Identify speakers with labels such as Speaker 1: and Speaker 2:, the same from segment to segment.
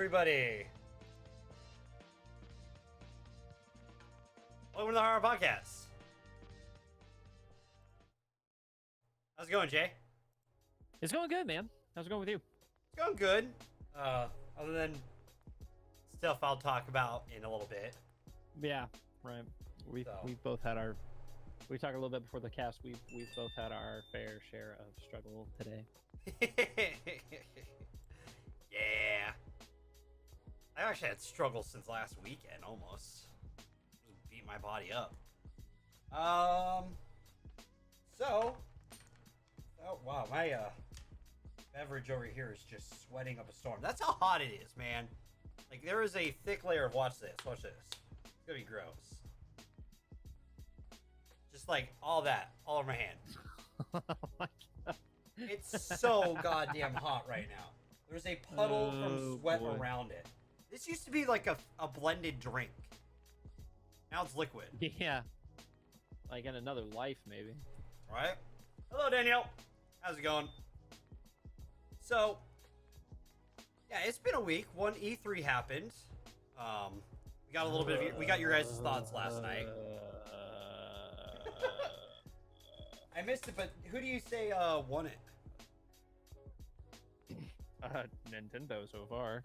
Speaker 1: everybody. Welcome to the Har Har Podcast. How's it going, Jay?
Speaker 2: It's going good, man. How's it going with you?
Speaker 1: It's going good. Other than stuff I'll talk about in a little bit.
Speaker 2: Yeah, right. We've both had our. We talked a little bit before the cast. We've both had our fair share of struggle today.
Speaker 1: Yeah. I actually had struggle since last weekend, almost. Just beat my body up. So, wow, my beverage over here is just sweating up a storm. That's how hot it is, man. Like, there is a thick layer of, watch this. It's gonna be gross. Just like all that, all over my hand.
Speaker 2: Oh my God.
Speaker 1: It's so goddamn hot right now. There's a puddle from sweat around it. This used to be like a blended drink. Now it's liquid.
Speaker 2: Yeah. Like in another life, maybe.
Speaker 1: Right? Hello, Danielle. How's it going? So, yeah, it's been a week. One E3 happened. We got a little bit of we got your guys' thoughts last night. I missed it, but who do you say won it?
Speaker 2: Nintendo so far.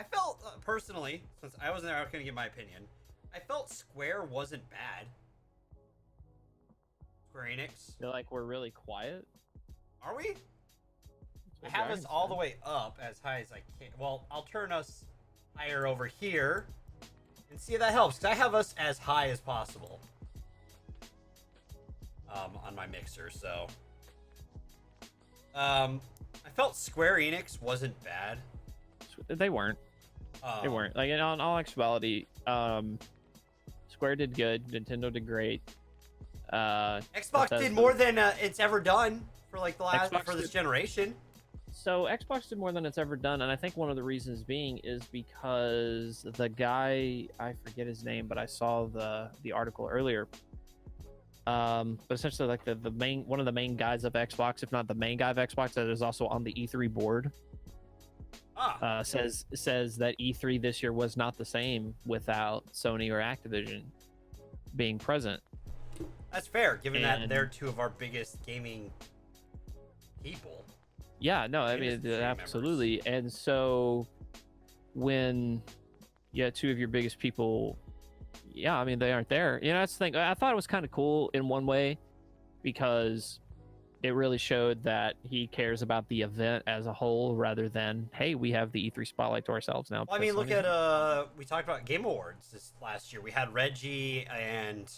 Speaker 1: I felt personally, since I wasn't there, I was gonna give my opinion. I felt Square wasn't bad. Square Enix.
Speaker 2: Feel like we're really quiet.
Speaker 1: Are we? I have us all the way up as high as I can. Well, I'll turn us higher over here and see if that helps. Because I have us as high as possible on my mixer. So, I felt Square Enix wasn't bad.
Speaker 2: They weren't. They weren't. Like in all actuality, Square did good. Nintendo did great.
Speaker 1: Xbox did more than it's ever done for like the last for this generation.
Speaker 2: So Xbox did more than it's ever done, and I think one of the reasons being is because the guy, I forget his name, but I saw the article earlier. But essentially, like the main one of the main guys of Xbox, if not the main guy of Xbox, that is also on the E3 board. Says that E3 this year was not the same without Sony or Activision being present.
Speaker 1: That's fair, given that they're two of our biggest gaming people.
Speaker 2: Yeah, no, I mean, absolutely. Members. And so when two of your biggest people, I mean, they aren't there. You know, that's the thing. I thought it was kind of cool in one way because it really showed that he cares about the event as a whole rather than, hey, we have the E3 spotlight to ourselves now.
Speaker 1: Well, I mean, look at we talked about Game Awards this last year. We had Reggie and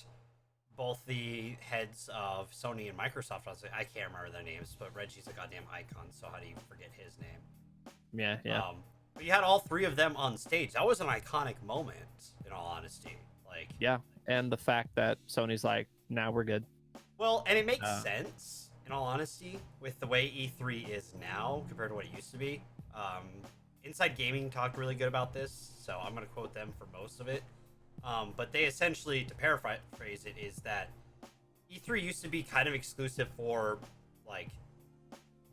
Speaker 1: both the heads of Sony and Microsoft. I can't remember their names, but Reggie's a goddamn icon, so how do you forget his name?
Speaker 2: Yeah.
Speaker 1: But you had all three of them on stage. That was an iconic moment, in all honesty. Like,
Speaker 2: yeah, and the fact that Sony's like, now we're good.
Speaker 1: Well, and it makes sense, in all honesty, with the way E3 is now compared to what it used to be. Inside Gaming talked really good about this, so I'm going to quote them for most of it. But they essentially, to paraphrase it, is that E3 used to be kind of exclusive for like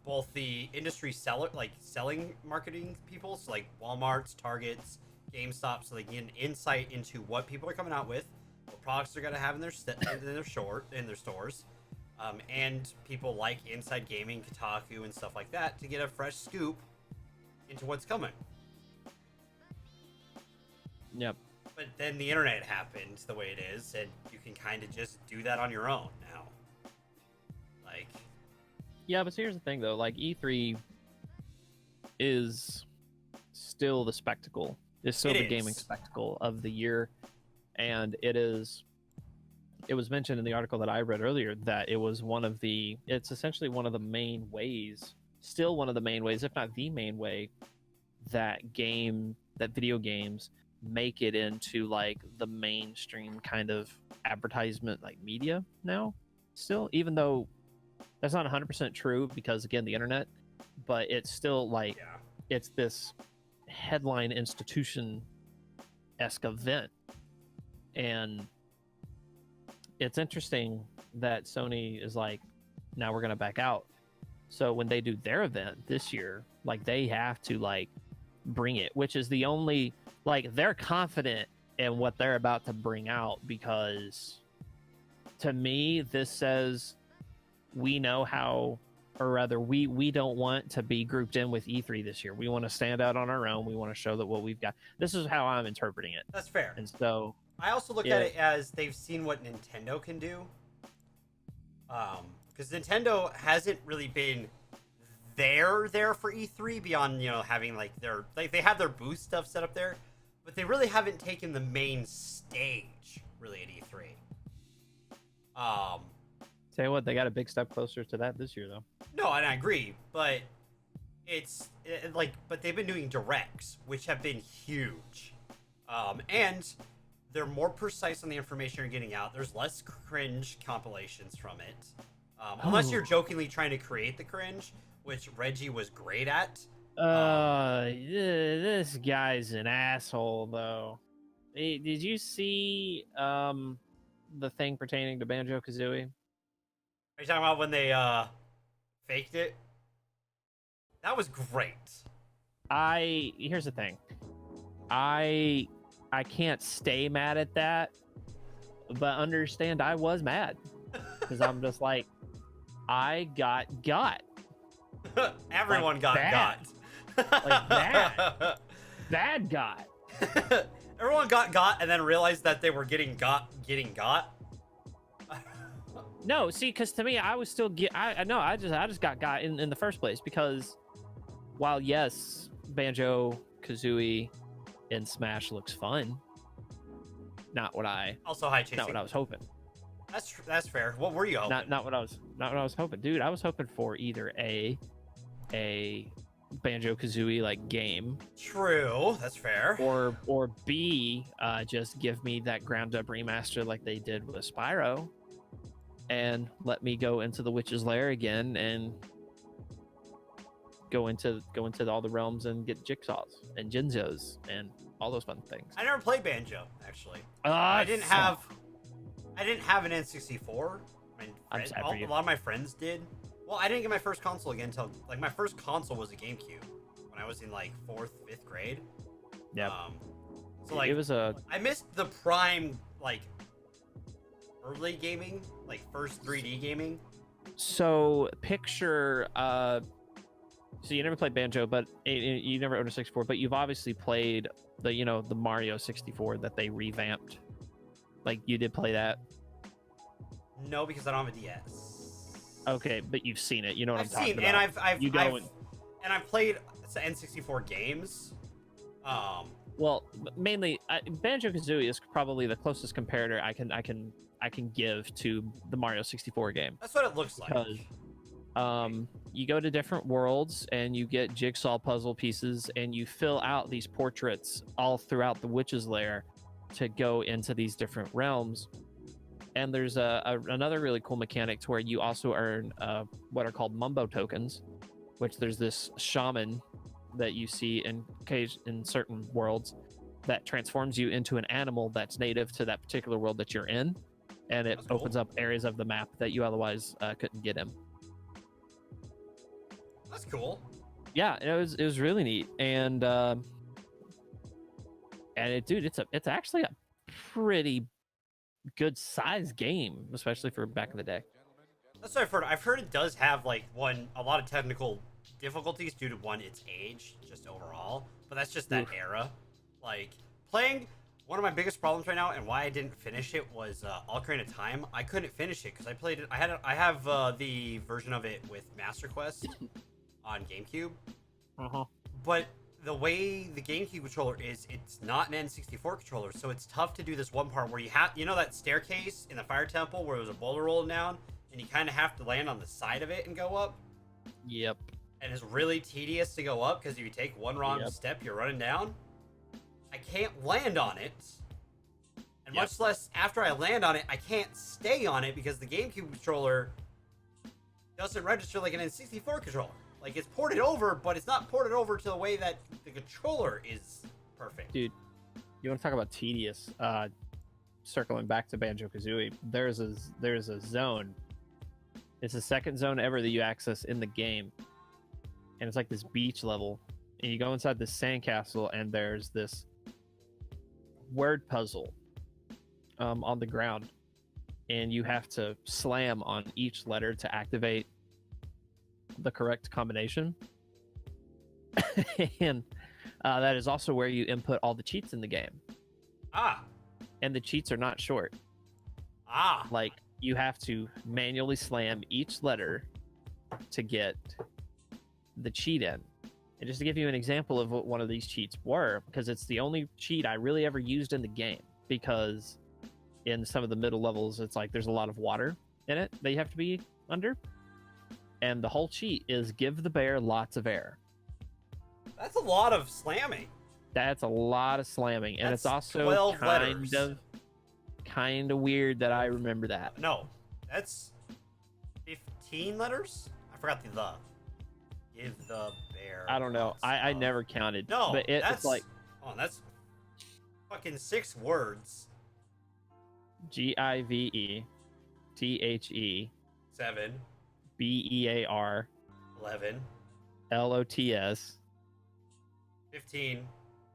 Speaker 1: both the industry selling marketing people, so like Walmart's, Target's, GameStop, so they get an insight into what people are coming out with, what products they're gonna have in their stores, and people like Inside Gaming, Kotaku, and stuff like that to get a fresh scoop into what's coming.
Speaker 2: Yep.
Speaker 1: But then the internet happened the way it is, and you can kind of just do that on your own now. Like,
Speaker 2: yeah, but here's the thing though, like E3 is still the spectacle. It's still the gaming spectacle of the year, and it was mentioned in the article that I read earlier that it's essentially one of the main ways, if not the main way, that video games make it into like the mainstream kind of advertisement like media now still, even though that's not 100% true because again the internet, but it's still like it's this headline institution-esque event. And it's interesting that Sony is like, now we're gonna back out. So when they do their event this year, like they have to like bring it, which is the only, like, they're confident in what they're about to bring out, because to me this says we know how, or rather we don't want to be grouped in with E3 this year. We want to stand out on our own. We want to show that what we've got. This is how I'm interpreting it.
Speaker 1: That's fair.
Speaker 2: And so
Speaker 1: I also look at it as they've seen what Nintendo can do. Because Nintendo hasn't really been there for E3 beyond, you know, having like they have their booth stuff set up there, but they really haven't taken the main stage really at E3.
Speaker 2: Tell you what, they got a big step closer to that this year, though.
Speaker 1: No, and I agree, but but they've been doing directs, which have been huge, and they're more precise on the information you're getting out. There's less cringe compilations from it, unless you're jokingly trying to create the cringe, which Reggie was great at.
Speaker 2: This guy's an asshole, though. Hey, did you see the thing pertaining to Banjo-Kazooie?
Speaker 1: Are you talking about when they faked it? That was great.
Speaker 2: Here's the thing. I can't stay mad at that, but understand I was mad. Because I'm just like, I got.
Speaker 1: Everyone got.
Speaker 2: Like that. Bad got.
Speaker 1: Everyone got and then realized that they were getting got.
Speaker 2: No, see, because to me, I was still I just got in the first place, because while yes, Banjo-Kazooie in Smash looks fun, not what I was hoping.
Speaker 1: That's fair. What were you hoping?
Speaker 2: Not what I was hoping, dude. I was hoping for either a Banjo-Kazooie like game.
Speaker 1: True, that's fair.
Speaker 2: Or B, just give me that ground up remaster like they did with Spyro, and let me go into the Witch's Lair again and go into all the realms and get jigsaws and Jinzos and all those fun things.
Speaker 1: I never played Banjo, actually. I didn't have an N64. I mean, a lot of my friends did. Well, I didn't get my first console again until, like, my first console was a GameCube when I was in, like, 4th, 5th grade.
Speaker 2: Yeah.
Speaker 1: So, like, I missed the prime, like, early gaming, like, first 3D gaming.
Speaker 2: So, picture, so you never played Banjo, but you never owned a 64, but you've obviously played the Mario 64 that they revamped. Like, you did play that?
Speaker 1: No, because I don't have a DS.
Speaker 2: Okay, but you've seen it. You know what I'm talking about.
Speaker 1: And I've played N64 games.
Speaker 2: Well, mainly Banjo-Kazooie is probably the closest comparator I can give to the Mario 64 game.
Speaker 1: That's what it looks like.
Speaker 2: Because you go to different worlds and you get jigsaw puzzle pieces and you fill out these portraits all throughout the Witch's Lair to go into these different realms. And there's another really cool mechanic to where you also earn what are called mumbo tokens, which there's this shaman that you see in certain worlds that transforms you into an animal that's native to that particular world that you're in, and it opens up areas of the map that you otherwise couldn't get in.
Speaker 1: That's cool.
Speaker 2: Yeah, it was really neat, and it's actually a pretty good size game, especially for back in the day.
Speaker 1: That's what I've heard. I've heard it does have like a lot of technical difficulties due to its age, just overall. But that's just that era. Like, playing, one of my biggest problems right now and why I didn't finish it was Ocarina of Time. I couldn't finish it because I played it. I have the version of it with Master Quest on GameCube. But the way the GameCube controller is, it's not an N64 controller, so it's tough to do this one part where you have, that staircase in the Fire Temple where there's a boulder rolling down, and you kind of have to land on the side of it and go up.
Speaker 2: Yep.
Speaker 1: And it's really tedious to go up, because if you take one wrong step, you're running down. I can't land on it, and much less after I land on it, I can't stay on it because the GameCube controller doesn't register like an N64 controller. Like, it's ported over, but it's not ported over to the way that the controller is perfect.
Speaker 2: Dude, you want to talk about tedious? Circling back to Banjo-Kazooie, there's a zone. It's the second zone ever that you access in the game, and it's like this beach level, and you go inside this sandcastle, and there's this word puzzle on the ground, and you have to slam on each letter to activate the correct combination. And that is also where you input all the cheats in the game. And the cheats are not short. Like, you have to manually slam each letter to get the cheat in. And just to give you an example of what one of these cheats were, because it's the only cheat I really ever used in the game, because in some of the middle levels, it's like there's a lot of water in it that you have to be under. And the whole cheat is give the bear lots of air.
Speaker 1: That's a lot of slamming.
Speaker 2: That's a lot of slamming. And
Speaker 1: That's
Speaker 2: it's also
Speaker 1: 12 letters.
Speaker 2: kind of weird that I remember that.
Speaker 1: No, that's 15 letters? I forgot the. Give the bear.
Speaker 2: I don't know. I never counted.
Speaker 1: No,
Speaker 2: but it's like.
Speaker 1: Oh, that's fucking 6 words.
Speaker 2: GIVE THE
Speaker 1: 7
Speaker 2: BEAR
Speaker 1: 11
Speaker 2: LOTS
Speaker 1: 15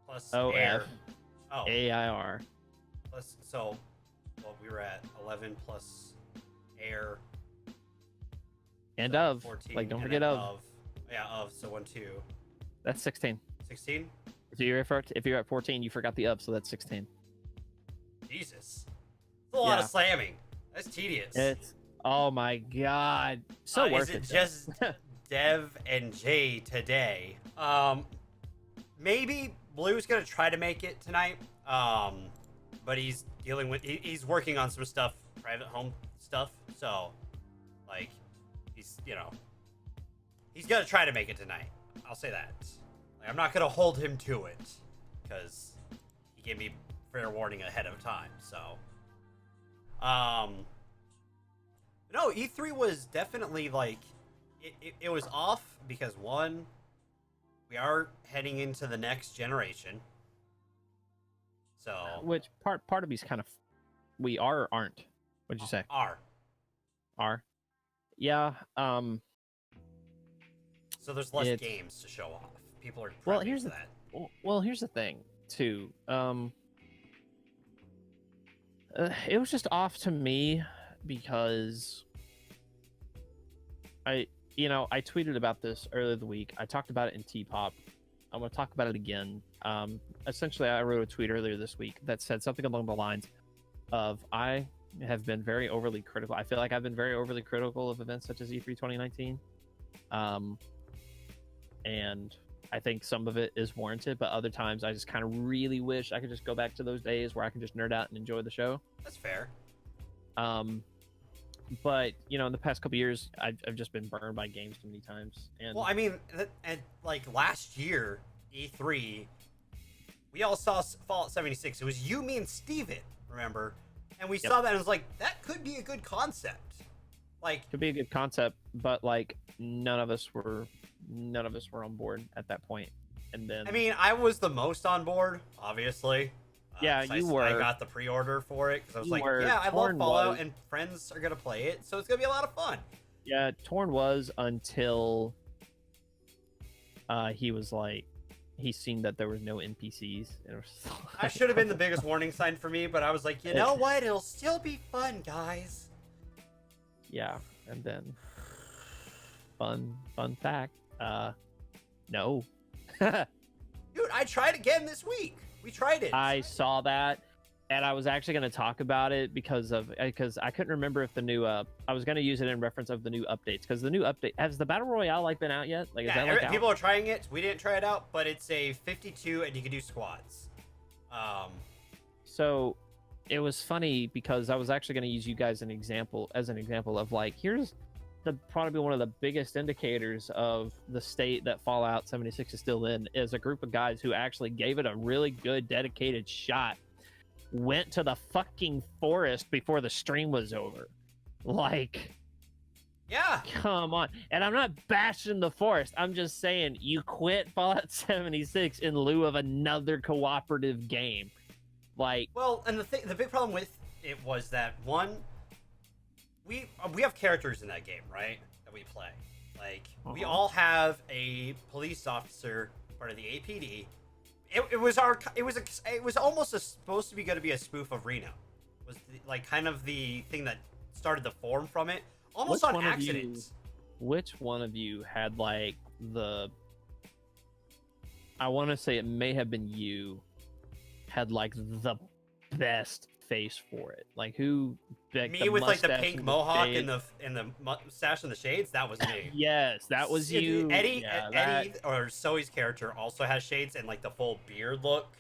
Speaker 1: plus
Speaker 2: OF
Speaker 1: air. Oh,
Speaker 2: AIR.
Speaker 1: plus, so, well, we were at 11 plus air.
Speaker 2: And
Speaker 1: so
Speaker 2: of.
Speaker 1: 14,
Speaker 2: Like, don't
Speaker 1: and
Speaker 2: forget
Speaker 1: then
Speaker 2: of.
Speaker 1: Yeah, of, so 1, 2.
Speaker 2: That's 16.
Speaker 1: 16?
Speaker 2: If you're at 14, you forgot the of, so that's 16.
Speaker 1: Jesus. That's a lot of slamming. That's tedious.
Speaker 2: It's, oh my god. So worth
Speaker 1: is it
Speaker 2: it.
Speaker 1: just Dev and Jay today? Maybe Blue's gonna try to make it tonight. But he's dealing with, he's working on some stuff, private home stuff. So, like, he's gonna try to make it tonight. I'll say that. Like, I'm not gonna hold him to it, because he gave me fair warning ahead of time. So, no, E3 was definitely like, it was off because, one, we are heading into the next generation. So,
Speaker 2: which part of me's kind of, we are or aren't? What'd you say? Are. Yeah.
Speaker 1: So there's less games to show off. People are
Speaker 2: well. Here's
Speaker 1: that.
Speaker 2: Here's the thing too. It was just off to me because I tweeted about this earlier the week. I talked about it in T-Pop. I'm going to talk about it again. Essentially, I wrote a tweet earlier this week that said something along the lines of, I have been very overly critical. I feel like I've been very overly critical of events such as E3 2019. And I think some of it is warranted, but other times I just kind of really wish I could just go back to those days where I can just nerd out and enjoy the show.
Speaker 1: That's fair.
Speaker 2: But in the past couple years, I've just been burned by games too many times. And
Speaker 1: well, I mean, and like last year, E3, we all saw Fallout 76. It was you, me, and Steven, remember? And we saw that and it was like, that could be a good concept. Like,
Speaker 2: could be a good concept, but like none of us were on board at that point. And then,
Speaker 1: I mean, I was the most on board, obviously.
Speaker 2: Yeah, you were.
Speaker 1: I got the pre-order for it because I was like, yeah, I love Fallout and friends are gonna play it, so it's gonna be a lot of fun.
Speaker 2: Yeah, Torn was until he was like, he seen that there was no NPCs. And it was like,
Speaker 1: I should have been the biggest warning sign for me, but I was like, you know what? It'll still be fun, guys.
Speaker 2: Yeah, and then fun fact, no.
Speaker 1: Dude, I tried again this week. We tried it.
Speaker 2: I saw that, and I was actually going to talk about it because I couldn't remember if the new I was going to use it in reference of the new updates, because the new update, has the battle royale been out yet? Like,
Speaker 1: yeah,
Speaker 2: is that
Speaker 1: people are trying it. We didn't try it out, but it's a 52 and you can do squads.
Speaker 2: So it was funny because I was actually going to use you guys as an example of, like, here's probably one of the biggest indicators of the state that Fallout 76 is still in, is a group of guys who actually gave it a really good dedicated shot, went to the fucking forest before the stream was over. Like,
Speaker 1: yeah,
Speaker 2: come on. And I'm not bashing the forest, I'm just saying, you quit Fallout 76 in lieu of another cooperative game. Like,
Speaker 1: well, and the big problem with it was that, one, we have characters in that game, right? That we play. Like, we all have a police officer part of the APD. It was almost supposed to be going to be a spoof of Reno. Was like kind of the thing that started the form from it, almost on accident.
Speaker 2: Which one of you had like the? I want to say it may have been you. Had like the best face for it. Like who? Like,
Speaker 1: me with like the pink mohawk and the mustache and the shades. That was me.
Speaker 2: Yes, that was you.
Speaker 1: Eddie or Zoe's character also has shades and like the full beard look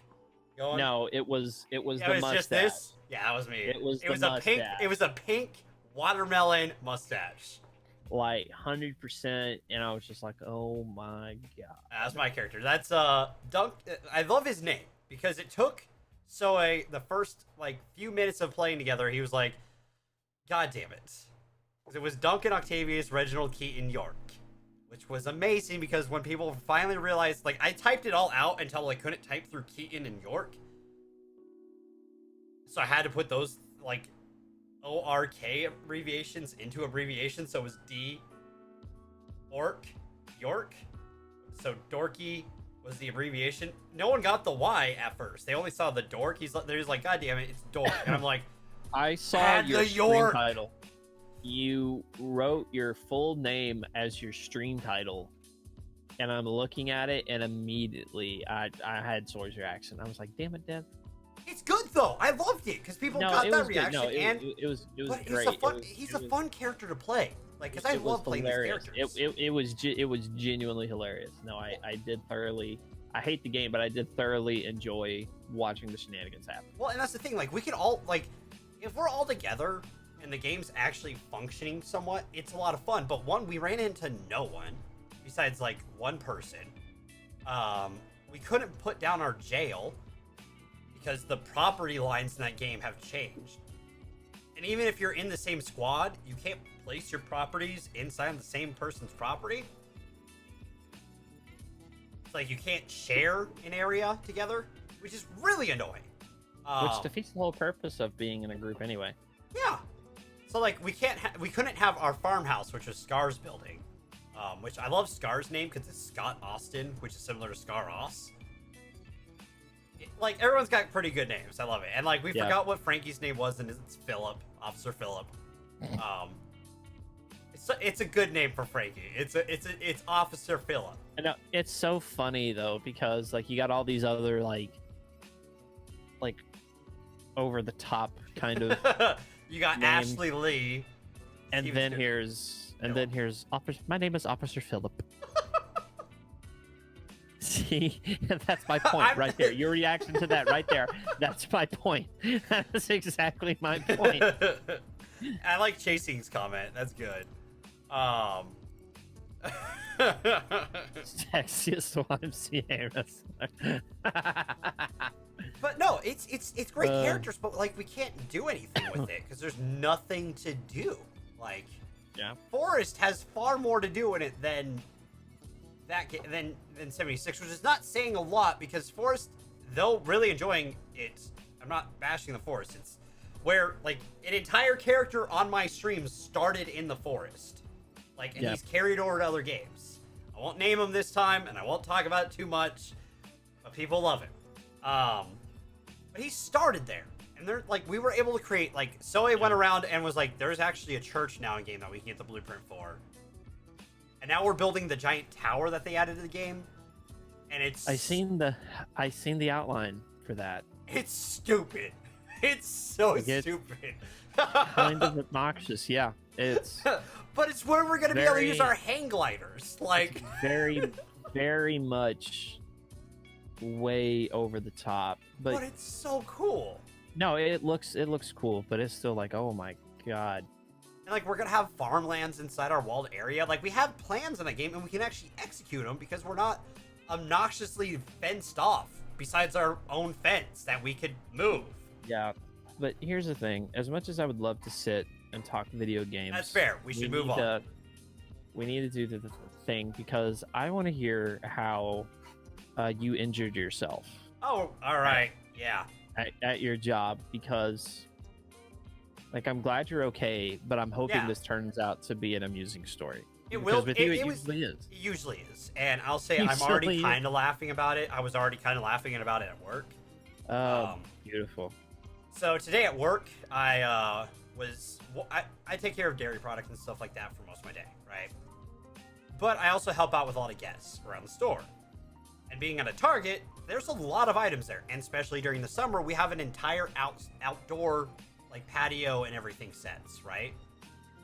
Speaker 1: going.
Speaker 2: No, it was the mustache.
Speaker 1: Just this. Yeah, that was me.
Speaker 2: It was
Speaker 1: a pink watermelon mustache.
Speaker 2: Like 100%, and I was just like, oh my god.
Speaker 1: That's my character. That's Dunk. I love his name because it took Zoe the first like few minutes of playing together. He was like, God damn it. Because it was Duncan Octavius, Reginald Keaton, York. Which was amazing because when people finally realized, like, I typed it all out until I couldn't type through Keaton and York. So I had to put those, like, ORK abbreviations into abbreviations. So it was D, Ork, York. So Dorky was the abbreviation. No one got the Y at first. They only saw the dork. They're just like, God damn it, it's dork. And I'm like,
Speaker 2: I saw your stream title. You wrote your full name as your stream title, and I'm looking at it, and immediately I had Sora's reaction. I was like, "Damn it, Dev!"
Speaker 1: It's good though. I loved it because people got that reaction,
Speaker 2: it was
Speaker 1: great. He's a fun character to play. Like, because I love playing these characters.
Speaker 2: It was genuinely hilarious. No, I did thoroughly. I hate the game, but I did thoroughly enjoy watching the shenanigans happen.
Speaker 1: Well, and that's the thing. Like, we can all like. If we're all together and the game's actually functioning somewhat, it's a lot of fun. But one, we ran into no one besides like one person. We couldn't put down our jail because the property lines in that game have changed. And even if you're in the same squad, you can't place your properties inside the same person's property. It's like you can't share an area together, which is really annoying.
Speaker 2: Which defeats the whole purpose of being in a group anyway.
Speaker 1: Yeah. So like we couldn't have our farmhouse, which was Scar's building, which I love Scar's name because it's Scott Austin, which is similar to Scar Ross. Like everyone's got pretty good names. I love it. And like we forgot what Frankie's name was, and it's Philip, Officer Philip. It's a good name for Frankie. It's Officer Philip.
Speaker 2: I know it's so funny though because like you got all these other like over the top kind of
Speaker 1: you got names. Ashley Lee,
Speaker 2: and then here's Officer. My name is Officer Philip. See, that's my point right there. Your reaction to that right there. That's my point. That's exactly my point.
Speaker 1: I like Chasing's comment. That's good.
Speaker 2: Sexiest YMCA wrestler.
Speaker 1: But no, it's great characters, but like we can't do anything with it because there's nothing to do. Like, Forest has far more to do in it than 76, which is not saying a lot because Forest, though really enjoying it, I'm not bashing the Forest. It's where like an entire character on my stream started in the Forest, like, and he's carried over to other games. I won't name him this time, and I won't talk about it too much, but people love him. But he started there, and they're like, we were able to create like Zoe went around and was like, there's actually a church now in game that we can get the blueprint for, and now we're building the giant tower that they added to the game, and it's
Speaker 2: I seen the outline for that.
Speaker 1: It's stupid. It's so stupid.
Speaker 2: Kind of obnoxious, yeah. It's
Speaker 1: but it's where we're gonna be able to use our hang gliders, like
Speaker 2: very, very much way over the top, but
Speaker 1: it's so cool.
Speaker 2: No, it looks cool, but it's still like, oh my god.
Speaker 1: And like we're gonna have farmlands inside our walled area. Like we have plans in the game, and we can actually execute them because we're not obnoxiously fenced off. Besides our own fence that we could move.
Speaker 2: Yeah, but here's the thing: as much as I would love to sit and talk video games,
Speaker 1: that's fair. We should move on.
Speaker 2: We need to do the thing because I want to hear how you injured yourself.
Speaker 1: Oh, all right. Yeah.
Speaker 2: At your job, because like I'm glad you're okay, but I'm hoping this turns out to be an amusing story.
Speaker 1: It will.
Speaker 2: With you, it usually is.
Speaker 1: It usually is. And I'll say I'm already kind of laughing about it. I was already kind of laughing about it at work.
Speaker 2: Beautiful.
Speaker 1: So today at work, I take care of dairy products and stuff like that for most of my day, right? But I also help out with a lot of guests around the store. And being at a Target, there's a lot of items there. And especially during the summer, we have an entire outdoor like patio and everything sets, right?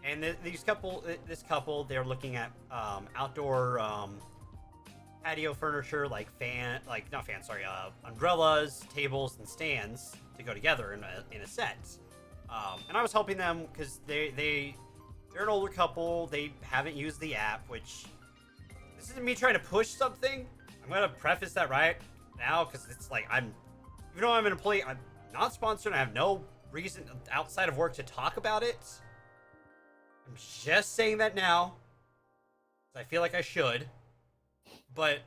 Speaker 1: And this couple, they're looking at outdoor patio furniture, like umbrellas, tables, and stands to go together in a set. And I was helping them because they're an older couple. They haven't used the app, which this isn't me trying to push something. I'm gonna preface that right now because it's like even though I'm an employee, I'm not sponsored. I have no reason outside of work to talk about it. I'm just saying that now. I feel like I should. But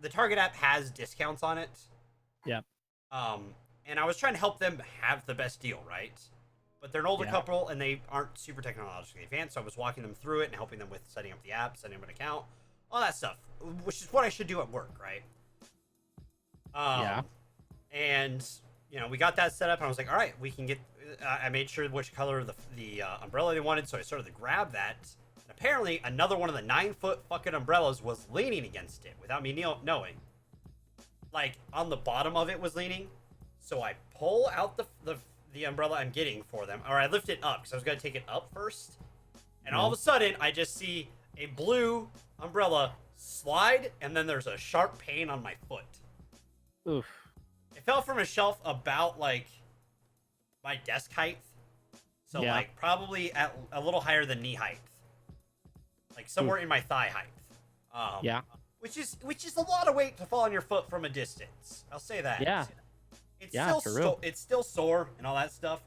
Speaker 1: the Target app has discounts on it.
Speaker 2: Yeah.
Speaker 1: And I was trying to help them have the best deal, right? But they're an older couple and they aren't super technologically advanced, so I was walking them through it and helping them with setting up the app, setting up an account, all that stuff, which is what I should do at work, right? And we got that set up, and I was like, all right, we can get. I made sure which color the umbrella they wanted, so I started to grab that. And apparently, another one of the 9-foot fucking umbrellas was leaning against it without me knowing. Like on the bottom of it was leaning, so I pull out the umbrella I'm getting for them, or I lift it up because I was gonna take it up first, and all of a sudden I just see a blue umbrella slide, and then there's a sharp pain on my foot.
Speaker 2: Oof.
Speaker 1: It fell from a shelf about like my desk height, so like probably at a little higher than knee height, like somewhere in my thigh height. Which is a lot of weight to fall on your foot from a distance. I'll say that.
Speaker 2: Yeah.
Speaker 1: It's still sore and all that stuff.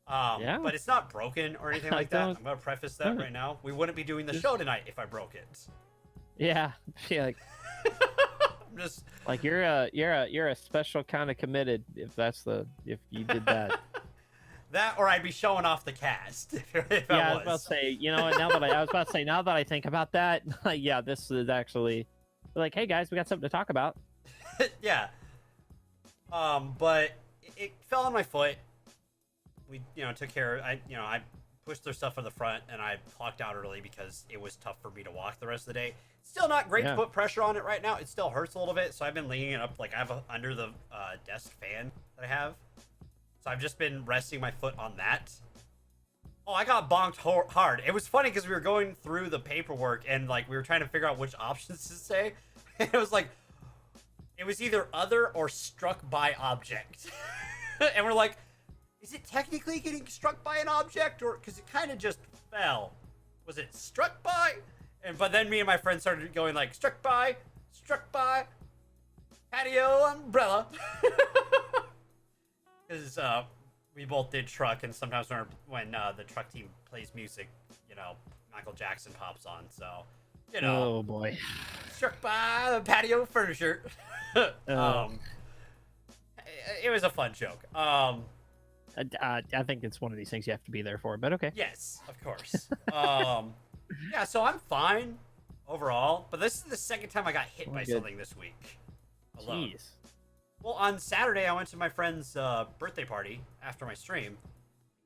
Speaker 1: But it's not broken or anything like that. I'm gonna preface that right now. We wouldn't be doing the show tonight if I broke it.
Speaker 2: Yeah. Like
Speaker 1: I'm just
Speaker 2: like you're a special kind of committed if you did that.
Speaker 1: That or I'd be showing off the cast.
Speaker 2: I was about to say, now that I think about that, yeah, this is actually like, hey guys, we got something to talk about.
Speaker 1: Yeah. But it fell on my foot. We, took care of I pushed their stuff in the front and I clocked out early because it was tough for me to walk the rest of the day. Still not great to put pressure on it right now. It still hurts a little bit. So I've been leaning it up. Like I have under the desk fan that I have. So I've just been resting my foot on that. Oh, I got bonked hard. It was funny because we were going through the paperwork and like we were trying to figure out which options to say. And it was like, it was either other or struck by object. And we're like, is it technically getting struck by an object, or because it kind of just fell? Was it struck by? But then me and my friend started going like, struck by, patio umbrella. Because we both did truck, and sometimes when the truck team plays music, Michael Jackson pops on. So,
Speaker 2: oh boy,
Speaker 1: struck by the patio furniture. It was a fun joke.
Speaker 2: I think it's one of these things you have to be there for, but okay.
Speaker 1: Yes, of course. Yeah, so I'm fine overall, but this is the second time I got hit by something this week. Alone.
Speaker 2: Jeez.
Speaker 1: Well, on Saturday, I went to my friend's birthday party after my stream,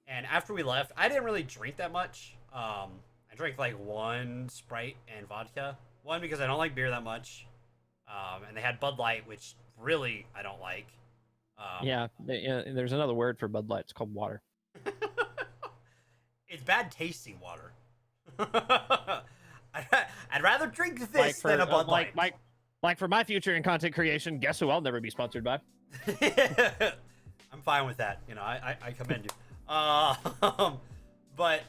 Speaker 1: and after we left, I didn't really drink that much. I drank like one Sprite and vodka. One, because I don't like beer that much, and they had Bud Light, which really I don't like. There's another word for Bud Light. It's called water. It's bad tasting water. I'd rather drink this than a Bud Light.
Speaker 2: Like for my future in content creation, guess who I'll never be sponsored by?
Speaker 1: I'm fine with that. I commend you. But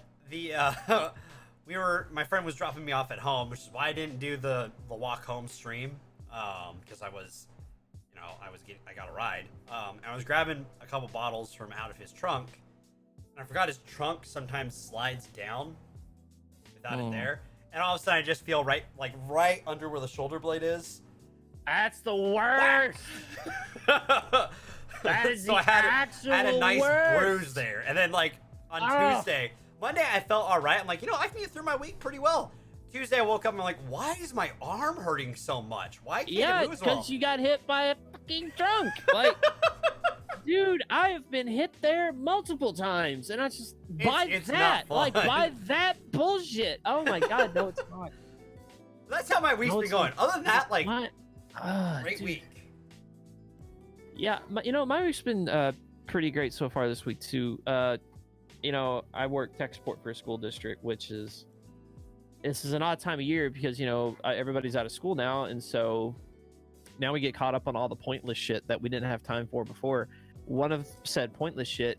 Speaker 1: my friend was dropping me off at home, which is why I didn't do the walk home stream. Because I got a ride. And I was grabbing a couple bottles from out of his trunk, and I forgot his trunk sometimes slides down without it there. And all of a sudden, I just feel right under where the shoulder blade is.
Speaker 2: That's the worst. That is
Speaker 1: so I had a nice bruise there. And then on Monday, I felt all right. I'm like, I can get through my week pretty well. Tuesday I woke up and I'm like, why is my arm hurting so much? Why can't it move as well?
Speaker 2: because you got hit by a fucking drunk. Like, dude, I have been hit there multiple times, and I just buy that bullshit. Oh my god, no, it's not.
Speaker 1: That's how my week's been going. Other than that, like, great
Speaker 2: dude.
Speaker 1: week.
Speaker 2: Yeah, my week's been pretty great so far this week too. I work tech support for a school district, this is an odd time of year because everybody's out of school now, and so now we get caught up on all the pointless shit that we didn't have time for before. One of said pointless shit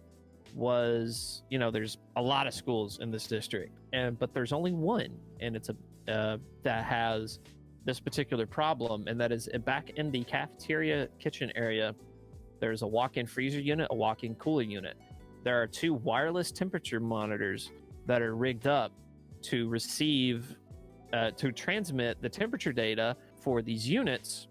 Speaker 2: was, there's a lot of schools in this district, but there's only one, and it's that has this particular problem, and that is back in the cafeteria kitchen area. There's a walk-in freezer unit, a walk-in cooler unit. There are 2 wireless temperature monitors that are rigged up to transmit the temperature data for these units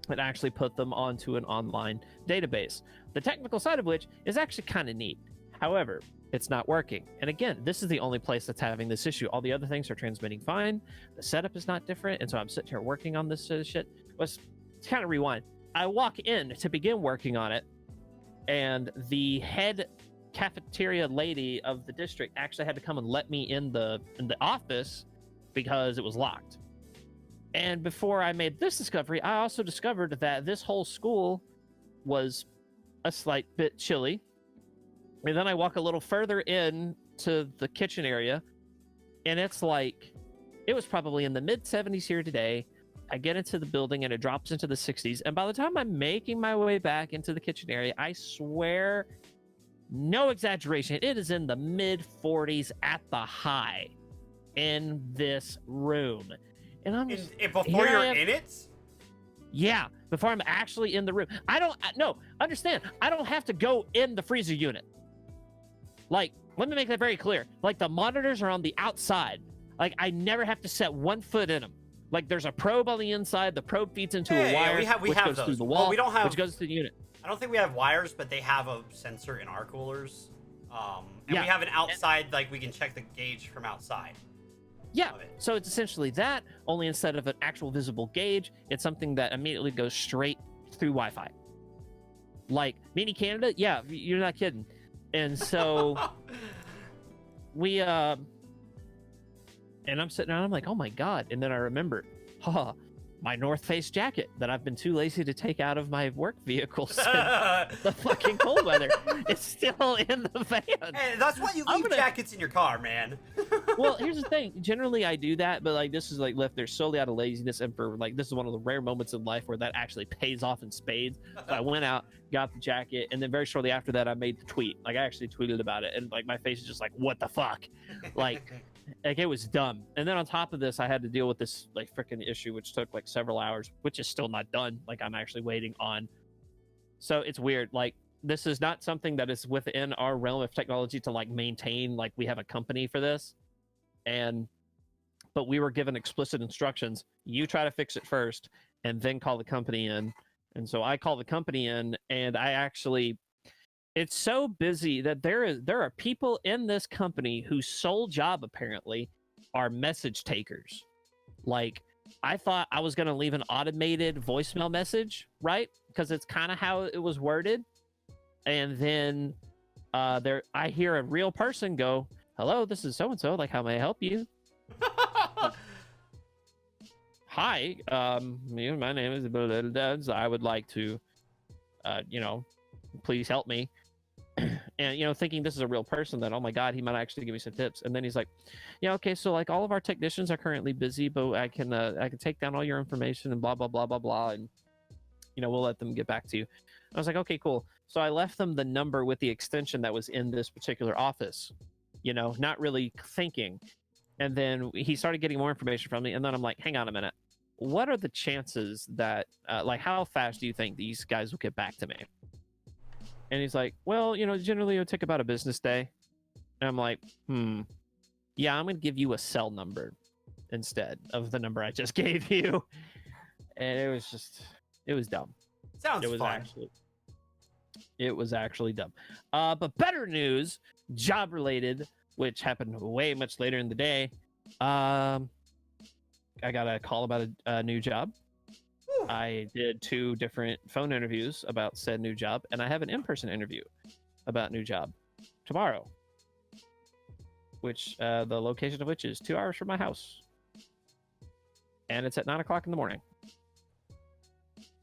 Speaker 2: and actually put them onto an online database. The technical side of which is actually kind of neat. However, it's not working. And again, this is the only place that's having this issue. All the other things are transmitting fine. The setup is not different. And so I'm sitting here working on this shit. Let's kind of rewind. I walk in to begin working on it, and the head cafeteria lady of the district actually had to come and let me in the office because it was locked. And before I made this discovery, I also discovered that this whole school was a slight bit chilly. And then I walk a little further in to the kitchen area, and it's like, it was probably in the mid 70s here today. I get into the building and it drops into the 60s. And by the time I'm making my way back into the kitchen area, I swear, no exaggeration, it is in the mid 40s at the high in this room. And I'm just,
Speaker 1: before you're in it?
Speaker 2: Yeah, before I'm actually in the room. Understand, I don't have to go in the freezer unit. Like, let me make that very clear. Like, the monitors are on the outside. Like, I never have to set one foot in them. Like, there's a probe on the inside. The probe feeds into a wire,
Speaker 1: we have
Speaker 2: goes
Speaker 1: those.
Speaker 2: through the wall,
Speaker 1: well, we don't have,
Speaker 2: which goes to the unit.
Speaker 1: I don't think we have wires, but they have a sensor in our coolers. We have an outside, like, we can check the gauge from outside.
Speaker 2: Yeah, so it's essentially that, only instead of an actual visible gauge, it's something that immediately goes straight through Wi-Fi. Like, Mini Canada? Yeah, you're not kidding. And so, and I'm sitting around, I'm like, oh my god. And then I remember, my North Face jacket that I've been too lazy to take out of my work vehicle since the fucking cold weather. It's still in the van.
Speaker 1: Hey, that's why you leave jackets in your car, man.
Speaker 2: Well, here's the thing. Generally, I do that, but like this is like left there solely out of laziness, and for like this is one of the rare moments in life where that actually pays off in spades. So I went out, got the jacket, and then very shortly after that, I made the tweet. Like I actually tweeted about it, and like my face is just like, what the fuck, like it was dumb. And then on top of this, I had to deal with this like freaking issue, which took like several hours, which is still not done. Like I'm actually waiting on. So it's weird. Like this is not something that is within our realm of technology to like maintain. Like we have a company for this, but we were given explicit instructions. You try to fix it first, and then call the company in. And so I call the company in, and I actually. It's so busy that there are people in this company whose sole job apparently are message takers. Like I thought I was going to leave an automated voicemail message, right? Because it's kind of how it was worded. And then I hear a real person go, "Hello, this is so and so. Like, how may I help you?" Hi, my name is blah, blah, blah, blah. I would like to, please help me. And thinking this is a real person, that oh my god, he might actually give me some tips. And then he's like, yeah, okay, so like all of our technicians are currently busy, but I can take down all your information and blah blah blah blah blah, and we'll let them get back to you. I was like, okay, cool. So I left them the number with the extension that was in this particular office, not really thinking. And then he started getting more information from me, and then I'm like, hang on a minute, what are the chances that how fast do you think these guys will get back to me? And he's like, well, generally it would take about a business day. And I'm like, yeah, I'm going to give you a cell number instead of the number I just gave you. And it was dumb.
Speaker 1: Sounds fun.
Speaker 2: It was actually dumb. But better news, job related, which happened way much later in the day. got a call about a new job.
Speaker 1: Whew.
Speaker 2: I did 2 different phone interviews about said new job, and I have an in-person interview about new job tomorrow, which the location of which is 2 hours from my house, and it's at 9 o'clock in the morning.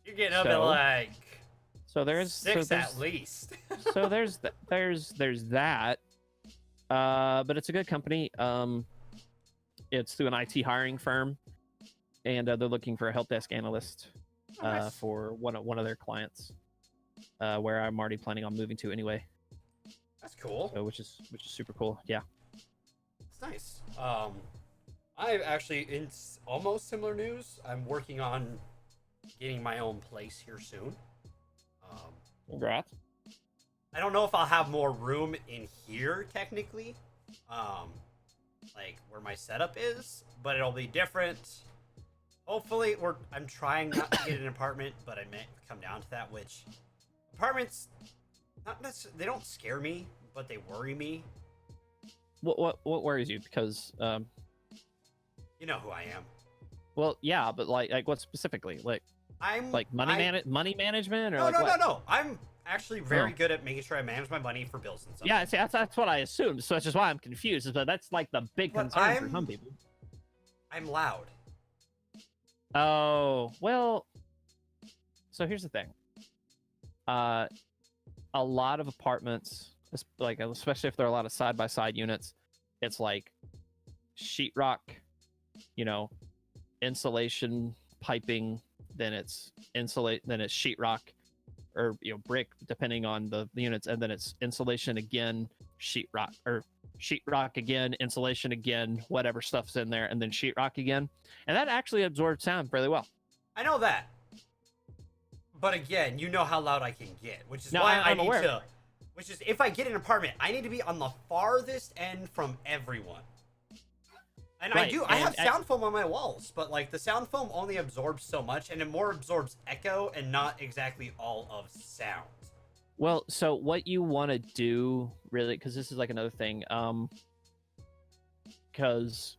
Speaker 1: You're getting up at like
Speaker 2: so there's
Speaker 1: 6 at least.
Speaker 2: so there's that, but it's a good company. It's through an IT hiring firm, and they're looking for a help desk analyst
Speaker 1: Nice.
Speaker 2: for one of their clients, where I'm already planning on moving to anyway.
Speaker 1: That's cool.
Speaker 2: So, which is super cool. Yeah.
Speaker 1: It's nice. I've actually, in almost similar news, I'm working on getting my own place here soon.
Speaker 2: Congrats.
Speaker 1: I don't know if I'll have more room in here technically, like where my setup is, but it'll be different. Hopefully, I'm trying not to get an apartment, but I may come down to that. Which apartments, not necessarily, they don't scare me, but they worry me.
Speaker 2: What worries you? Because
Speaker 1: you know who I am.
Speaker 2: well, yeah, but like what specifically?
Speaker 1: I'm
Speaker 2: like money management or
Speaker 1: no. I'm actually very good at making sure I manage my money for bills and stuff.
Speaker 2: Yeah, see, that's what I assumed. So that's just why I'm confused. But that's like the big concern for some people.
Speaker 1: I'm loud.
Speaker 2: Oh well. So here's the thing. A lot of apartments, like especially if there are a lot of side-by-side units, it's like sheetrock, insulation piping, then it's sheetrock, or brick, depending on the units, and then it's insulation again, sheetrock, or sheetrock again, insulation again, whatever stuff's in there, and then sheetrock again, and that actually absorbs sound fairly well.
Speaker 1: I know that, but again, you know how loud I can get, which is
Speaker 2: No,
Speaker 1: why
Speaker 2: I'm
Speaker 1: I need
Speaker 2: aware.
Speaker 1: to. Which is, if I get an apartment, I need to be on the farthest end from everyone. And
Speaker 2: Right,
Speaker 1: I
Speaker 2: and
Speaker 1: have sound foam on my walls, but like the sound foam only absorbs so much, and it more absorbs echo and not exactly all of sound.
Speaker 2: Well, so what you want to do, really, because this is like another thing, because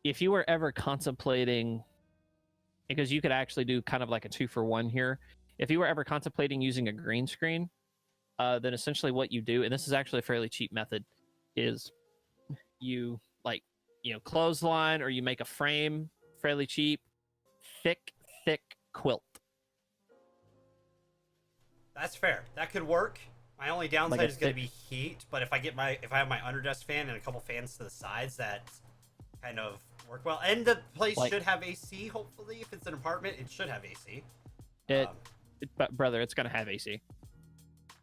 Speaker 2: if you were ever contemplating, because you could actually do kind of like a 2-for-1 here, if you were ever contemplating using a green screen, then essentially what you do, and this is actually a fairly cheap method, is you clothesline, or you make a frame fairly cheap, thick quilt.
Speaker 1: That's fair. That could work. My only downside is going to be heat, but if I have my underdesk fan and a couple fans to the sides that kind of work well, and the place should have AC. Hopefully, if it's an apartment, it should have AC.
Speaker 2: But brother, it's gonna have AC.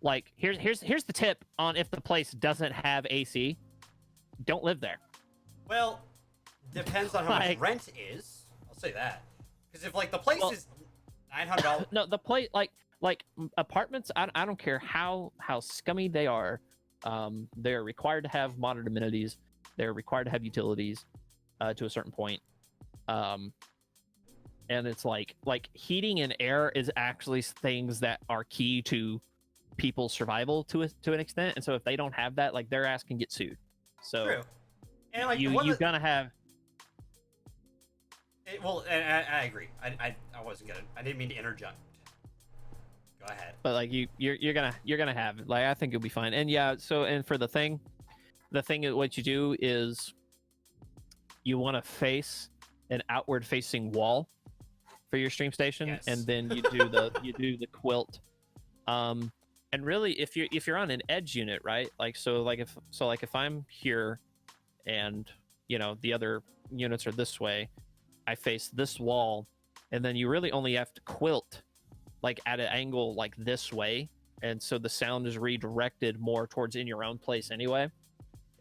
Speaker 2: Like here's the tip on if the place doesn't have AC, don't live there.
Speaker 1: Well, depends on how much rent is. I'll say that, because if like the place is $900.
Speaker 2: No, the place like apartments. I don't care how scummy they are. They're required to have modern amenities. They're required to have utilities to a certain point. And it's like heating and air is actually things that are key to people's survival to an extent. And so if they don't have that, like their ass can get sued. So
Speaker 1: True. And like
Speaker 2: you're gonna have.
Speaker 1: I agree. I wasn't gonna. I didn't mean to interject. Go ahead.
Speaker 2: But like you're gonna have it. Like I think you'll be fine. And yeah. So and for the thing is what you do is you want to face an outward facing wall for your stream station,
Speaker 1: yes.
Speaker 2: And then you do the quilt. And really, if you're on an edge unit, right? If I'm here, and the other units are this way, I face this wall, and then you really only have to quilt like at an angle like this way, and so the sound is redirected more towards in your own place anyway.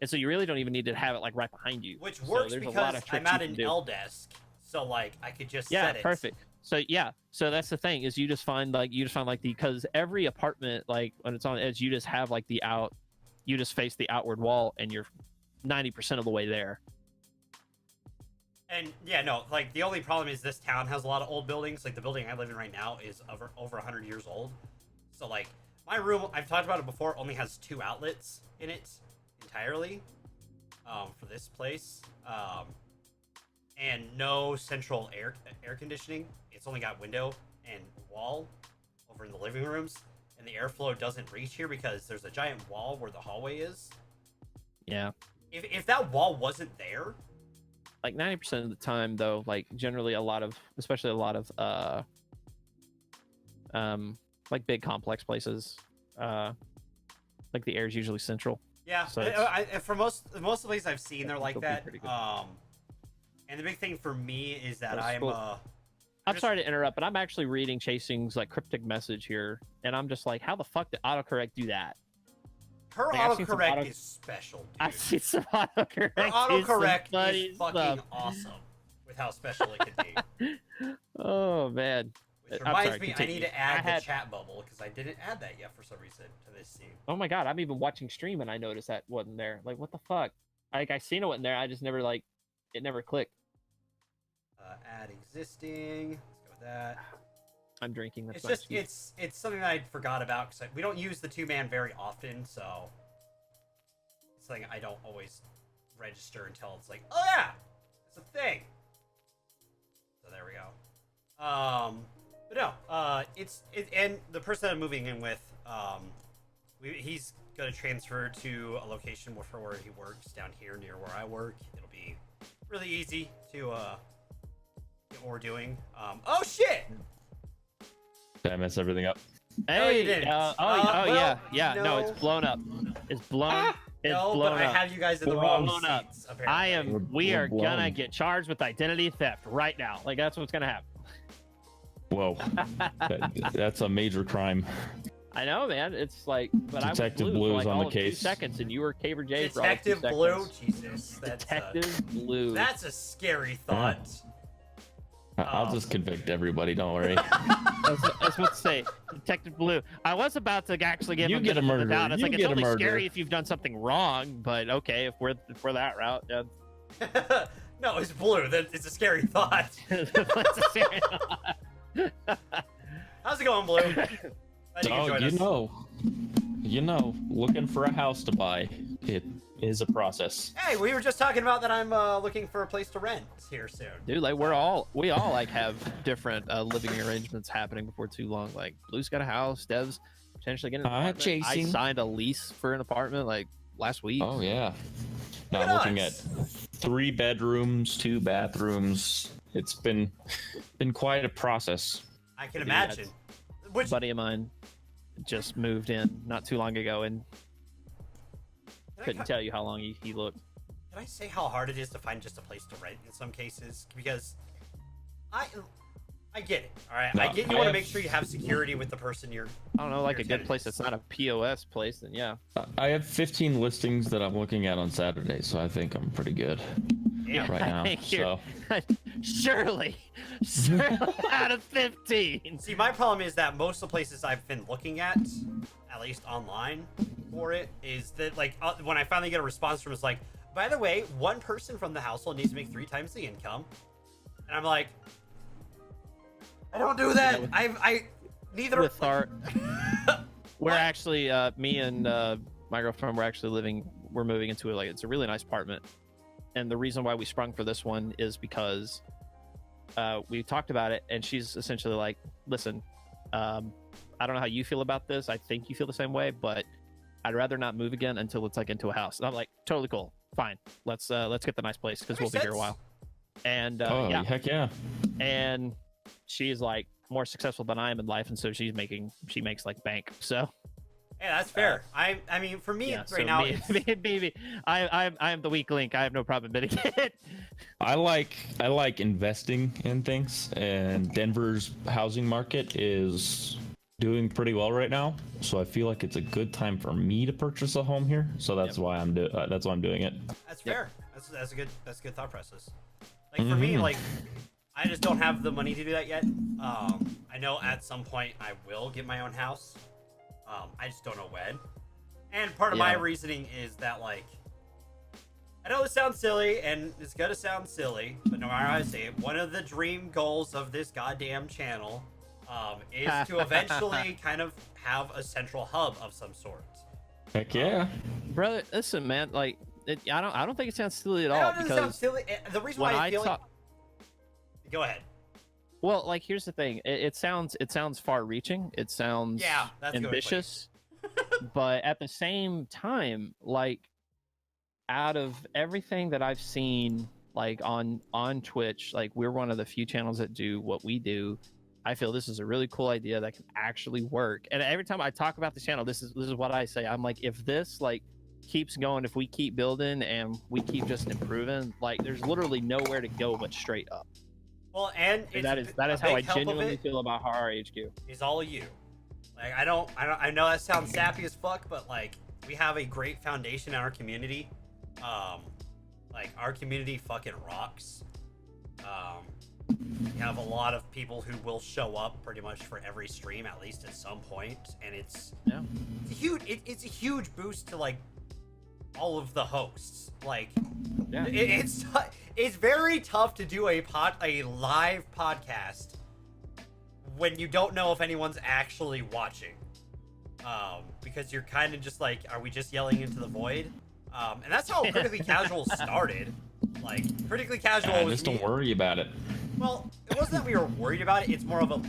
Speaker 2: And so you really don't even need to have it like right behind you,
Speaker 1: which works because I'm at an L desk, so like I could just set it.
Speaker 2: Yeah, perfect. So that's the thing is you just find because every apartment, like when it's on the edge, you just have like you just face the outward wall, and you're 90% of the way there.
Speaker 1: And yeah, no, like the only problem is this town has a lot of old buildings. Like the building I live in right now is over 100 years old. So like my room, I've talked about it before, only has 2 outlets in it entirely for this place. and no central air conditioning. It's only got window and wall over in the living rooms, and the airflow doesn't reach here because there's a giant wall where the hallway is.
Speaker 2: Yeah.
Speaker 1: If that wall wasn't there,
Speaker 2: like 90% of the time, though, like generally especially a lot of like big complex places, like the air is usually central.
Speaker 1: Yeah,
Speaker 2: so
Speaker 1: for most of the places I've seen, they're like that. And the big thing for me is that
Speaker 2: I'm sorry to interrupt, but I'm actually reading Chasing's like cryptic message here, and I'm just like, how the fuck did autocorrect do that?
Speaker 1: Her autocorrect is special, dude.
Speaker 2: I've seen some autocorrect.
Speaker 1: Her autocorrect is fucking awesome with how special it can be.
Speaker 2: Oh man.
Speaker 1: Which reminds me, I need to add the chat bubble because I didn't add that yet for some reason to this scene.
Speaker 2: Oh my god, I'm even watching stream and I noticed that wasn't there. Like, what the fuck? Like, I seen it wasn't there. I just never it never clicked.
Speaker 1: Add existing. Let's go with that.
Speaker 2: I'm drinking.
Speaker 1: That's it's something that I forgot about because we don't use the 2-man very often, so it's something I don't always register until it's like, oh yeah, it's a thing. So there we go. But no, and the person I'm moving in with, he's gonna transfer to a location for where he works down here near where I work. It'll be really easy to get what we're doing. Oh shit!
Speaker 3: Did I mess everything up?
Speaker 2: Hey,
Speaker 1: no, you didn't.
Speaker 2: Well, yeah. No, it's blown up. It's blown. It's
Speaker 1: no,
Speaker 2: blown
Speaker 1: but
Speaker 2: up.
Speaker 1: I have you guys in the wrong
Speaker 2: up.
Speaker 1: seats. Apparently.
Speaker 2: We are gonna get charged with identity theft right now. Like, that's what's gonna happen.
Speaker 3: Whoa, that's a major crime.
Speaker 2: I know, man. It's like, but
Speaker 3: Detective
Speaker 2: I was blue
Speaker 3: Blue's
Speaker 2: for like
Speaker 3: on
Speaker 2: all
Speaker 3: the
Speaker 2: of
Speaker 3: case.
Speaker 2: 2 seconds, and you were Caber J for
Speaker 1: Detective
Speaker 2: all of 2
Speaker 1: Blue,
Speaker 2: seconds.
Speaker 1: Jesus,
Speaker 2: Detective Blue.
Speaker 1: That's a scary thought.
Speaker 3: I'll just convict everybody. Don't worry.
Speaker 2: I was supposed to say, Detective Blue. I was about to actually give
Speaker 3: You
Speaker 2: him
Speaker 3: get a
Speaker 2: benefit of the
Speaker 3: murderer.
Speaker 2: doubt. It's
Speaker 3: You
Speaker 2: like, it's
Speaker 3: get a
Speaker 2: only
Speaker 3: murderer.
Speaker 2: scary if you've done something wrong, but okay, if we're that route, yeah.
Speaker 1: No, it's blue. It's a scary thought.
Speaker 2: It's a scary thought.
Speaker 1: How's it going, Blue?
Speaker 3: You know, looking for a house to buy, it is a process.
Speaker 1: Hey, we were just talking about that I'm looking for a place to rent here soon.
Speaker 2: Dude, like we all like have different living arrangements happening before too long. Like Blue's got a house, Dev's potentially getting an apartment.
Speaker 3: Chasing.
Speaker 2: I signed a lease for an apartment like last week.
Speaker 3: Oh yeah. Now I'm looking at 3 bedrooms, 2 bathrooms. It's been quite a process.
Speaker 1: I can imagine.
Speaker 2: A buddy of mine just moved in not too long ago and couldn't tell you how long he looked.
Speaker 1: Can I say how hard it is to find just a place to rent in some cases? Because I get it. All right, I get you want to make sure you have security with the person you're.
Speaker 2: I don't know, like a good place that's not a POS place. Then yeah.
Speaker 3: I have 15 listings that I'm looking at on Saturday, so I think I'm pretty good right now. So
Speaker 2: surely out of 15.
Speaker 1: See, my problem is that most of the places I've been looking at least online for it, is that like when I finally get a response from, it's like, by the way, one person from the household needs to make 3 times the income, and I'm like, I don't do that. I neither.
Speaker 2: With our, we're actually me and my girlfriend, we're moving into it's a really nice apartment, and the reason why we sprung for this one is because we talked about it, and she's essentially like, listen, I don't know how you feel about this. I think you feel the same way, but I'd rather not move again until it's like into a house. And I'm like, totally cool, fine. Let's get the nice place because we'll be here a while. And yeah,
Speaker 3: heck yeah.
Speaker 2: And she's like more successful than I am in life, and so she makes like bank. So
Speaker 1: yeah, that's fair. I mean, for me right now,
Speaker 2: I'm the weak link. I have no problem admitting it.
Speaker 3: I like investing in things, and Denver's housing market is doing pretty well right now, so I feel like it's a good time for me to purchase a home here. So that's why I'm doing it.
Speaker 1: That's fair. That's a good thought process. Like for me, like I just don't have the money to do that yet. I know at some point I will get my own house. I just don't know when. And part of my reasoning is that, like, I know this sounds silly, and it's gonna sound silly, but no matter how I say it, one of the dream goals of this goddamn channel is to eventually kind of have a central hub of some sort.
Speaker 3: Heck yeah.
Speaker 2: Brother, listen, man, like, I don't think it sounds silly at all.
Speaker 1: It doesn't sound silly. The reason why I feel like Go ahead.
Speaker 2: Well, like here's the thing. It sounds far-reaching. It sounds
Speaker 1: that's
Speaker 2: ambitious. But at the same time, like out of everything that I've seen, like on Twitch, like we're one of the few channels that do what we do. I feel this is a really cool idea that can actually work. And every time I talk about the channel, this is what I say. I'm like, if this like keeps going, if we keep building and we keep just improving, like there's literally nowhere to go but straight up.
Speaker 1: Well, and
Speaker 2: that is how I genuinely feel about Har Har HQ.
Speaker 1: Is all of you. Like I know that sounds sappy as fuck, but like we have a great foundation in our community. Like our community fucking rocks. We have a lot of people who will show up pretty much for every stream at least at some point, and it's a huge boost to like all of the hosts. Like it's very tough to do a live podcast when you don't know if anyone's actually watching, because you're kind of just like, are we just yelling into the void? And that's how Critically Casual started. Like Critically Casual was
Speaker 3: just don't worry about it.
Speaker 1: Well, it wasn't that we were worried about it. It's more of a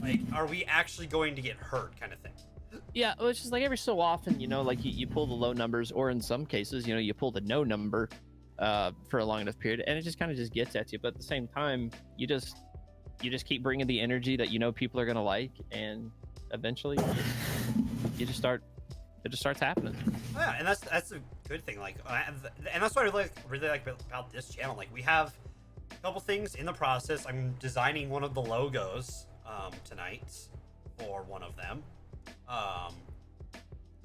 Speaker 1: like, are we actually going to get hurt kind of thing.
Speaker 2: Yeah, well, it's just like every so often, you know, like you pull the low numbers, or in some cases, you know, you pull the no number for a long enough period, and it just kind of just gets at you. But at the same time, you just keep bringing the energy that you know people are gonna like, and eventually, it just starts happening.
Speaker 1: Oh, yeah, and that's a good thing. Like, and that's what I really like about this channel. Like, we have a couple things in the process. I'm designing one of the logos tonight for one of them.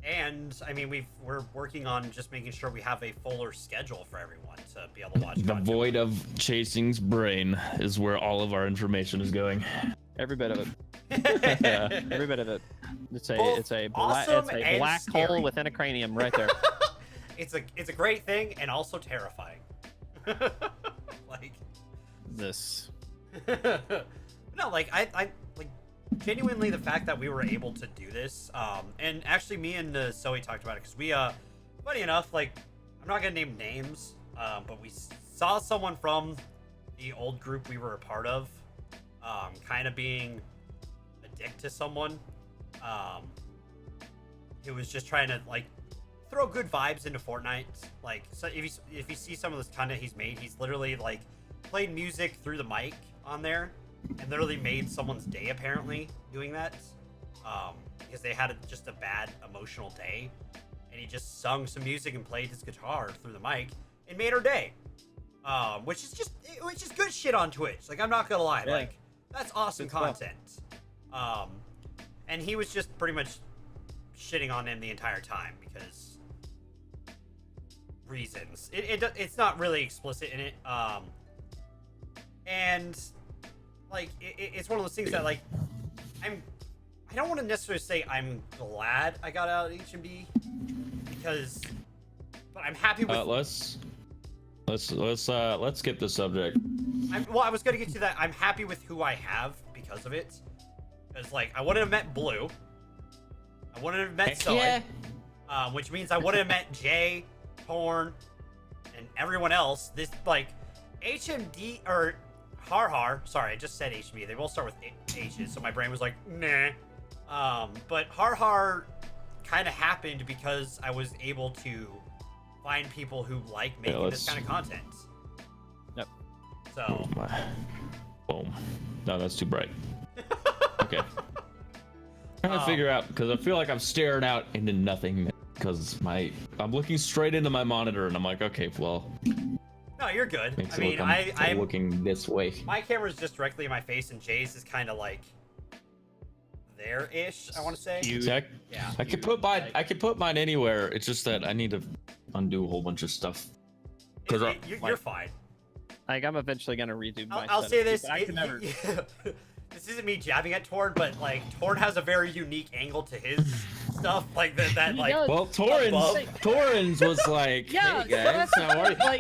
Speaker 1: And I mean, we're working on just making sure we have a fuller schedule for everyone to be able to watch.
Speaker 3: The void of Chasing's brain is where all of our information is going.
Speaker 2: Every bit of it. Every bit of it. It's a black hole within a cranium right there.
Speaker 1: It's a great thing and also terrifying. Like
Speaker 2: this.
Speaker 1: No, like I like genuinely the fact that we were able to do this, and actually me and Zoe talked about it because we funny enough, like I'm not gonna name names, but we saw someone from the old group we were a part of kind of being a dick to someone who was just trying to like throw good vibes into Fortnite. Like, so if you see some of this content he's made, he's literally like played music through the mic on there and literally made someone's day apparently doing that, because they had just a bad emotional day, and he just sung some music and played his guitar through the mic and made her day, which is good shit on Twitch. Like, I'm not gonna lie, like that's awesome content. And he was just pretty much shitting on him the entire time because reasons. It's not really explicit in it, and like it's one of those things that like I don't want to necessarily say I'm glad I got out of HMD but I'm happy with.
Speaker 3: Let's skip the subject.
Speaker 1: I was gonna get to that. I'm happy with who I have because of it. Because like I wouldn't have met Blue, I wouldn't have met Zoe, which means I wouldn't have met Jay, Torn, and everyone else. This like HMD or Har Har. Sorry, I just said HMD. They both start with H's, so my brain was like, nah. But Har Har kind of happened because I was able to find people who like making this kind of content.
Speaker 2: Yep.
Speaker 1: So.
Speaker 3: Boom. No, that's too bright. Okay. Trying to figure out, because I feel like I'm staring out into nothing because I'm looking straight into my monitor and I'm like, okay, well.
Speaker 1: No, you're good.
Speaker 3: I mean, I'm looking this way.
Speaker 1: My camera's just directly in my face, and Jay's is kind of like there-ish, I want to say.
Speaker 3: Yeah. I could put mine anywhere. It's just that I need to undo a whole bunch of stuff.
Speaker 1: You're fine.
Speaker 2: Like, I'm eventually gonna redo my.
Speaker 1: I'll say this.
Speaker 2: I can never.
Speaker 1: This isn't me jabbing at Torn, but like Torn has a very unique angle to his stuff. Like that like.
Speaker 3: Well, Torrens was like,
Speaker 2: yeah,
Speaker 3: hey guys, how are you? Like,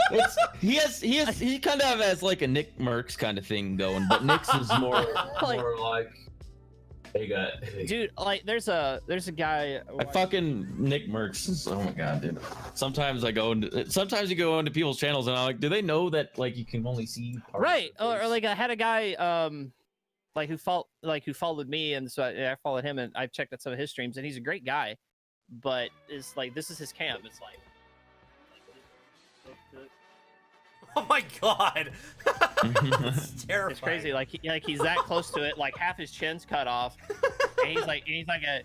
Speaker 3: he kind of has like a Nick Merckx kind of thing going, but Nick's is more like Hey, guy.
Speaker 2: Dude, like there's a guy.
Speaker 3: I fucking Nick Merckx. Oh my god, dude. Sometimes you go into people's channels and I'm like, do they know that like you can only see part
Speaker 2: right,
Speaker 3: of their
Speaker 2: or
Speaker 3: face?
Speaker 2: like I had a guy who followed me, and so I followed him, and I've checked out some of his streams, and he's a great guy, but it's like this is his cam. It's like
Speaker 1: Oh my god. It's terrifying.
Speaker 2: it's crazy. Like he's that close to it. Like half his chin's cut off, and he's like a.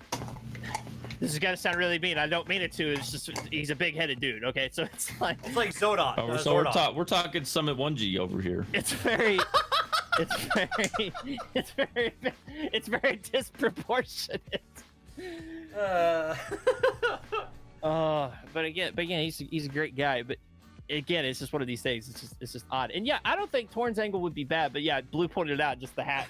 Speaker 2: This is gonna sound really mean. I don't mean it to. It's just he's a big-headed dude. Okay, so it's like
Speaker 1: Zodon.
Speaker 3: Oh, so we're talking Summit 1G over here.
Speaker 2: it's very disproportionate. But again, he's a great guy. But again, it's just one of these things. It's just odd. And yeah, I don't think Torn's angle would be bad. But yeah, Blue pointed out just the hat.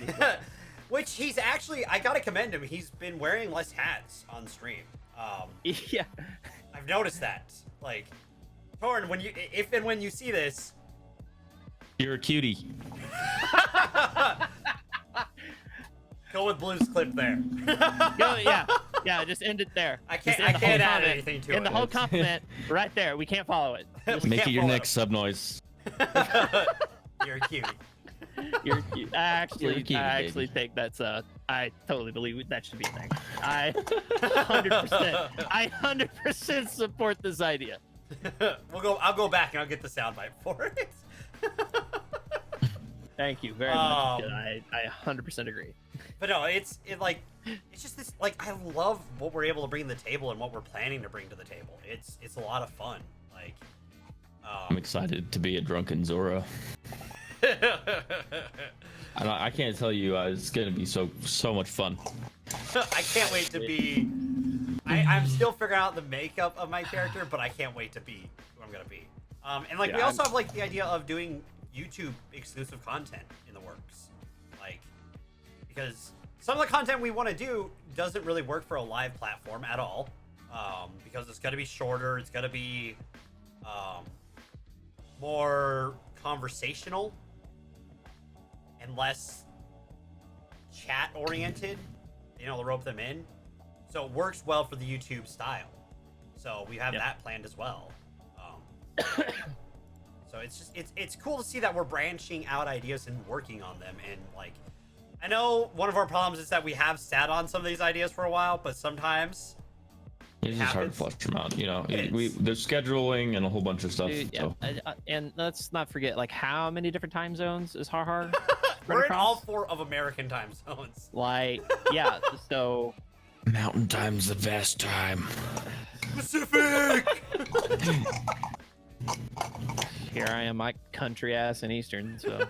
Speaker 1: Which he's actually, I gotta commend him. He's been wearing less hats on stream.
Speaker 2: Yeah,
Speaker 1: I've noticed that. Like, Torn, when you see this,
Speaker 3: You're a cutie.
Speaker 1: go with Blue's clip there.
Speaker 2: yeah. Just end it there.
Speaker 1: I
Speaker 2: Just
Speaker 1: can't
Speaker 2: end the whole
Speaker 1: add
Speaker 2: comment.
Speaker 1: anything to
Speaker 2: And
Speaker 1: it.
Speaker 2: the whole compliment right there. We can't follow it. Just
Speaker 3: Make it
Speaker 1: can't
Speaker 3: your
Speaker 1: follow
Speaker 3: next sub noise.
Speaker 1: You're a cutie.
Speaker 2: You're cute. I
Speaker 3: You're a cutie,
Speaker 2: actually think that's I totally believe that should be a thing. I 100% support this idea.
Speaker 1: I'll go back and I'll get the soundbite for it.
Speaker 2: Thank you very much. I 100% agree.
Speaker 1: But no, it's just this, like, I love what we're able to bring to the table and what we're planning to bring to the table. It's a lot of fun. Like,
Speaker 3: I'm excited to be a drunken Zora. I can't tell you, it's gonna be so much fun.
Speaker 1: I can't wait to be. I'm still figuring out the makeup of my character, but I can't wait to be who I'm gonna be. And like, we also have like the idea of doing YouTube exclusive content in the works, like, because some of the content we want to do doesn't really work for a live platform at all, because it's gonna be shorter, it's gonna be more conversational and less chat oriented, to rope them in. So it works well for the YouTube style. So we have that planned as well. So it's cool to see that we're branching out ideas and working on them. And like, I know one of our problems is that we have sat on some of these ideas for a while, but sometimes
Speaker 3: it's just hard to flush them out. There's scheduling and a whole bunch of stuff.
Speaker 2: Dude,
Speaker 3: so.
Speaker 2: and let's not forget, like, how many different time zones is Har Har?
Speaker 1: We're in all 4 of American time zones.
Speaker 2: Like, yeah, so
Speaker 3: Mountain Time's the best time.
Speaker 1: Pacific!
Speaker 2: here I am, my country ass in Eastern, so.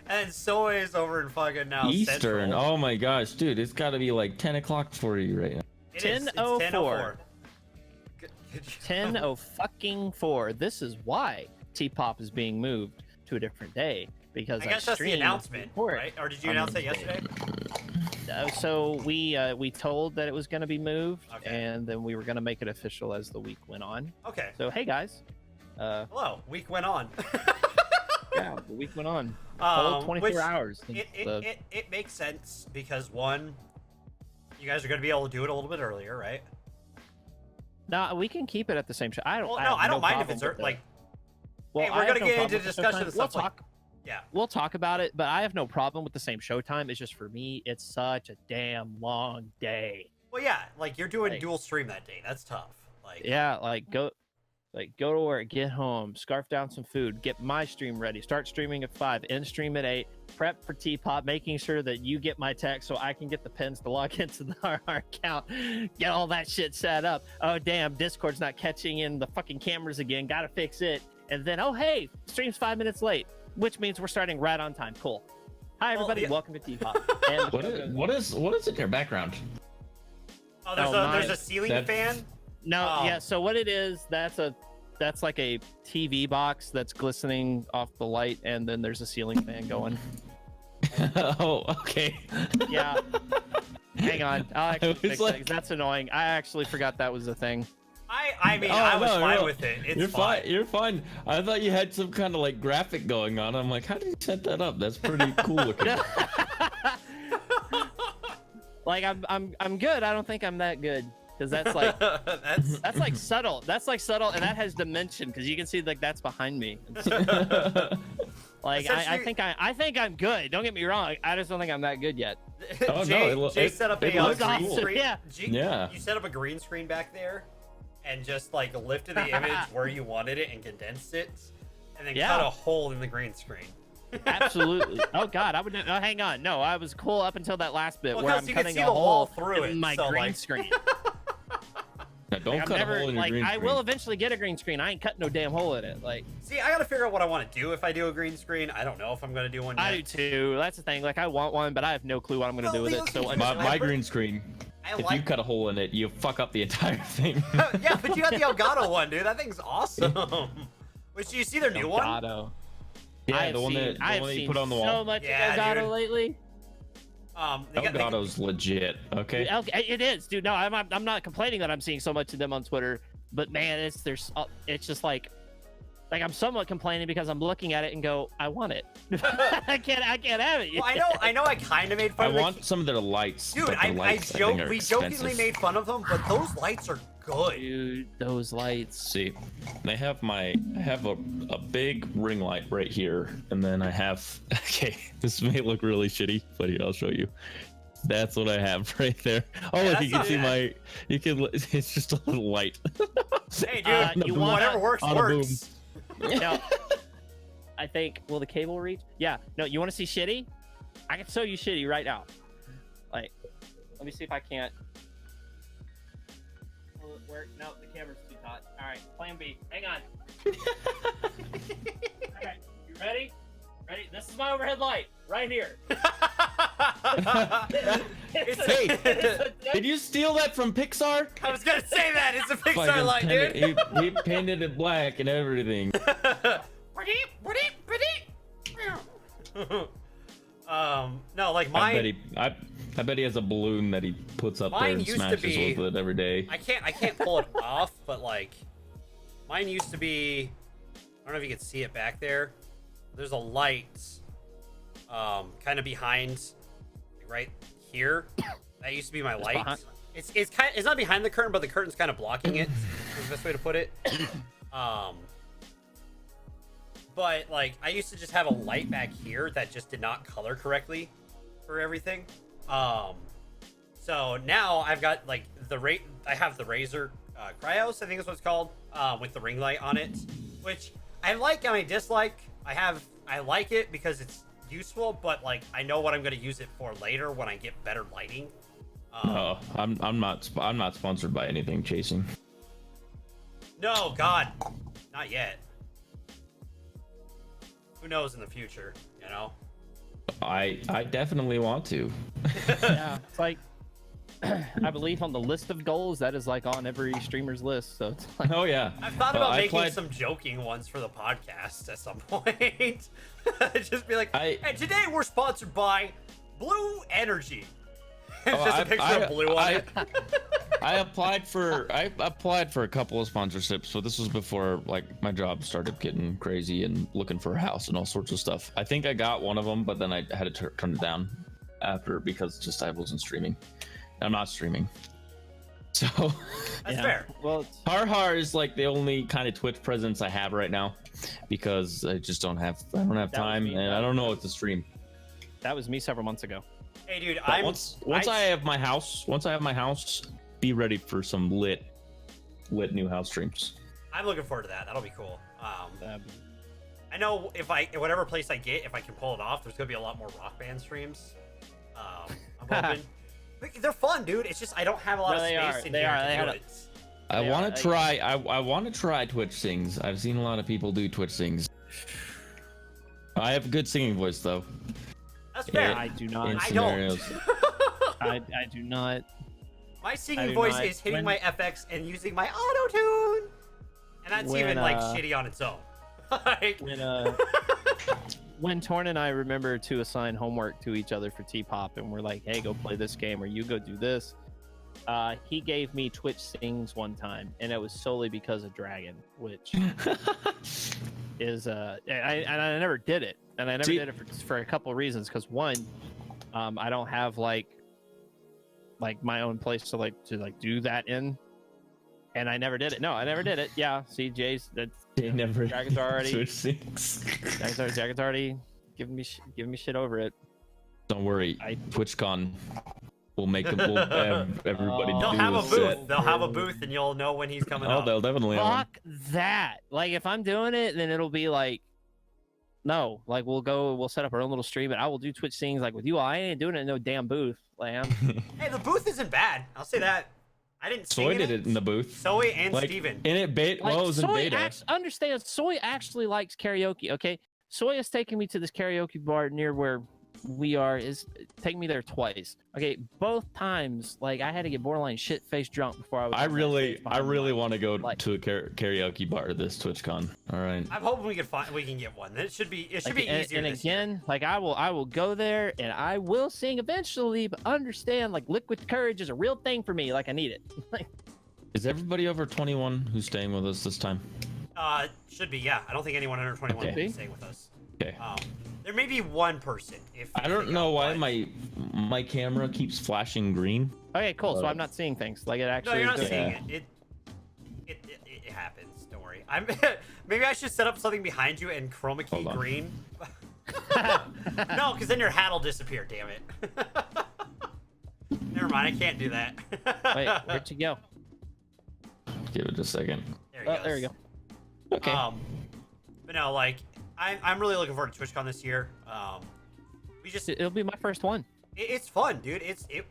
Speaker 1: And so is over in fucking now
Speaker 3: Eastern.
Speaker 1: Central.
Speaker 3: Oh my gosh, dude, it's got to be like 10 o'clock for you right now.
Speaker 1: It is. It's
Speaker 2: 10:04.
Speaker 1: 10:04.
Speaker 2: 10:04. This is why T-Pop is being moved to a different day, because
Speaker 1: I guess that's the
Speaker 2: streamed
Speaker 1: announcement,
Speaker 2: for it
Speaker 1: right? Or did you
Speaker 2: on
Speaker 1: announce it
Speaker 2: Wednesday.
Speaker 1: yesterday?
Speaker 2: So we told that it was going to be moved,
Speaker 1: Okay.
Speaker 2: and then we were going to make it official as the week went on.
Speaker 1: Okay.
Speaker 2: So hey guys,
Speaker 1: Hello. Week went on.
Speaker 2: yeah, the week went on. Whole 24
Speaker 1: which
Speaker 2: hours.
Speaker 1: It makes sense because, one, you guys are going to be able to do it a little bit earlier, right?
Speaker 2: No, we can keep it at the same show. I don't
Speaker 1: mind if
Speaker 2: problem
Speaker 1: it's
Speaker 2: with
Speaker 1: like.
Speaker 2: Well,
Speaker 1: Hey, we're
Speaker 2: I have
Speaker 1: gonna
Speaker 2: no
Speaker 1: get
Speaker 2: problem
Speaker 1: into
Speaker 2: with the
Speaker 1: discussion
Speaker 2: showtime.
Speaker 1: and
Speaker 2: We'll
Speaker 1: stuff like-
Speaker 2: talk.
Speaker 1: Yeah.
Speaker 2: We'll talk about it, but I have no problem with the same showtime. It's just, for me, it's such a damn long day.
Speaker 1: Well, yeah, like you're doing
Speaker 2: Like-
Speaker 1: dual stream that day. That's tough. Like.
Speaker 2: Yeah, go to work, get home, scarf down some food, get my stream ready, start streaming at 5, end stream at 8, prep for T-Pop, making sure that you get my text so I can get the pins to log into the Har Har account, get all that shit set up. Oh damn, Discord's not catching in the fucking cameras again, gotta fix it. And then, oh hey, stream's 5 minutes late, which means we're starting right on time. Cool. Hi everybody, welcome to T-Pop. And
Speaker 3: What is in your background?
Speaker 1: Oh,
Speaker 2: Oh,
Speaker 1: there's a ceiling fan.
Speaker 2: No, yeah. So what it is, that's like a TV box that's glistening off the light, and then there's a ceiling fan going.
Speaker 3: Oh, okay.
Speaker 2: Yeah. Hang on, I'll actually
Speaker 3: was
Speaker 2: fix
Speaker 3: like-
Speaker 2: that, 'cause that's annoying. I actually forgot that was a thing.
Speaker 1: I mean, I was fine with it. It's
Speaker 3: You're
Speaker 1: fine.
Speaker 3: You're fine. I thought you had some kind of like graphic going on. I'm like, how did you set that up? That's pretty cool looking.
Speaker 2: Like I'm good. I don't think I'm that good because that's like that's like subtle. That's like subtle, and that has dimension because you can see like that's behind me. Like I think I'm good. Don't get me wrong. I just don't think I'm that good yet.
Speaker 3: Oh
Speaker 1: Jay set up a green
Speaker 2: awesome.
Speaker 1: screen.
Speaker 2: Yeah.
Speaker 1: You set up a green screen back there, and just like lifted the image where you wanted it and condensed it, and then cut a hole in the green screen.
Speaker 2: Absolutely. Oh God, I would. Hang on. No, I was cool up until that last bit where I'm cutting a hole
Speaker 1: through
Speaker 2: in my green screen.
Speaker 3: Now, don't cut a hole in your green screen.
Speaker 2: I will eventually get a green screen. I ain't cutting no damn hole in it. Like,
Speaker 1: see, I gotta figure out what I want to do if I do a green screen. I don't know if I'm gonna do one yet.
Speaker 2: I do too. That's the thing. Like, I want one, but I have no clue what I'm gonna do with it. So
Speaker 3: my green screen. If you cut a hole in it, you fuck up the entire thing.
Speaker 1: Yeah, but you got the Elgato one, dude. That thing's awesome. Which, do you see their new one?
Speaker 3: Elgato. Yeah, the one that you put on the wall.
Speaker 2: So much Elgato lately.
Speaker 3: Elgato's legit. Okay.
Speaker 2: It is, dude. No, I'm not complaining that I'm seeing so much of them on Twitter, but man, it's just like I'm somewhat complaining because I'm looking at it and go, I want it. I can't have it.
Speaker 1: Well, I know. I kind of made fun.
Speaker 3: I want some of their lights.
Speaker 1: Dude, we jokingly made fun of them, but those lights are good.
Speaker 2: Dude, those lights.
Speaker 3: See, I have a big ring light right here, and then I have. Okay, this may look really shitty, but here, I'll show you. That's what I have right there. Oh, yeah, you can see my. You can. It's just a little light.
Speaker 1: Hey, dude, whatever works works.
Speaker 2: No, I think, will the cable reach? Yeah. No, you want to see shitty? I can show you shitty right now. Like, let me see if I can't. Will it work? No, the camera's too hot. All right, plan B. Hang on. All right, you ready? Ready? This is my overhead light right here.
Speaker 3: Hey, did you steal that from Pixar?
Speaker 1: I was gonna say that. It's a Pixar light, dude.
Speaker 3: He painted it black and everything.
Speaker 1: No, like mine.
Speaker 3: I bet he has a balloon that he puts up there and smashes with it every day.
Speaker 1: I can't pull it off, but like, mine used to be. I don't know if you can see it back there. There's a light, kind of behind, right here. That used to be my light. It's not behind the curtain, but the curtain's kind of blocking it. Is the best way to put it. But like, I used to just have a light back here that just did not color correctly for everything. So now I've got like I have the Razer Cryos, I think is what it's called, with the ring light on it, which I like and I dislike. I like it because it's useful, but like I know what I'm going to use it for later when I get better lighting.
Speaker 3: I'm not sponsored by anything chasing.
Speaker 1: No, God, not yet. Who knows in the future, you know?
Speaker 3: I definitely want to.
Speaker 2: Yeah, it's like I believe on the list of goals that is like on every streamer's list. So it's like,
Speaker 3: oh yeah,
Speaker 1: I've thought about making some joking ones for the podcast at some point. Just be like, hey, today we're sponsored by Blue Energy. It's just a picture of blue on it.
Speaker 3: I applied for a couple of sponsorships, so this was before like my job started getting crazy and looking for a house and all sorts of stuff. I think I got one of them, but then I had to turn it down after because just I wasn't streaming. I'm not streaming, so
Speaker 1: that's fair.
Speaker 3: Well, Har Har is like the only kind of Twitch presence I have right now because I just don't have time and I don't know what to stream.
Speaker 2: That was me several months ago.
Speaker 1: Hey, dude,
Speaker 3: once I have my house, be ready for some lit new house streams.
Speaker 1: I'm looking forward to that. That'll be cool. I know whatever place I get, if I can pull it off, there's gonna be a lot more Rock Band streams. I'm hoping. They're fun, dude. It's just I don't have a lot of space in here to do it.
Speaker 3: I want to try. I want to try Twitch sings. I've seen a lot of people do Twitch sings. I have a good singing voice, though.
Speaker 1: That's fair.
Speaker 2: I do not.
Speaker 1: I don't.
Speaker 2: I do not.
Speaker 1: My singing voice is hitting my FX and using my auto-tune, and that's even like shitty on its own. Like...
Speaker 2: When Torn and I remember to assign homework to each other for T-Pop, and we're like, hey, go play this game, or you go do this. He gave me Twitch sings one time, and it was solely because of Dragon, which is I never did it, and I never did it for a couple of reasons. Because one, I don't have like like my own place to do that in, and I never did it. No, I never did it. Yeah, see,
Speaker 3: They never
Speaker 2: Dragon's already
Speaker 3: Switch things.
Speaker 2: Dragon's already giving me shit over it.
Speaker 3: Don't worry, TwitchCon will make them. We'll have everybody
Speaker 1: They'll
Speaker 3: do
Speaker 1: have a
Speaker 3: a
Speaker 1: booth.
Speaker 3: set.
Speaker 1: They'll have a booth, and you'll know when he's coming
Speaker 3: Oh,
Speaker 1: up.
Speaker 3: they'll definitely. have one.
Speaker 2: Fuck that! Like if I'm doing it, then it'll be like, no, like we'll set up our own little stream, and I will do Twitch things like with you. I ain't doing it in no damn booth. Like
Speaker 1: Hey, the booth isn't bad. I'll say that. I didn't sing
Speaker 3: Soy
Speaker 1: in
Speaker 3: did it in the booth.
Speaker 1: Soy and
Speaker 3: Like,
Speaker 1: Steven.
Speaker 3: In it, well, it was in beta.
Speaker 2: Understand, Soy actually likes karaoke. Okay, Soy has taken me to this karaoke bar near where we are. Is taking me there twice. Okay, both times, like I had to get borderline shit faced drunk before I was.
Speaker 3: I really want to go
Speaker 2: like-
Speaker 3: to a karaoke bar this TwitchCon. All right.
Speaker 1: I'm hoping we can get one. It should be easier.
Speaker 2: And
Speaker 1: this year.
Speaker 2: again, like I will go there and I will sing eventually, but understand like liquid courage is a real thing for me. Like I need it. Like
Speaker 3: Is everybody over 21 who's staying with us this time?
Speaker 1: Should be, yeah. I don't think anyone under 21 will be staying with us.
Speaker 3: Okay.
Speaker 1: There may be one person.
Speaker 3: I don't know why my camera keeps flashing green.
Speaker 2: okay, cool. So I'm not seeing things. Like it actually.
Speaker 1: No, you're not
Speaker 2: is doing
Speaker 1: seeing it. It happens. Don't worry. Maybe I should set up something behind you and chroma key
Speaker 3: Hold on.
Speaker 1: green. No, because then your hat will disappear. Damn it. Never mind. I can't do that.
Speaker 2: Wait, where'd you go?
Speaker 3: Give it a second.
Speaker 1: There he goes.
Speaker 2: There you go.
Speaker 3: Okay.
Speaker 1: But no, like I'm really looking forward to TwitchCon this year.
Speaker 2: It'll be my first one.
Speaker 1: It's fun, dude.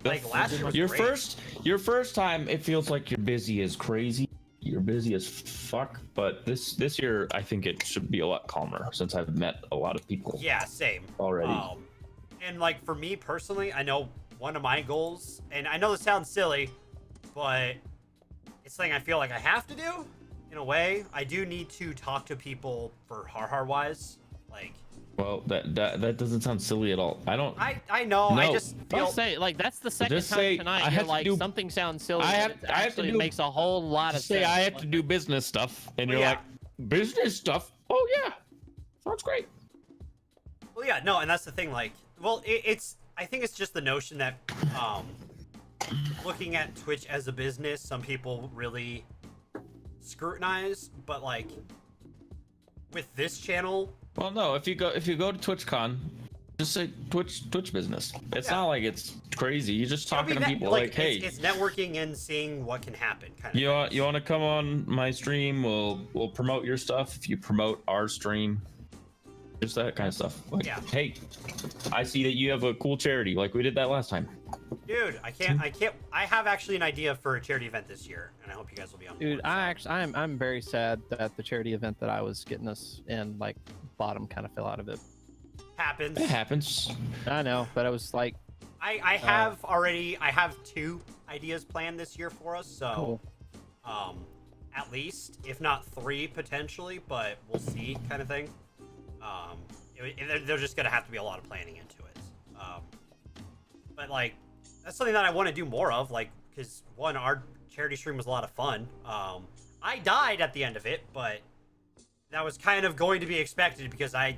Speaker 1: Like last year was great.
Speaker 3: Your first time, it feels like you're busy as crazy. You're busy as fuck. But this year, I think it should be a lot calmer since I've met a lot of people.
Speaker 1: Yeah, same.
Speaker 3: Already.
Speaker 1: And like for me personally, I know one of my goals, and I know this sounds silly, but it's something I feel like I have to do. In a way, I do need to talk to people for Har Har wise. Like,
Speaker 3: Well, that doesn't sound silly at all. I don't.
Speaker 1: I know.
Speaker 3: No.
Speaker 1: I just feel.
Speaker 2: Don't say like that's the second
Speaker 3: Just
Speaker 2: time
Speaker 3: say,
Speaker 2: tonight.
Speaker 3: I
Speaker 2: You're
Speaker 3: have to
Speaker 2: like
Speaker 3: do-
Speaker 2: something sounds silly.
Speaker 3: I have-
Speaker 2: but it
Speaker 3: I have to
Speaker 2: actually
Speaker 3: do-
Speaker 2: makes a whole lot of
Speaker 3: say
Speaker 2: sense.
Speaker 3: I have to do business stuff, and
Speaker 1: Well,
Speaker 3: you're
Speaker 1: yeah.
Speaker 3: like, business stuff? Oh yeah, sounds great.
Speaker 1: Well, yeah, no, and that's the thing. Like, well, I think it's just the notion that, looking at Twitch as a business, some people really scrutinize, but like, with this channel,
Speaker 3: Well, no, if you go to TwitchCon, just say Twitch business. It's
Speaker 1: Yeah.
Speaker 3: not like it's crazy. You're just
Speaker 1: it'll be
Speaker 3: talking to people like, hey,
Speaker 1: it's networking and seeing what can happen. Kind of.
Speaker 3: you want to come on my stream? We'll promote your stuff if you promote our stream. Just that kind of stuff. Like,
Speaker 1: Yeah.
Speaker 3: hey, I see that you have a cool charity, like we did that last time.
Speaker 1: Dude, I can't. I have actually an idea for a charity event this year, and I hope you guys will be on board.
Speaker 2: Dude, I'm very sad that the charity event that I was getting us in, like, bottom kind of fell out of it.
Speaker 1: Happens.
Speaker 3: It happens.
Speaker 2: I know, but I was like,
Speaker 1: I have 2 ideas planned this year for us, so
Speaker 2: cool.
Speaker 1: At least, if not 3 potentially, but we'll see, kind of thing. There's just gonna have to be a lot of planning into it. But like, that's something that I want to do more of, like, because one, our charity stream was a lot of fun. I died at the end of it, but that was kind of going to be expected because I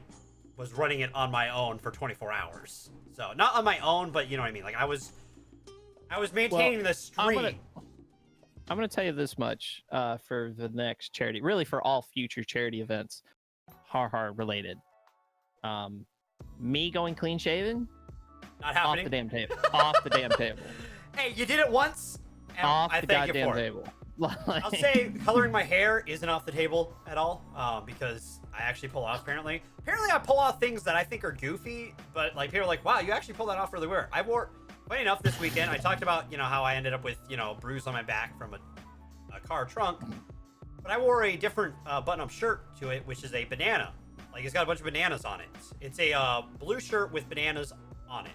Speaker 1: was running it on my own for 24 hours. So not on my own, but you know what I mean. Like I was maintaining the stream.
Speaker 2: I'm gonna tell you this much for the next charity, really for all future charity events, Har Har related. Me going clean shaven,
Speaker 1: Not
Speaker 2: off
Speaker 1: happening.
Speaker 2: the damn table. Off the damn table.
Speaker 1: Hey, you did it once, and
Speaker 2: Off
Speaker 1: I
Speaker 2: the
Speaker 1: thank you
Speaker 2: goddamn
Speaker 1: for it.
Speaker 2: table.
Speaker 1: I'll say coloring my hair isn't off the table at all, because I actually pull off apparently. Apparently I pull off things that I think are goofy, but like people are like, wow, you actually pulled that off really weird. Funny enough, this weekend, I talked about, how I ended up with, a bruise on my back from a car trunk, but I wore a different button-up shirt to it, which is a banana. Like, it's got a bunch of bananas on it. It's a blue shirt with bananas on it.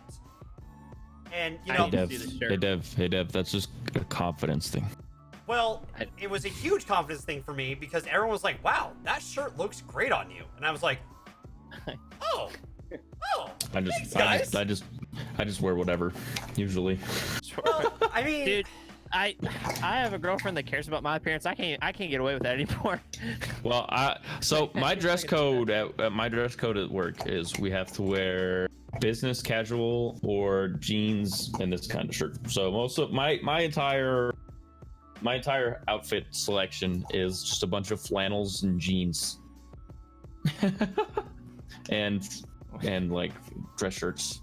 Speaker 1: And,
Speaker 3: Hey Dev, that's just a confidence thing.
Speaker 1: well, it was a huge confidence thing for me because everyone was like, wow, that shirt looks great on you. And I was like, oh, thanks, guys.
Speaker 3: I just wear whatever, usually.
Speaker 1: Well, I mean,
Speaker 2: Dude, I have a girlfriend that cares about my appearance. I can't get away with that anymore.
Speaker 3: Well, so my dress code at work is we have to wear business casual or jeans and this kind of shirt. So most of my entire outfit selection is just a bunch of flannels and jeans. and like dress shirts.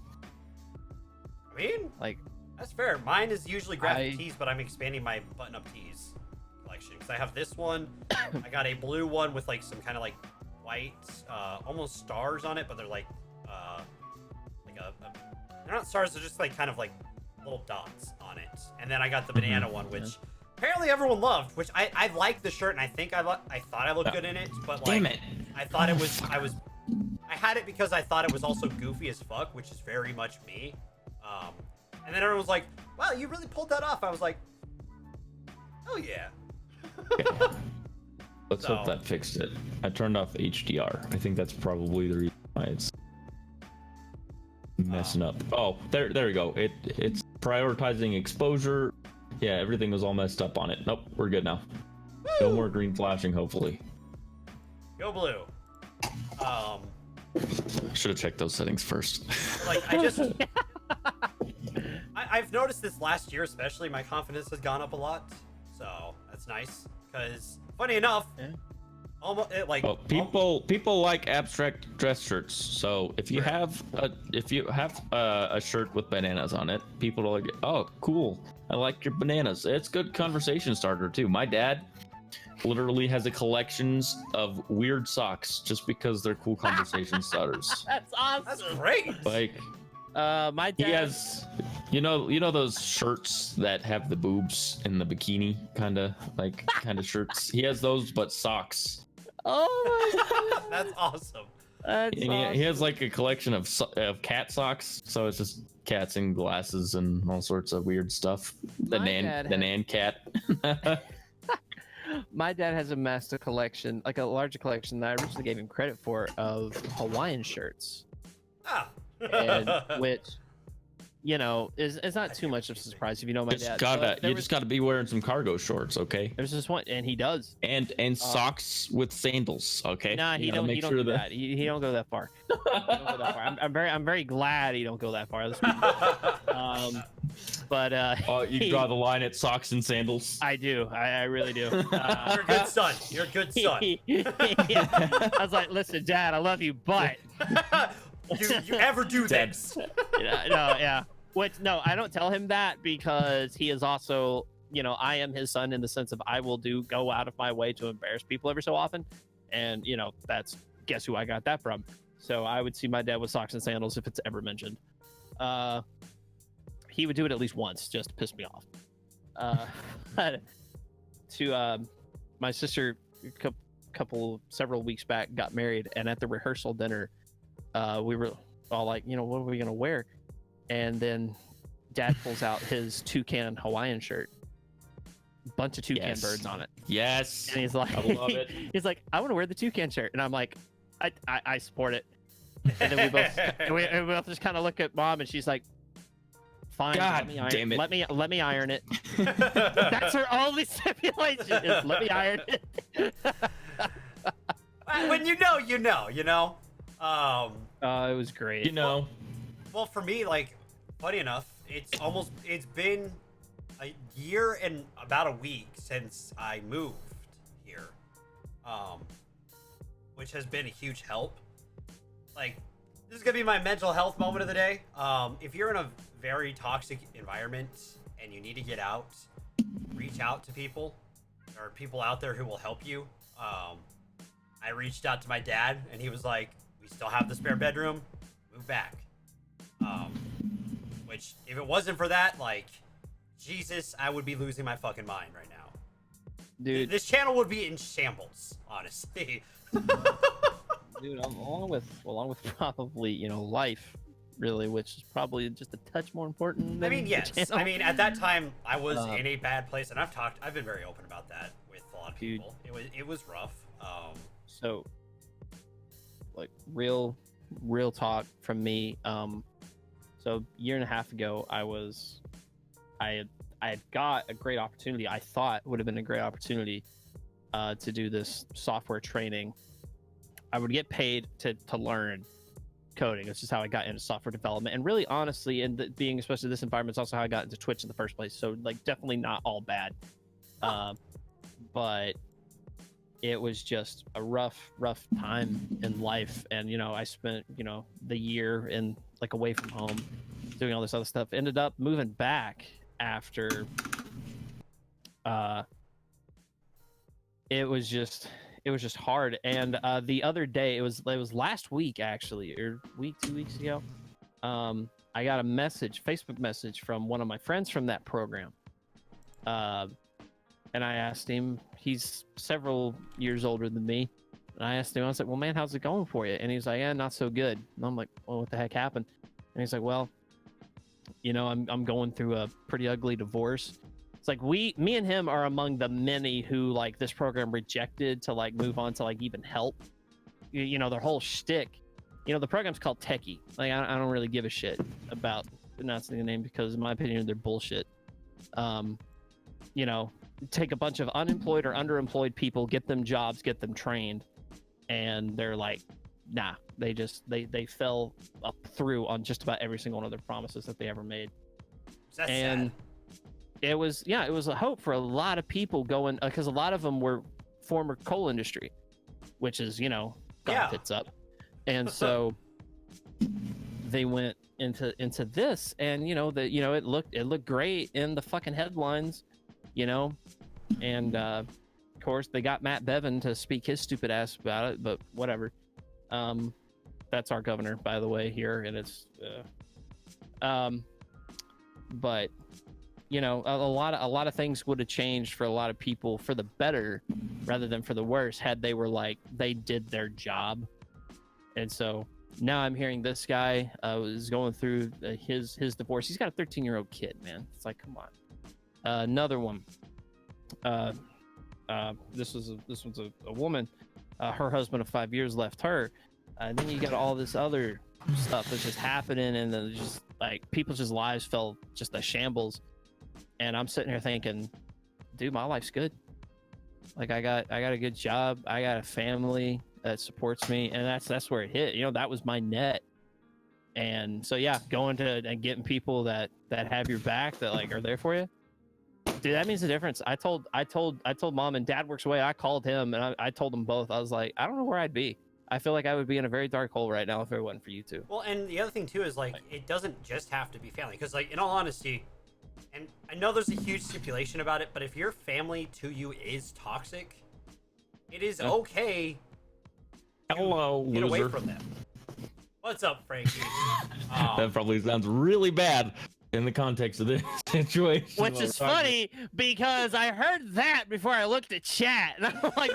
Speaker 1: I mean,
Speaker 2: Like,
Speaker 1: that's fair. Mine is usually graphic tees, but I'm expanding my button-up tees collection because I have this one. I got a blue one with like some kind of like white, almost stars on it, but they're like they're not stars. They're just like kind of like little dots on it. And then I got the banana one, which apparently everyone loved. Which I like the shirt, and I think I thought I looked good in it, but like,
Speaker 3: Damn it.
Speaker 1: I thought it was I had it because I thought it was also goofy as fuck, which is very much me. And then everyone was like, wow, you really pulled that off. I was like, oh yeah.
Speaker 3: Let's hope that fixed it. I turned off HDR. I think that's probably the reason why it's messing up. Oh, there we go. It's prioritizing exposure. Yeah, everything was all messed up on it. Nope, we're good now.
Speaker 1: Woo!
Speaker 3: No more green flashing, hopefully.
Speaker 1: Go blue.
Speaker 3: Should have checked those settings first.
Speaker 1: Like I've noticed this last year especially, my confidence has gone up a lot, so that's nice. Because funny enough, almost
Speaker 3: people like abstract dress shirts. So if you have a shirt with bananas on it, people are like, oh, cool, I like your bananas. It's good conversation starter too. My dad literally has a collections of weird socks just because they're cool conversation starters.
Speaker 2: that's awesome.
Speaker 1: That's great.
Speaker 3: Like,
Speaker 2: my dad
Speaker 3: he has, you know those shirts that have the boobs in the bikini kind of shirts. He has those, but socks.
Speaker 2: Oh my god,
Speaker 1: That's awesome.
Speaker 2: that's awesome.
Speaker 3: He has like a collection of cat socks. So it's just cats in glasses and all sorts of weird stuff. The Nan cat.
Speaker 2: My dad has amassed a collection, like a larger collection that I originally gave him credit for, of Hawaiian shirts.
Speaker 1: Ah.
Speaker 2: And which, you know, is not too much of a surprise if you know my dad.
Speaker 3: You just gotta be wearing some cargo shorts, okay?
Speaker 2: There's this one, and he does.
Speaker 3: And socks with sandals, okay?
Speaker 2: Nah, he don't do that. He don't go that far. He don't go that far. I'm very glad he don't go that far.
Speaker 1: But
Speaker 3: you draw the line at socks and sandals.
Speaker 2: I do. I really do.
Speaker 1: You're a good son. You're a good son.
Speaker 2: I was like, listen, Dad, I love you, but
Speaker 1: you ever do this?
Speaker 2: Yeah. Which, no, I don't tell him that because he is also, you know, I am his son in the sense of I will go out of my way to embarrass people every so often. And, you know, guess who I got that from? So I would see my dad with socks and sandals if it's ever mentioned. He would do it at least once just to piss me off. My sister, several weeks back, got married, and at the rehearsal dinner, we were all like, you know, what are we gonna wear? And then Dad pulls out his toucan Hawaiian shirt, bunch of toucan birds on it.
Speaker 3: Yes.
Speaker 2: And he's like,
Speaker 3: I love it.
Speaker 2: He's like, I want to wear the toucan shirt, and I'm like, I support it. And then we both just kind of look at Mom, and she's like, fine,
Speaker 3: God damn it.
Speaker 2: Let me iron it. That's her only stipulation, is let me iron it.
Speaker 1: When you know.
Speaker 2: It was great.
Speaker 3: You know.
Speaker 1: Well, for me, like, funny enough, it's been a year and about a week since I moved here, which has been a huge help. Like, this is gonna be my mental health moment of the day. If you're in a very toxic environment and you need to get out, reach out to people. There are people out there who will help you. I reached out to my dad, and he was like, we still have the spare bedroom, move back. Which, if it wasn't for that, like, Jesus, I would be losing my fucking mind right now.
Speaker 2: Dude,
Speaker 1: this channel would be in shambles, honestly.
Speaker 2: Dude, along with probably, you know, life, really, which is probably just a touch more important than
Speaker 1: I mean, yes.
Speaker 2: the channel.
Speaker 1: I mean, at that time, I was in a bad place, and I've been very open about that with a lot of people. It was rough.
Speaker 2: So, like, real talk from me. So, a year and a half ago, I I had got a great opportunity. I thought would have been a great opportunity to do this software training. I would get paid to learn coding. That's just how I got into software development. And really, honestly, and being especially this environment is also how I got into Twitch in the first place. So like, definitely not all bad. But it was just a rough time in life. And, you know, I spent, you know, the year in like away from home doing all this other stuff. Ended up moving back after it was just hard. And the other day, it was last week actually, or 2 weeks ago, I got a Facebook message from one of my friends from that program. And I asked him, he's several years older than me, and I asked him, I was like, well, man, how's it going for you? And he's like, yeah, not so good. And I'm like, well, what the heck happened? And he's like, well, you know, I'm going through a pretty ugly divorce. It's like me and him are among the many who like this program rejected to like move on to like even help. You know, their whole shtick. You know, the program's called Techie. Like I don't really give a shit about announcing the name because in my opinion they're bullshit. You know, take a bunch of unemployed or underemployed people, get them jobs, get them trained, and they're like, nah. They fell up through on just about every single one of their promises that they ever made.
Speaker 1: That's
Speaker 2: and
Speaker 1: sad.
Speaker 2: it was a hope for a lot of people going, because a lot of them were former coal industry, which is, you know, gone tits up. And so they went into this, and you know it looked great in the fucking headlines, you know, and of course they got Matt Bevin to speak his stupid ass about it, but whatever. That's our governor, by the way, here, and it's but you know, a lot of things would have changed for a lot of people for the better rather than for the worse had they were like they did their job. And so now I'm hearing this guy was going through his divorce. He's got a 13-year-old kid, man. It's like, come on. Another one. This one's a woman. Her husband of 5 years left her. And then you got all this other stuff that's just happening, and then just like people's just lives fell just a shambles. And I'm sitting here thinking, dude, my life's good. Like I got a good job. I got a family that supports me, and that's where it hit. You know, that was my net. And so yeah, going to and getting people that have your back, that like are there for you, dude, that means a difference. I told mom, and dad works away. I called him and I told them both. I was like, I don't know where I'd be. I feel like I would be in a very dark hole right now if it wasn't for you two.
Speaker 1: Well, and the other thing too is like it doesn't just have to be family, because like in all honesty, and I know there's a huge stipulation about it, but if your family to you is toxic, it is okay.
Speaker 3: Hello,
Speaker 1: get
Speaker 3: loser.
Speaker 1: away from them. What's up, Frankie?
Speaker 3: That probably sounds really bad in the context of this situation.
Speaker 2: Which is funny because I heard that before I looked at chat, and I'm like,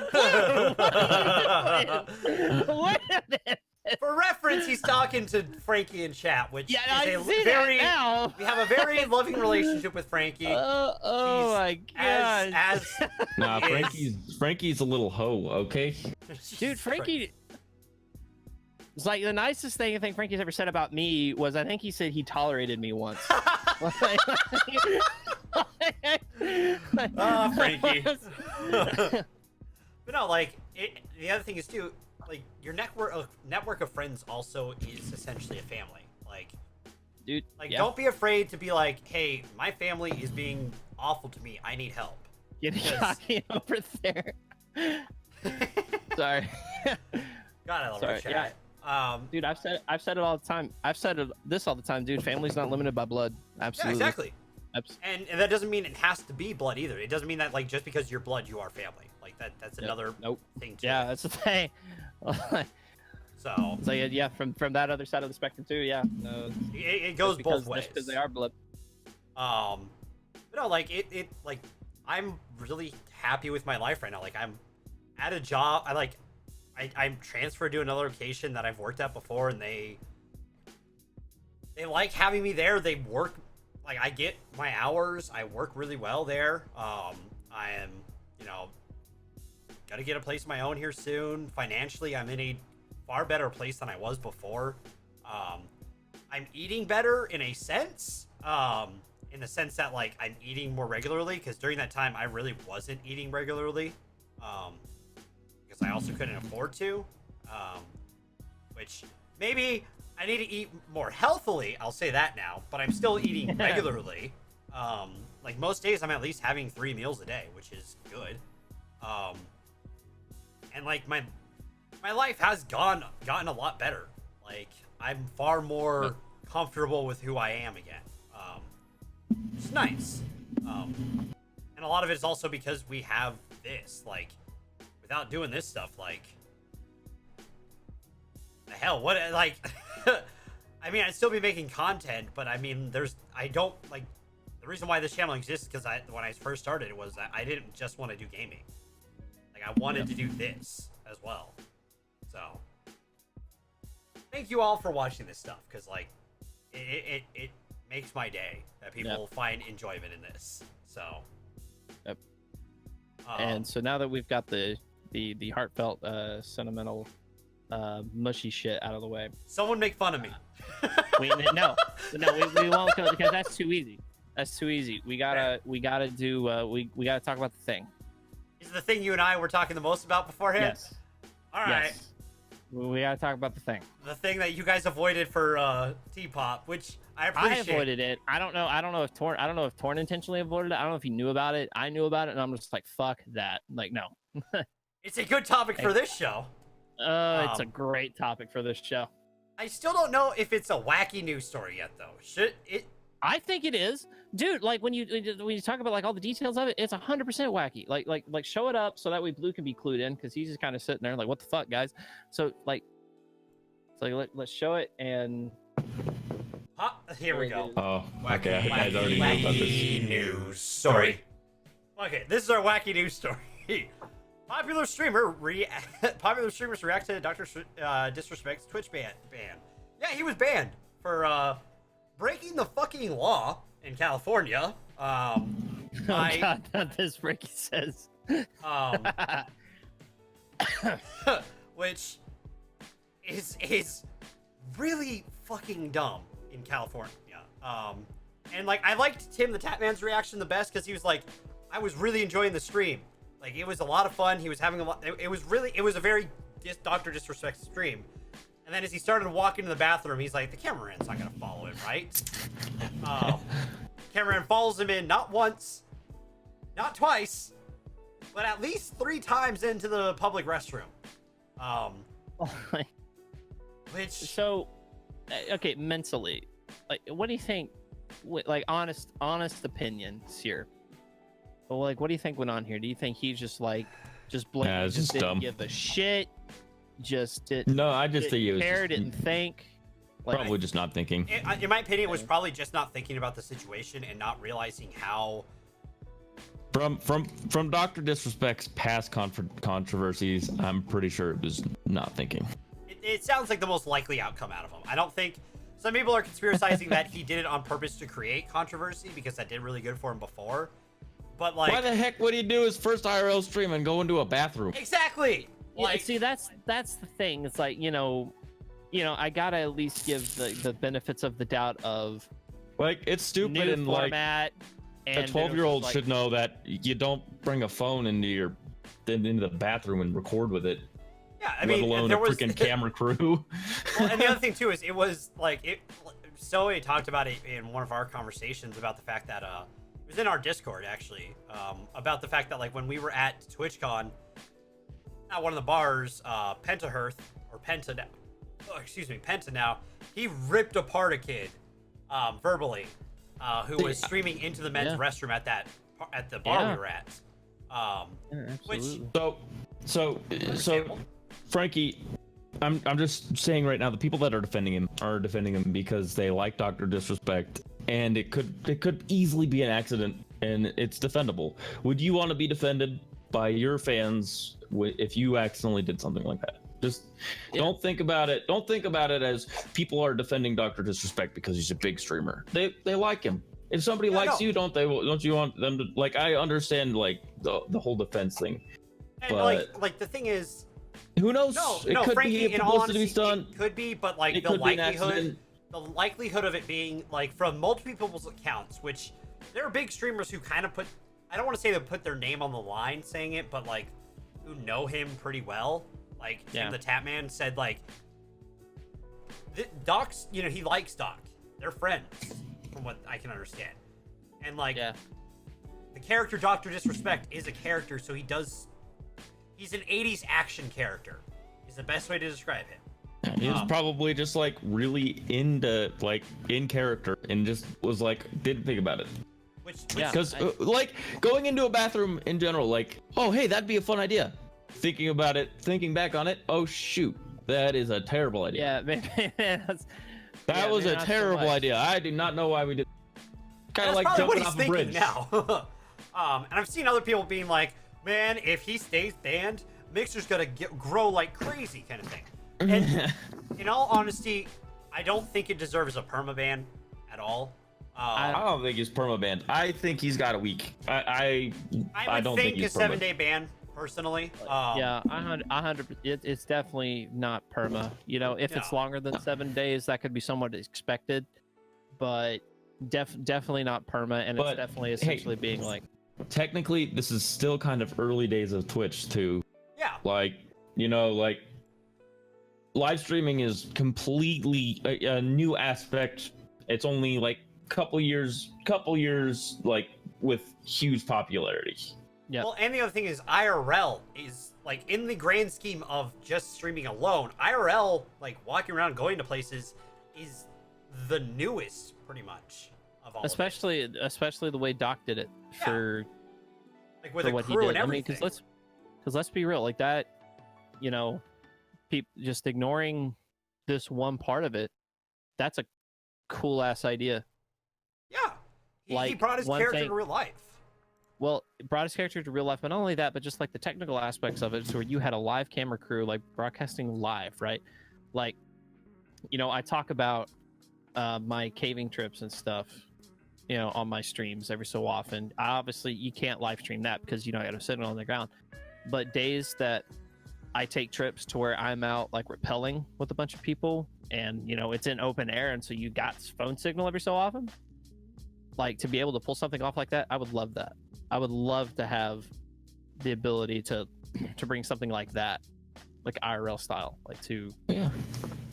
Speaker 2: wait a minute.
Speaker 1: For reference, he's talking to Frankie in chat, which is
Speaker 2: I see that now.
Speaker 1: We have a very loving relationship with Frankie.
Speaker 2: Oh my god.
Speaker 3: Nah, Frankie's a little hoe, okay?
Speaker 2: Dude, Frankie. It's like the nicest thing I think Frankie's ever said about me was I think he said he tolerated me once.
Speaker 1: Frankie. But no, like the other thing is too, like your network of friends also is essentially a family. Like,
Speaker 2: dude,
Speaker 1: like don't be afraid to be like, hey, my family is being awful to me. I need help.
Speaker 2: Get cocky over there. Sorry.
Speaker 1: God, I love our chat.
Speaker 2: Yeah. Dude, I've said it all the time. I've said this all the time, dude. Family's not limited by blood. Absolutely.
Speaker 1: Yeah, exactly. And that doesn't mean it has to be blood either. It doesn't mean that like just because you're blood, you are family. Like that's another thing too.
Speaker 2: Yeah, that's the thing.
Speaker 1: So
Speaker 2: yeah, from that other side of the spectrum too. Yeah, no,
Speaker 1: it goes both ways
Speaker 2: because they are blood.
Speaker 1: But no, like it like I'm really happy with my life right now. Like I'm at a job. I'm transferred to another location that I've worked at before, and they like having me there. They work, like I get my hours. I work really well there. I am, you know, gotta get a place of my own here soon. Financially, I'm in a far better place than I was before. I'm eating better in a sense. in the sense that like I'm eating more regularly, because during that time I really wasn't eating regularly, because I also couldn't afford to, which maybe I need to eat more healthily. I'll say that now, but I'm still eating regularly. Like most days I'm at least having 3 meals a day, which is good. And like my life has gotten a lot better. Like I'm far more comfortable with who I am again. It's nice. And a lot of it is also because we have this. Like, without doing this stuff, like, the hell, what, like, I mean, I'd still be making content, but I mean, I don't, like, the reason why this channel exists, because when I first started, it was that I didn't just want to do gaming. Like, I wanted to do this as well. So, thank you all for watching this stuff, because, like, it makes my day that people find enjoyment in this. So,
Speaker 2: and so now that we've got the heartfelt, sentimental, mushy shit out of the way,
Speaker 1: someone make fun of me.
Speaker 2: we won't, because that's too easy. That's too easy. We gotta do. We gotta talk about the thing.
Speaker 1: Is the thing you and I were talking the most about beforehand?
Speaker 2: Yes.
Speaker 1: All right.
Speaker 2: Yes. We gotta talk about the thing.
Speaker 1: The thing that you guys avoided for T-pop, which I appreciate.
Speaker 2: I avoided it. I don't know if Torn intentionally avoided it. I don't know if he knew about it. I knew about it, and I'm just like, fuck that. Like, no.
Speaker 1: It's a good topic for this show.
Speaker 2: It's a great topic for this show.
Speaker 1: I still don't know if it's a wacky news story yet, though. Should it?
Speaker 2: I think it is, dude. Like when you talk about like all the details of it, it's 100% wacky. Like show it up so that way Blue can be clued in, because he's just kind of sitting there like, what the fuck, guys? So let's show it and.
Speaker 1: Here we go.
Speaker 3: Oh, okay. I already knew about this.
Speaker 1: News story. Okay, this is our wacky news story. Popular streamers react to Dr. Disrespect's Twitch ban. Yeah, he was banned for breaking the fucking law in California.
Speaker 2: God, not this Ricky says.
Speaker 1: Which is really fucking dumb in California. And like I liked Tim the Tatman's reaction the best, because he was like, I was really enjoying the stream. Like, it was a lot of fun. He was having a lot. It was a very Dr. Disrespect stream. And then as he started walking to the bathroom, he's like, the cameraman's not gonna follow him, right? Cameraman follows him in not once, not twice, but at least 3 times into the public restroom. Which.
Speaker 2: So, okay, mentally, like, what do you think? Like, honest opinions here. Well, like, what do you think went on here? Do you think he's just blatantly just didn't
Speaker 3: dumb.
Speaker 2: give a shit? Just didn't.
Speaker 3: No, I just think he was
Speaker 2: didn't think. Like,
Speaker 3: probably just not thinking.
Speaker 1: In my opinion, it was probably just not thinking about the situation and not realizing how.
Speaker 3: From Dr. Disrespect's past controversies, I'm pretty sure it was not thinking.
Speaker 1: It sounds like the most likely outcome out of him. I don't think. Some people are conspiracizing that he did it on purpose to create controversy, because that did really good for him before. But like,
Speaker 3: why the heck would he do his first IRL stream and go into a bathroom?
Speaker 1: Exactly.
Speaker 2: Like, see, that's the thing. It's like, you know, I gotta at least give the benefits of the doubt of,
Speaker 3: like, it's stupid,
Speaker 2: new
Speaker 3: and
Speaker 2: format.
Speaker 3: Like a 12-year-old should know that you don't bring a phone into the bathroom and record with it.
Speaker 1: Yeah, I mean,
Speaker 3: let alone
Speaker 1: there
Speaker 3: a
Speaker 1: was
Speaker 3: freaking camera crew.
Speaker 1: Well, and the other thing too is it was like Zoe talked about it in one of our conversations about the fact that it was in our Discord actually, about the fact that like when we were at TwitchCon at one of the bars, Penta now, he ripped apart a kid verbally who was streaming into the men's restroom at the bar we were at. Which
Speaker 3: so Frankie, I'm just saying right now, the people that are defending him because they like Dr. Disrespect, and it could easily be an accident, and it's defendable. Would you want to be defended by your fans if you accidentally did something like that? Just don't think about it. Don't think about it as people are defending Dr. Disrespect because he's a big streamer. They like him. If somebody likes you, don't you want them to, like, I understand like the whole defense thing.
Speaker 1: And
Speaker 3: but
Speaker 1: like the thing is,
Speaker 3: who knows?
Speaker 1: No,
Speaker 3: it could
Speaker 1: Frankie,
Speaker 3: be
Speaker 1: in all
Speaker 3: publicity
Speaker 1: honesty,
Speaker 3: stunt.
Speaker 1: it could be, but like
Speaker 3: It
Speaker 1: the
Speaker 3: could be an
Speaker 1: likelihood the likelihood of it being like from multiple people's accounts, which there are big streamers who kind of put, I don't want to say they put their name on the line saying it, but like who know him pretty well. Like Tim the Tapman said, like Doc's, you know, he likes Doc. They're friends, from what I can understand. And like the character Dr. Disrespect is a character, so he's an 80s action character. Is the best way to describe him.
Speaker 3: He was probably just like really into like in character and just was like didn't think about it. Because like going into a bathroom in general, like, oh hey, that'd be a fun idea. Thinking about it, thinking back on it, oh shoot, that is a terrible idea.
Speaker 2: Yeah, maybe
Speaker 3: that was a terrible idea. I do not know why we did. Kind of like jumping off a bridge
Speaker 1: now. And I've seen other people being like, man, if he stays banned, Mixer's gonna grow like crazy, kind of thing. And in all honesty, I don't think it deserves a permaban at all.
Speaker 3: I don't think he's permabanned. I think he's got a week. I don't think he's
Speaker 1: a 7-day ban personally.
Speaker 2: Yeah, 100. It's definitely not perma. You know, if it's longer than 7 days, that could be somewhat expected, but definitely not perma. And it's definitely essentially being like.
Speaker 3: Technically, this is still kind of early days of Twitch too.
Speaker 1: Yeah.
Speaker 3: Like, you know, like live streaming is completely a new aspect. It's only like couple years like with huge popularity.
Speaker 1: Yeah. Well, and the other thing is IRL is like in the grand scheme of just streaming alone, IRL, like walking around going to places, is the newest pretty much of all
Speaker 2: especially
Speaker 1: of it.
Speaker 2: Especially the way Doc did it for
Speaker 1: like with
Speaker 2: for
Speaker 1: a
Speaker 2: what
Speaker 1: crew
Speaker 2: he did.
Speaker 1: and everything.
Speaker 2: I mean, because let's be real, like that, you know, people just ignoring this one part of it, that's a cool ass idea.
Speaker 1: Yeah, he brought his character to real life.
Speaker 2: Well, it brought his character to real life, but not only that, but just like the technical aspects of it, so where you had a live camera crew, like broadcasting live, right? Like, you know, I talk about my caving trips and stuff, you know, on my streams every so often. Obviously, you can't live stream that because, you know, I got to sit on the ground. But days that I take trips to where I'm out like rappelling with a bunch of people and, you know, it's in open air, and so you got phone signal every so often, like to be able to pull something off like that, I would love that. I would love to have the ability to bring something like that, like IRL style, like to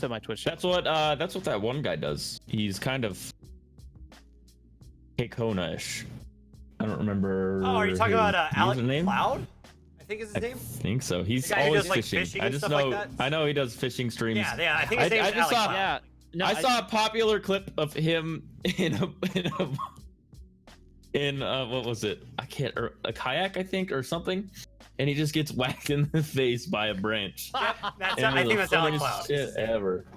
Speaker 2: my Twitch channel.
Speaker 3: That's what that one guy does. He's kind of Kona-ish. I don't remember.
Speaker 1: Oh, are you talking about Alec Cloud? I think is his name.
Speaker 3: I think so. He's
Speaker 1: does,
Speaker 3: always
Speaker 1: like,
Speaker 3: fishing.
Speaker 1: I just know.
Speaker 3: Like I know he does fishing streams.
Speaker 1: Yeah. I think his name is Alec Cloud.
Speaker 2: Yeah. No,
Speaker 3: I saw a popular clip of him in what was it? A kayak, I think, or something, and he just gets whacked in the face by a branch.
Speaker 1: Yep, I think that's Alec Cloud.
Speaker 3: Shit ever.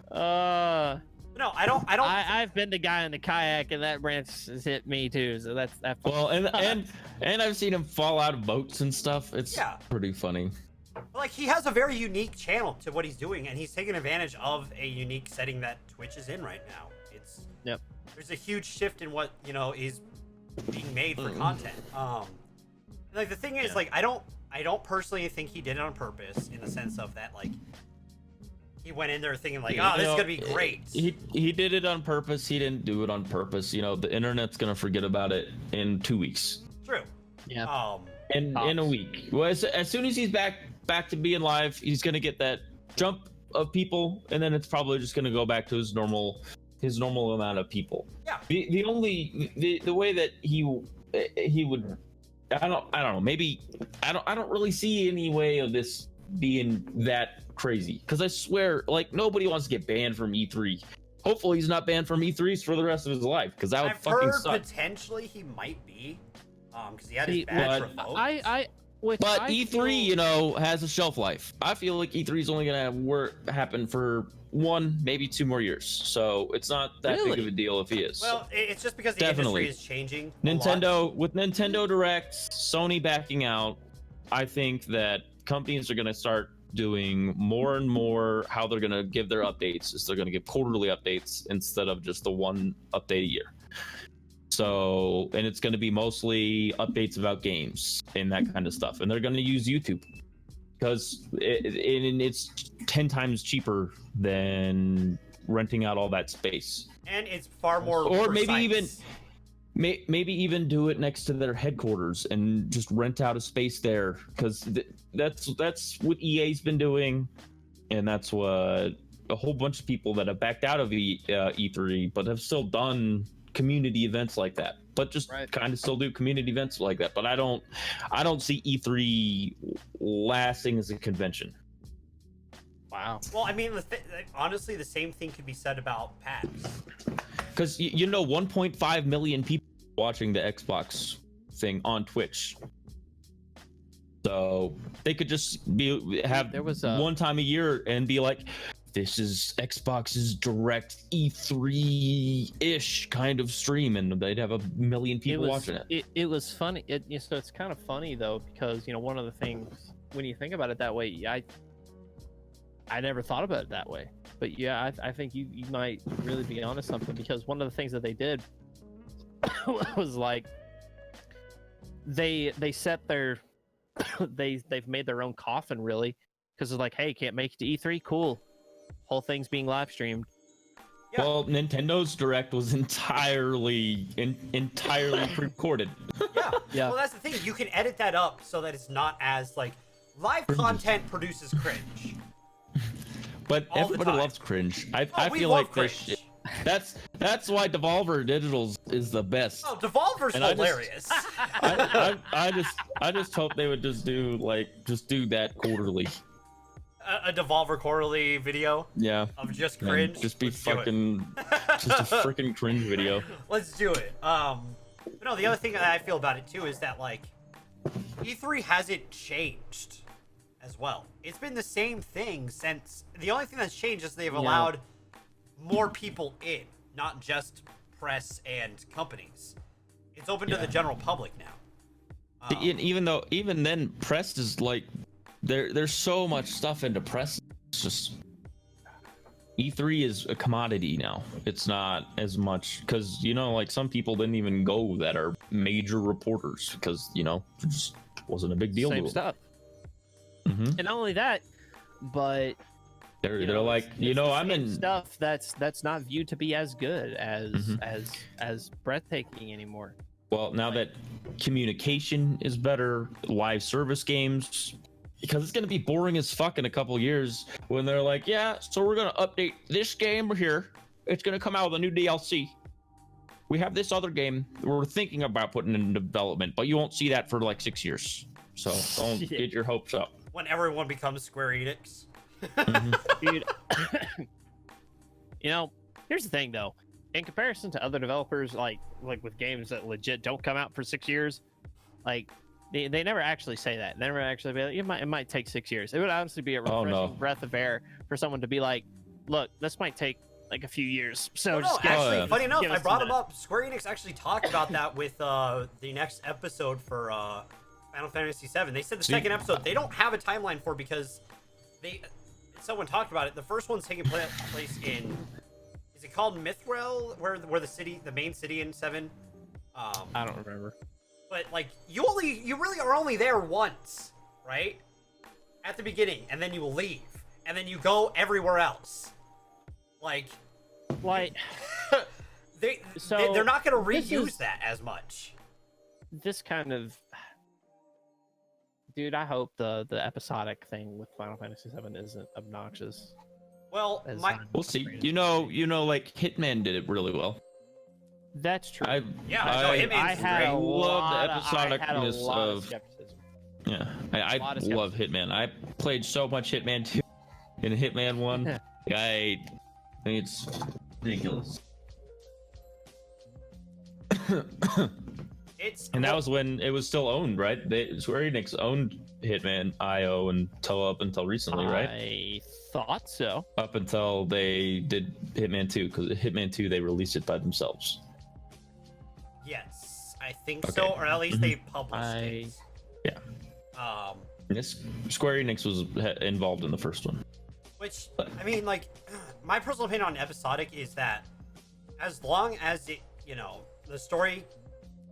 Speaker 1: No, I don't.
Speaker 2: I've been the guy in the kayak, and that branch has hit me too. So that's that.
Speaker 3: Well, and I've seen him fall out of boats and stuff. It's pretty funny.
Speaker 1: Like, he has a very unique channel to what he's doing, and he's taking advantage of a unique setting that Twitch is in right now. There's a huge shift in what, you know, is being made for content. Like the thing is, like, I don't personally think he did it on purpose, in the sense of that, like, he went in there thinking like, oh, this is gonna be great.
Speaker 3: He did it on purpose. He didn't do it on purpose. You know, the internet's gonna forget about it in 2 weeks.
Speaker 1: True.
Speaker 2: Yeah.
Speaker 3: In a week. Well, as soon as he's back to being live, he's gonna get that jump of people, and then it's probably just gonna go back to his normal amount of people.
Speaker 1: Yeah.
Speaker 3: The way that he would, I don't know, maybe I don't really see any way of this being that crazy, because I swear, like, nobody wants to get banned from E3. Hopefully he's not banned from E3s for the rest of his life, because that would fucking suck.
Speaker 1: I've heard potentially he might be, because he had his badge revoked.
Speaker 3: But E3, you know, has a shelf life. I feel like E3 is only gonna happen for 1, maybe 2 more years, so it's not that big of a deal if he is.
Speaker 1: Well, it's just because the industry is changing.
Speaker 3: With Nintendo Directs, Sony backing out, I think that companies are gonna start doing more and more. How they're gonna give their updates is they're gonna give quarterly updates instead of just the 1 update a year. So, and it's going to be mostly updates about games and that kind of stuff. And they're going to use YouTube because it's 10 times cheaper than renting out all that space.
Speaker 1: and it's far more
Speaker 3: or
Speaker 1: precise.
Speaker 3: maybe even do it next to their headquarters and just rent out a space there, because that's what EA's been doing, and that's what a whole bunch of people that have backed out of E3 but have still done community events like that, but just kind of still do community events like that. But I don't see E3 lasting as a convention.
Speaker 2: Wow.
Speaker 1: Well, I mean, honestly, the same thing could be said about PAX.
Speaker 3: Because 1.5 million people watching the Xbox thing on Twitch, so they could just have one time a year and be like, this is Xbox's direct E3-ish kind of stream, and they'd have 1 million people watching it.
Speaker 2: It was funny. So it's kind of funny though, because one of the things when you think about it that way, I never thought about it that way. But yeah, I think you might really be onto something, because one of the things that they did was like they set their they've made their own coffin, really, because it's like, hey, can't make it to E3, cool, whole thing's being live streamed.
Speaker 1: Yeah.
Speaker 3: Well, Nintendo's Direct was entirely pre-recorded.
Speaker 1: Yeah. Well, that's the thing. You can edit that up so that it's not as like live content produces cringe.
Speaker 3: But everybody loves cringe. I feel like cringe. That's why Devolver Digital is the best.
Speaker 1: Oh, Devolver's hilarious.
Speaker 3: I just hope they would just do that quarterly.
Speaker 1: A Devolver quarterly video.
Speaker 3: Yeah.
Speaker 1: Of just cringe.
Speaker 3: And just be just a freaking cringe video.
Speaker 1: Let's do it. But no, the other thing that I feel about it too is that like E3 hasn't changed as well. It's been the same thing since. The only thing that's changed is they've allowed more people in, not just press and companies. It's open to the general public now. Even then, press is like there's so much stuff into press. It's just E3 is a commodity now. It's not as much because like some people didn't even go that are major reporters because it just wasn't a big deal.
Speaker 2: Same
Speaker 3: to them.
Speaker 2: stuff.
Speaker 3: Mm-hmm.
Speaker 2: And not only that, but
Speaker 3: they're like, I'm in
Speaker 2: stuff that's not viewed to be as good as breathtaking anymore.
Speaker 3: Well, now that communication is better, live service games, because it's gonna be boring as fuck in a couple years when they're like, yeah, so we're gonna update this game here. It's gonna come out with a new DLC. We have this other game we're thinking about putting in development, but you won't see that for like 6 years. So don't get your hopes up.
Speaker 1: When everyone becomes Square Enix.
Speaker 2: Dude, here's the thing though. In comparison to other developers, like with games that legit don't come out for 6 years, like they never actually say that. They never actually be like, it might take 6 years. It would honestly be a refreshing breath of air for someone to be like, look, this might take like a few years. So
Speaker 1: actually, funny enough, I brought them up. Square Enix actually talked about that with the next episode for Final Fantasy VII. They said the second episode they don't have a timeline for because someone talked about it. The first one's taking place in, is it called Mithril, where the main city in 7?
Speaker 2: I don't remember.
Speaker 1: But like you really are only there once, right? At the beginning, and then you leave, and then you go everywhere else. Like they're not going to reuse that as much.
Speaker 2: This kind of, dude, I hope the episodic thing with Final Fantasy VII isn't obnoxious.
Speaker 1: Well,
Speaker 3: we'll see. Like Hitman did it really well.
Speaker 2: That's true.
Speaker 3: I love the episodicness of skepticism. Yeah, I love Hitman. I played so much Hitman 2 and Hitman 1. I think it's ridiculous. And that was when it was still owned, right? Square Enix owned Hitman IO up until recently, right?
Speaker 2: I thought so.
Speaker 3: Up until they did Hitman 2, because Hitman 2 they released it by themselves.
Speaker 1: Yes, I think so, or at least they published it.
Speaker 3: Yeah. This Square Enix was involved in the first one.
Speaker 1: Which, I mean, like, my personal opinion on episodic is that as long as it, the story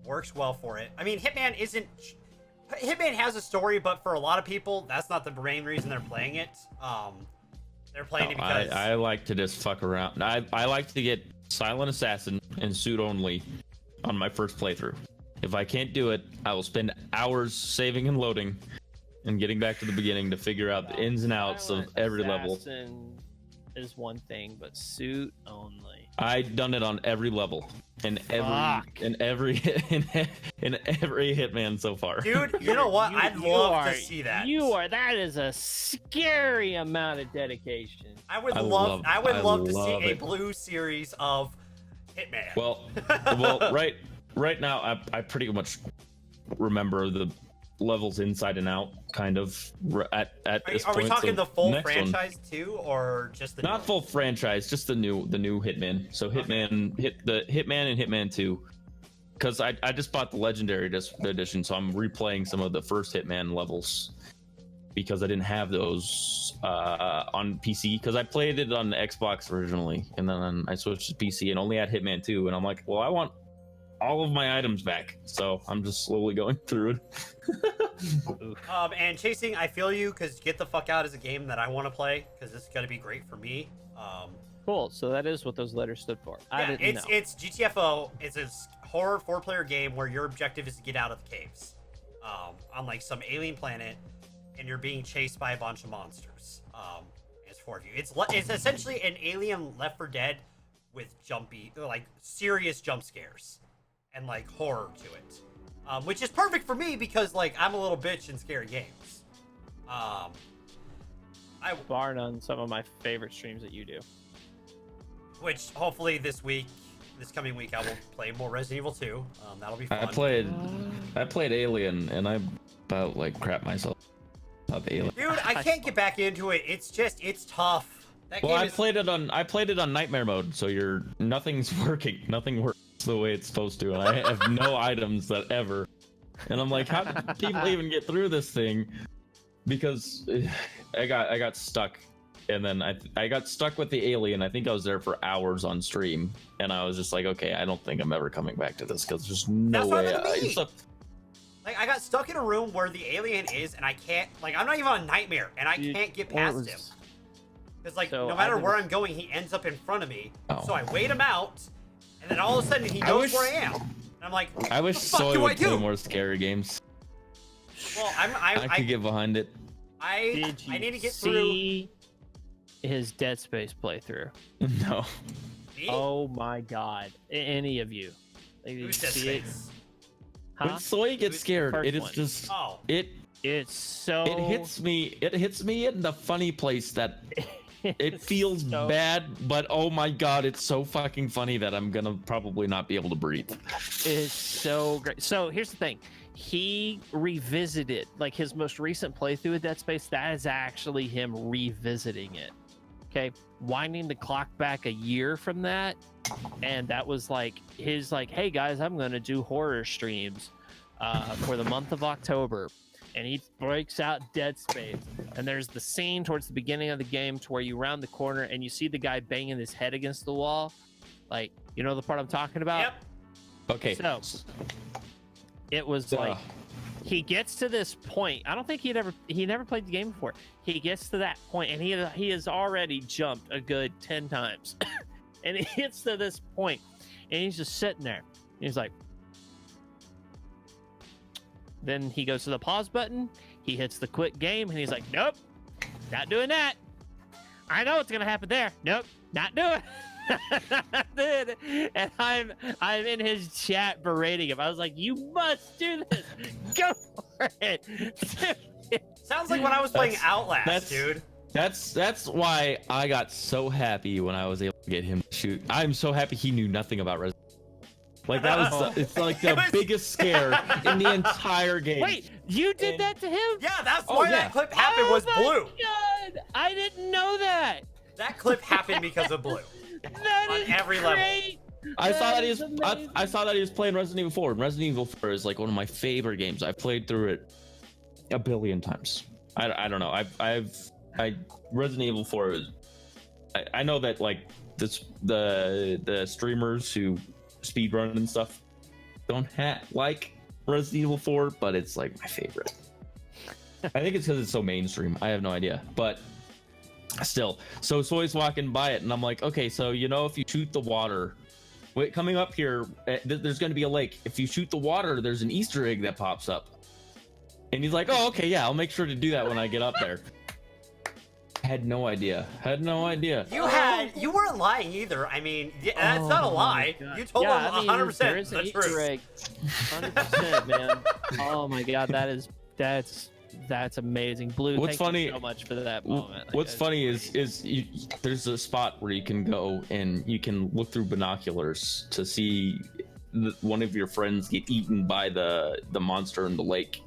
Speaker 1: works well for it. I mean, Hitman has a story, but for a lot of people, that's not the main reason they're playing it. They're playing it because
Speaker 3: I like to just fuck around. I like to get silent assassin and suit only on my first playthrough. If I can't do it, I will spend hours saving and loading and getting back to the beginning to figure out the ins and outs of every level.
Speaker 2: Is one thing, but suit only.
Speaker 3: I've done it on every level in every Hitman so far.
Speaker 1: Dude, you know what? I'd love to see that.
Speaker 2: That is a scary amount of dedication.
Speaker 1: I would love to see a blue series of Hitman.
Speaker 3: Well, right now I pretty much remember the levels inside and out, kind of at this point.
Speaker 1: Are we talking
Speaker 3: so
Speaker 1: the full franchise too, or just the
Speaker 3: not full franchise, just the new Hitman? So Hitman, Hitman and Hitman 2, because I just bought the Legendary edition, so I'm replaying some of the first Hitman levels because I didn't have those on PC, because I played it on the Xbox originally, and then I switched to PC and only had Hitman 2, and I'm like, well, I want all of my items back, so I'm just slowly going through it.
Speaker 1: And Chasing, I feel you, because Get the Fuck Out is a game that I want to play, because it's going to be great for me.
Speaker 2: Cool, so that is what those letters stood for.
Speaker 1: Yeah, it's GTFO. It's a horror 4-player game where your objective is to get out of the caves on like some alien planet, and you're being chased by a bunch of monsters. It's 4 of you. It's essentially an alien Left 4 Dead with serious jump scares and like horror to it, which is perfect for me because like I'm a little bitch in scary games.
Speaker 2: Bar none, some of my favorite streams that you do.
Speaker 1: Which hopefully this coming week, I will play more Resident Evil 2. That'll be fun.
Speaker 3: I played Alien, and I about like crap myself of Alien.
Speaker 1: Dude, I can't get back into it. It's tough.
Speaker 3: I played it on nightmare mode, so nothing's working. Nothing works the way it's supposed to, and I have no items that ever. And I'm like, how did people even get through this thing? Because I got stuck, and then I got stuck with the alien. I think I was there for hours on stream, and I was just like, okay, I don't think I'm ever coming back to this because there's no way.
Speaker 1: Like, I got stuck in a room where the alien is, and I can't, like, I'm not even on Nightmare, and I can't get past him. Because, like, no matter where I'm going, he ends up in front of me. Oh. So I wait him out, and then all of a sudden he knows where I am. And I'm like,
Speaker 3: I wish Soy would play more scary games.
Speaker 1: Well,
Speaker 3: I could get behind it.
Speaker 1: I need to get through
Speaker 2: his Dead Space playthrough.
Speaker 3: No.
Speaker 1: Me?
Speaker 2: Oh my god. Any of you. Like,
Speaker 1: Who's Dead Space?
Speaker 2: Huh?
Speaker 3: When Soy gets scared, it is just
Speaker 2: it's so
Speaker 3: it hits me in the funny place that it feels bad, but oh my god, it's so fucking funny that I'm gonna probably not be able to breathe.
Speaker 2: It's so great. So here's the thing. He revisited, like, his most recent playthrough of Dead Space, that is actually him revisiting it. Okay, winding the clock back a year from that, and that was like his hey guys, I'm gonna do horror streams for the month of October, and he breaks out Dead Space, and there's the scene towards the beginning of the game to where you round the corner and you see the guy banging his head against the wall, like, you know the part I'm talking about?
Speaker 1: Yep.
Speaker 3: Okay.
Speaker 2: So it was like, he gets to this point. I don't think he never played the game before. He gets to that point, and he has already jumped a good 10 times. And he gets to this point, and he's just sitting there. He's like, then he goes to the pause button. He hits the quit game, and he's like, nope, not doing that. I know what's gonna happen there. Nope, not doing it. And I'm in his chat berating him. I was like, you must do this. Go for it.
Speaker 1: Sounds like when I was playing Outlast, dude.
Speaker 3: That's why I got so happy when I was able to get him to shoot. I'm so happy he knew nothing about Resident Evil. Like, that was it's like the biggest scare in the entire game.
Speaker 2: Wait, you did that to him?
Speaker 1: Yeah, that's why that clip happened was Blue.
Speaker 2: God, I didn't know that.
Speaker 1: That clip happened because of Blue.
Speaker 2: That
Speaker 1: on
Speaker 2: is
Speaker 1: every
Speaker 2: great.
Speaker 1: level.
Speaker 3: I saw that he was playing Resident Evil 4. And Resident Evil 4 is like one of my favorite games. I've played through it a billion times. I don't know. Resident Evil 4 is. I know that, like, the streamers who speedrun and stuff don't like Resident Evil 4, but it's like my favorite. I think it's because it's so mainstream. I have no idea, but Still, so Soy's walking by it, and I'm like, okay, so if you shoot the water, wait, coming up here, there's going to be a lake. If you shoot the water, there's an Easter egg that pops up. And he's like, oh, okay, yeah, I'll make sure to do that when I get up there. Had no idea.
Speaker 1: You weren't lying either. I mean, that's not a lie. You told him 100%.
Speaker 2: There is an
Speaker 1: That's
Speaker 2: Easter
Speaker 1: true.
Speaker 2: egg. 100%, man. Oh my god, that's amazing. Blue,
Speaker 3: What's
Speaker 2: thank
Speaker 3: funny?
Speaker 2: you so much for that moment.
Speaker 3: What's funny is there's a spot where you can go and you can look through binoculars to see one of your friends get eaten by the monster in the lake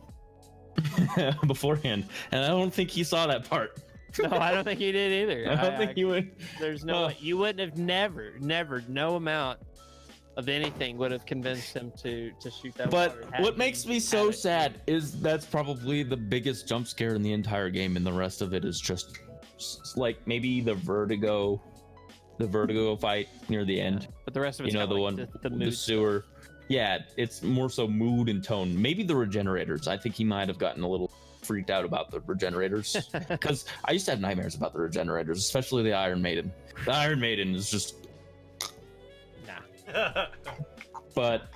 Speaker 3: beforehand, and I don't think he saw that part.
Speaker 2: No, I don't think he did either.
Speaker 3: I don't think you would.
Speaker 2: There's no you wouldn't have never, no amount of anything would have convinced him to shoot that.
Speaker 3: But what makes me so sad is that's probably the biggest jump scare in the entire game, and the rest of it is just like maybe the vertigo fight near the end.
Speaker 2: But the rest of it's
Speaker 3: the
Speaker 2: like
Speaker 3: one
Speaker 2: the mood
Speaker 3: sewer. Yeah, it's more so mood and tone. Maybe the regenerators. I think he might have gotten a little freaked out about the regenerators because I used to have nightmares about the regenerators, especially the Iron Maiden. The Iron Maiden is just but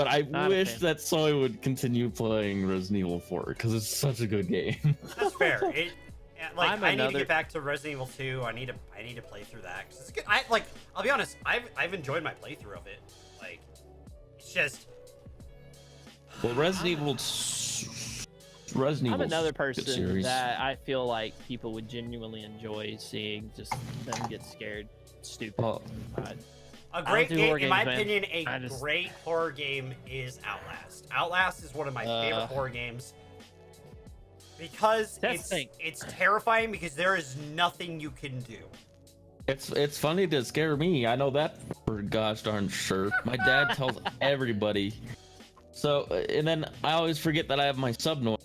Speaker 3: I wish that Soy would continue playing Resident Evil 4 because it's such a good game.
Speaker 1: That's fair. I need to get back to Resident Evil 2. I need to play through that because it's good. I'll be honest. I've enjoyed my playthrough of it. Like, it's just.
Speaker 3: Well, Resident Evil.
Speaker 2: I'm another person that I feel like people would genuinely enjoy seeing just them get scared stupid.
Speaker 1: A great game, in my opinion, great horror game is Outlast. Outlast is one of my favorite horror games because it's terrifying because there is nothing you can do.
Speaker 3: It's funny to scare me. I know that for gosh darn sure. My dad tells everybody. So, and then I always forget that I have my sub noise.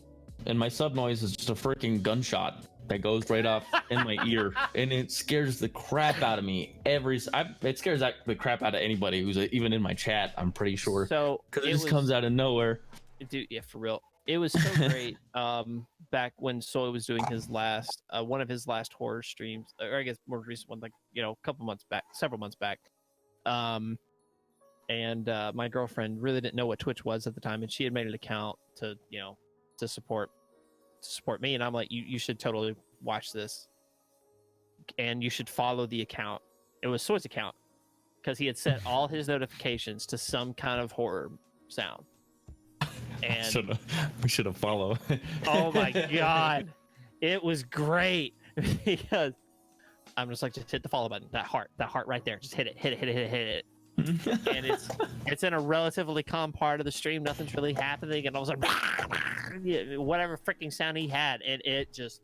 Speaker 3: And my sub noise is just a freaking gunshot that goes right off in my ear, and it scares the crap out of me. It scares the crap out of anybody who's even in my chat. I'm pretty sure. So because it just comes out of nowhere.
Speaker 2: Dude, yeah, for real. It was so great. Back when Soy was doing his last, one of his last horror streams, or I guess more recent one, like several months back. And my girlfriend really didn't know what Twitch was at the time, and she had made an account to support me, and I'm like, you should totally watch this, and you should follow the account. It was Soy's account because he had set all his notifications to some kind of horror sound. And
Speaker 3: we should have followed.
Speaker 2: Oh my god, it was great because I'm just like, just hit the follow button. That heart right there, just hit it. And it's in a relatively calm part of the stream. Nothing's really happening, and all of a sudden, whatever freaking sound he had, and it just.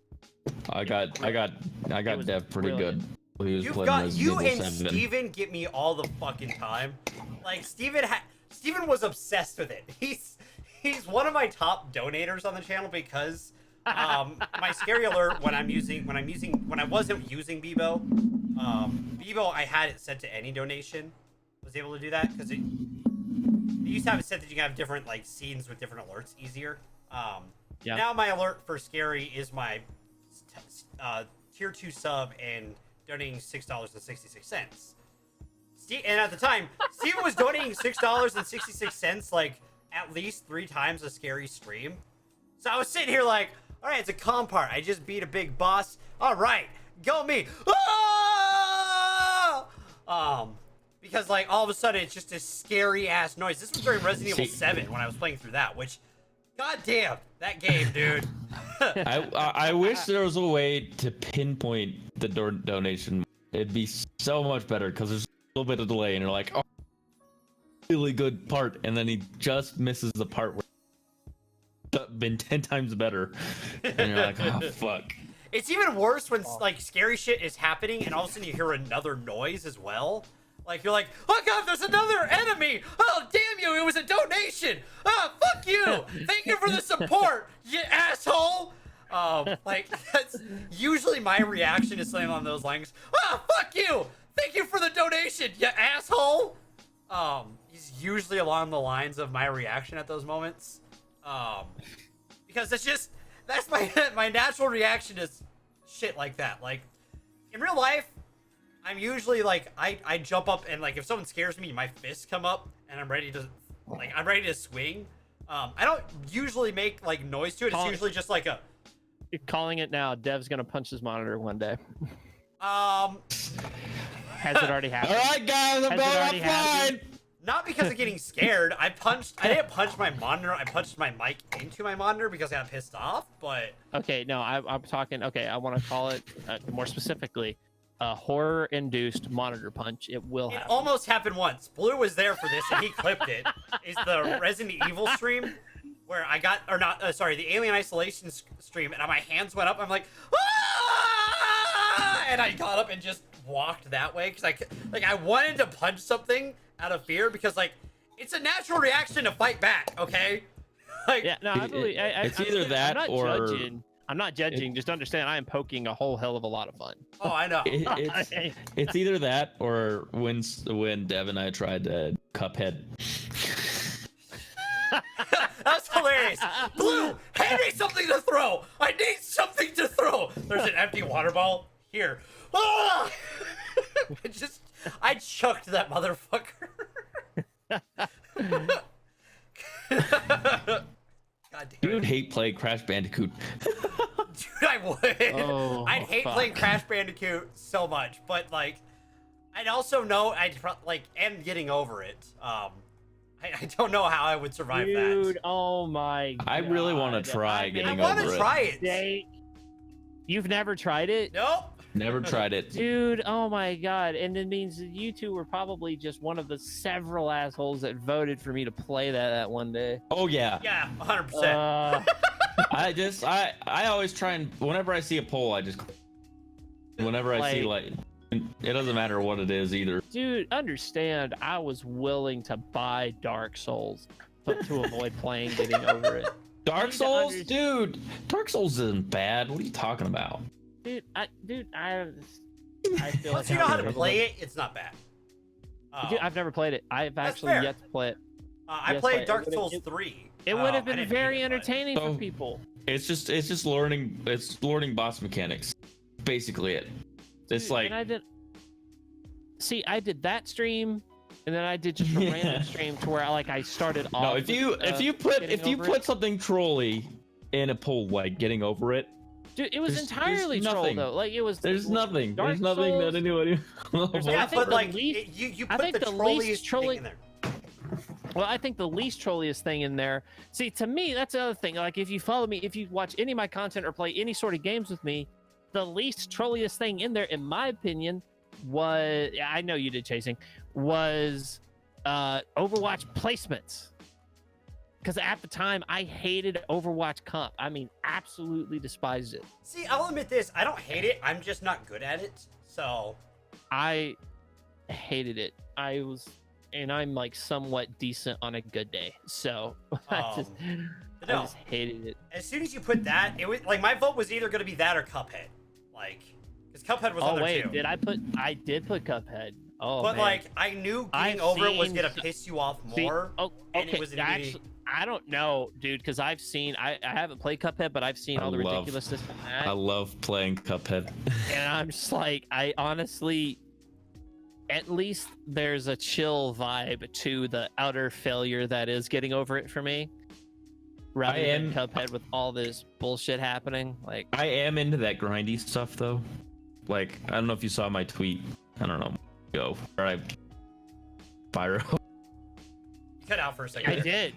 Speaker 3: I got Dev pretty
Speaker 2: brilliant.
Speaker 3: good. He was
Speaker 1: you and Steven get me all the fucking time. Like Steven was obsessed with it. He's one of my top donators on the channel because my scary alert when I wasn't using Bebo, Bebo I had it set to any donation. Was able to do that because it used to have it set that you can have different like scenes with different alerts easier. Now my alert for scary is my tier 2 sub and donating $6.66. And at the time, Steven was donating $6.66 like at least 3 times a scary stream. So I was sitting here like, all right, it's a calm part. I just beat a big boss. All right, go me. Because like all of a sudden it's just a scary ass noise. This was during Resident Evil 7 when I was playing through that, which, goddamn, that game, dude.
Speaker 3: I wish there was a way to pinpoint the donation. It'd be so much better because there's a little bit of delay, and you're like, oh, really good part, and then he just misses the part where it's been 10 times better, and you're like, oh fuck.
Speaker 1: It's even worse when like scary shit is happening, and all of a sudden you hear another noise as well. Like, you're like, oh god, there's another enemy! Oh, damn you, it was a donation! Ah, fuck you! Thank you for the support, you asshole! Like, that's usually my reaction to something along those lines. Ah, fuck you! Thank you for the donation, you asshole! He's usually along the lines of my reaction at those moments. Because that's my natural reaction is shit like that. Like, in real life, I'm usually like I jump up and like if someone scares me, my fists come up and I'm ready to swing. I don't usually make like noise to it. It's usually just like a.
Speaker 2: You're calling it now. Dev's gonna punch his monitor one day. Has it already happened?
Speaker 3: All right, guys, I'm going offline.
Speaker 1: Not because of getting scared. I didn't punch my monitor. I punched my mic into my monitor because I got pissed off. But
Speaker 2: okay, no, I'm talking. Okay, I want to call it more specifically a horror-induced monitor punch. It will happen.
Speaker 1: It almost happened once. Blue was there for this, and he clipped it. It's the Resident Evil stream where I got, or not, the Alien Isolation stream, and my hands went up. I'm like, ah! And I got up and just walked that way because I wanted to punch something out of fear because like it's a natural reaction to fight back. Okay. Like,
Speaker 2: yeah, no, I believe
Speaker 3: it's either that or.
Speaker 2: I'm not judging. Just understand, I am poking a whole hell of a lot of fun.
Speaker 1: Oh, I know.
Speaker 3: It's either that or when Dev and I tried Cuphead.
Speaker 1: That's hilarious. Blue, hand me something to throw. I need something to throw. There's an empty water ball here. Ah! I chucked that motherfucker. God damn.
Speaker 3: You would hate playing Crash Bandicoot.
Speaker 1: Dude, I would.
Speaker 2: Oh,
Speaker 1: I'd hate playing Crash Bandicoot so much, but like, I'd also know and getting over it. I don't know how I would survive that.
Speaker 2: Dude, oh my God.
Speaker 3: I really want to try getting over it.
Speaker 1: I want to try it.
Speaker 2: You've never tried it?
Speaker 1: Nope.
Speaker 3: Never tried it.
Speaker 2: Dude, oh my God. And it means that you two were probably just one of the several assholes that voted for me to play that one day.
Speaker 3: Oh, yeah.
Speaker 1: Yeah, 100%.
Speaker 3: I always try and, whenever I see a poll, whenever I see, like, it doesn't matter what it is either.
Speaker 2: Dude, understand, I was willing to buy Dark Souls to avoid playing getting over it.
Speaker 3: Dark Souls? Dude, Dark Souls isn't bad. What are you talking about?
Speaker 2: Dude, I feel
Speaker 1: Once
Speaker 2: like
Speaker 1: you know how to play it, it's not bad.
Speaker 2: Dude, I've never played it. I've actually yet to play it.
Speaker 1: I played Dark Souls 3.
Speaker 2: It would have been very entertaining for people.
Speaker 3: It's just learning. It's learning boss mechanics. Basically, it. It's
Speaker 2: Dude,
Speaker 3: like.
Speaker 2: And I did that stream, and then I did just a random stream to where I started off.
Speaker 3: No, if you put something trolly in a poll like getting over it.
Speaker 2: Dude, it was entirely troll though. Like it was.
Speaker 3: There's nothing that anybody.
Speaker 1: Yeah, but like you put the trolliest thing in there.
Speaker 2: Well, I think the least trolliest thing in there. See, to me, that's the other thing. Like, if you follow me, if you watch any of my content or play any sort of games with me, the least trolliest thing in there, in my opinion, was I know you did chasing was Overwatch placements. Because at the time, I hated Overwatch comp. I mean, absolutely despised it.
Speaker 1: See, I'll admit this. I don't hate it. I'm just not good at it. So.
Speaker 2: I hated it. And I'm like somewhat decent on a good day. So I just hated it.
Speaker 1: As soon as you put that, it was like my vote was either going to be that or Cuphead. Like, because Cuphead was on there too.
Speaker 2: I did put Cuphead. Oh,
Speaker 1: but
Speaker 2: man.
Speaker 1: Like, I knew getting over it was going to piss you off more. And it was
Speaker 2: actually, I don't know, dude, because I haven't played Cuphead, but I've seen all the ridiculousness in that.
Speaker 3: I love playing Cuphead.
Speaker 2: And I'm just like, I honestly, at least there's a chill vibe to the utter failure that is getting over it for me. Rather than Cuphead with all this bullshit happening. Like,
Speaker 3: I am into that grindy stuff though. Like, I don't know if you saw my tweet. I don't know. Where I Spyro.
Speaker 1: Cut out for a second.
Speaker 2: I did.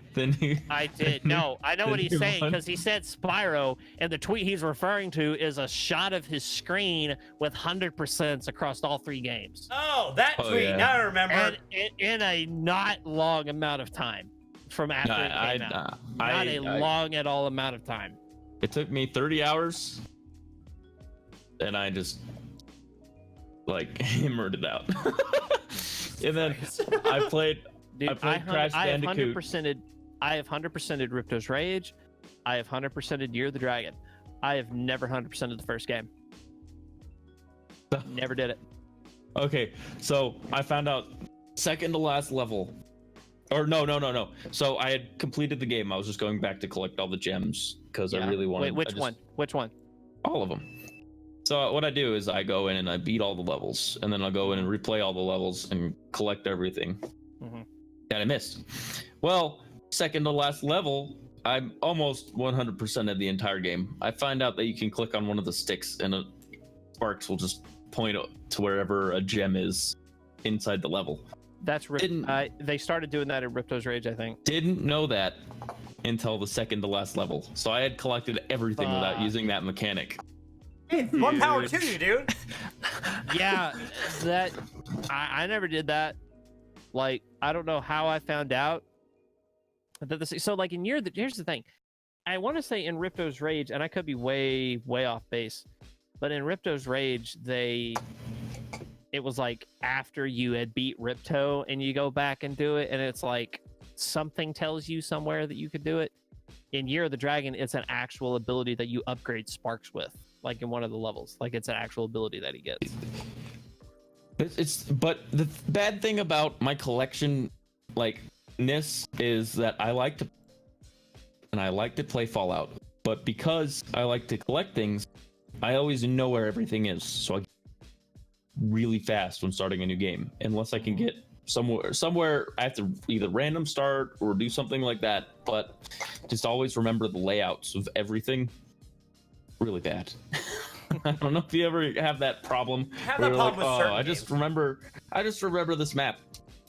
Speaker 2: I did. No, I know what he's saying because he said Spyro, and the tweet he's referring to is a shot of his screen with 100% across all 3 games.
Speaker 1: Oh, that tweet. Yeah. Now I remember.
Speaker 2: And in a not long amount of time from after it came out. Not a long at all amount of time.
Speaker 3: It took me 30 hours, and I just hammered it out. And then I played.
Speaker 2: Dude,
Speaker 3: I played Crash Bandicoot.
Speaker 2: I have 100%ed Ripto's Rage. I have 100%ed Year of the Dragon. I have never 100%ed the first game. Never did it.
Speaker 3: Okay, so I found out second to last level. Or no. So I had completed the game. I was just going back to collect all the gems because I really wanted.
Speaker 2: Wait, which one?
Speaker 3: All of them. So what I do is I go in and I beat all the levels, and then I'll go in and replay all the levels and collect everything that I missed. Well, second to last level, I'm almost 100% of the entire game. I find out that you can click on one of the sticks and sparks will just point to wherever a gem is inside the level.
Speaker 2: That's they started doing that in Ripto's Rage, I think.
Speaker 3: Didn't know that until the second to last level. So I had collected everything without using that mechanic.
Speaker 1: Hey, more power to you, dude.
Speaker 2: Yeah, that I never did that. Like, I don't know how I found out that this. So, like, here's the thing. I want to say in Ripto's Rage, and I could be way off base, but in Ripto's Rage, it was like after you had beat Ripto and you go back and do it, and it's like something tells you somewhere that you could do it. In Year of the Dragon, it's an actual ability that you upgrade Sparks with, like in one of the levels. Like, it's an actual ability that he gets.
Speaker 3: But the bad thing about my collection ness is that I like to play Fallout, but because I like to collect things, I always know where everything is, so I get really fast when starting a new game, unless I can get somewhere I have to either random start or do something like that. But just always remember the layouts of everything. Really bad. I don't know if you ever have that problem.
Speaker 1: I have that problem with certain
Speaker 3: I just remember this map,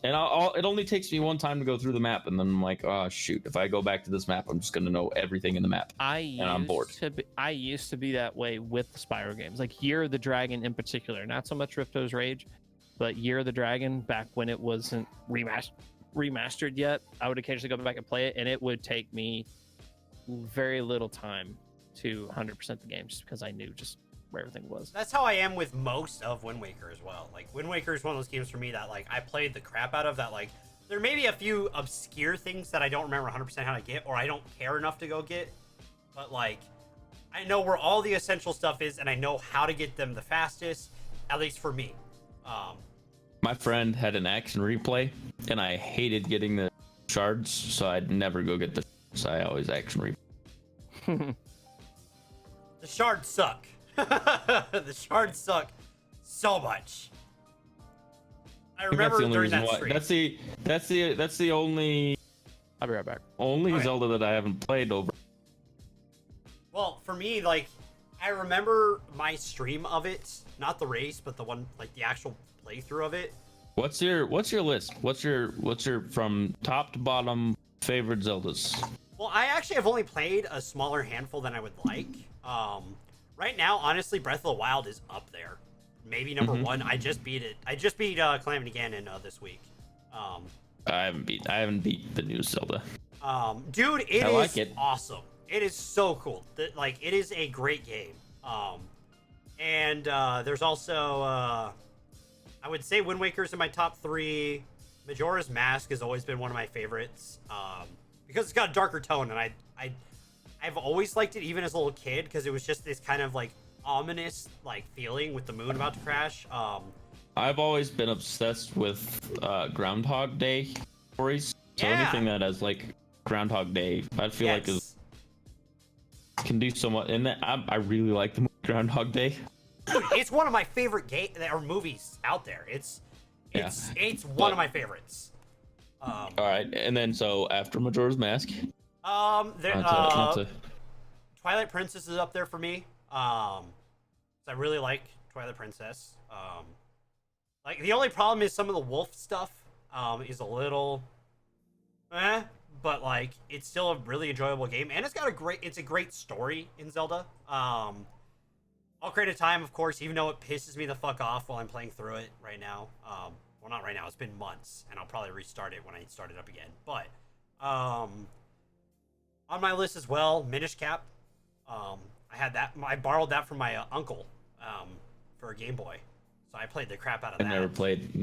Speaker 3: and it only takes me one time to go through the map, and then I'm like, oh shoot, if I go back to this map, I'm just gonna know everything in the map. I'm bored.
Speaker 2: I used to be that way with the Spyro games, like Year of the Dragon in particular. Not so much Ripto's Rage, but Year of the Dragon, back when it wasn't remastered yet, I would occasionally go back and play it, and it would take me very little time to 100% the game, just because I knew just where everything was.
Speaker 1: That's how I am with most of Wind Waker as well. Like, Wind Waker is one of those games for me that, like, I played the crap out of that. Like, there may be a few obscure things that I don't remember 100% how to get, or I don't care enough to go get, but, like, I know where all the essential stuff is, and I know how to get them the fastest, at least for me.
Speaker 3: My friend had an action replay, and I hated getting the shards, so I'd never go get the shards. I always action replay.
Speaker 1: The shards suck. The shards suck so much. I remember during that stream.
Speaker 3: That's the only.
Speaker 2: I'll be right back.
Speaker 3: Only Zelda that I haven't played over.
Speaker 1: Well, for me, like, I remember my stream of it, not the race, but the one, like, the actual playthrough of it.
Speaker 3: What's your list? What's your from top to bottom favorite Zeldas?
Speaker 1: Well, I actually have only played a smaller handful than I would like. Right now, honestly, Breath of the Wild is up there. Maybe number one. I just beat it. I just beat Calamity Ganon this week.
Speaker 3: I haven't beat the new Zelda.
Speaker 1: Dude, it is awesome. It is so cool. Like, it is a great game. And there's also, I would say Wind Waker's in my top 3. Majora's Mask has always been one of my favorites. Because it's got a darker tone, and I've always liked it, even as a little kid, because it was just this kind of, like, ominous, like, feeling with the moon about to crash.
Speaker 3: I've always been obsessed with Groundhog Day stories. So anything that has, like, Groundhog Day, I feel like can do so much. And I really like the movie Groundhog Day.
Speaker 1: Dude, it's one of my favorite movies out there. It's one of my favorites.
Speaker 3: All right, and then so after Majora's Mask.
Speaker 1: Twilight Princess is up there for me. I really like Twilight Princess. Like, the only problem is some of the wolf stuff is a little but, like, it's still a really enjoyable game, and it's a great story in Zelda. Ocarina of Time, of course, even though it pisses me the fuck off while I'm playing through it right now. Well, not right now, it's been months, and I'll probably restart it when I start it up again. But on my list as well, Minish Cap. I had that. I borrowed that from my uncle for a Game Boy, so I played the crap out of that.
Speaker 3: I never played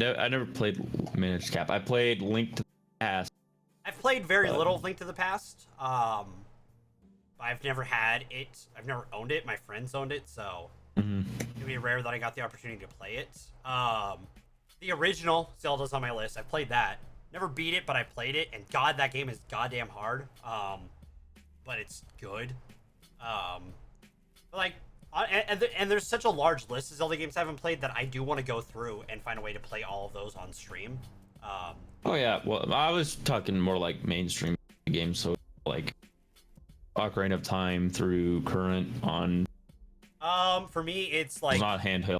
Speaker 3: Minish Cap. I played Link to the Past.
Speaker 1: I've played very little Link to the Past. I've never had it. I've never owned it. My friends owned it, so it'd be rare that I got the opportunity to play it. The original Zelda's on my list. I played that. Never beat it, but I played it, and God, that game is goddamn hard. But it's good. But, like, And there's such a large list of Zelda games I haven't played that I do want to go through and find a way to play all of those on stream.
Speaker 3: Oh yeah, well I was talking more like mainstream games, so like Ocarina of Time through current on.
Speaker 1: For me, it's like
Speaker 3: not handheld.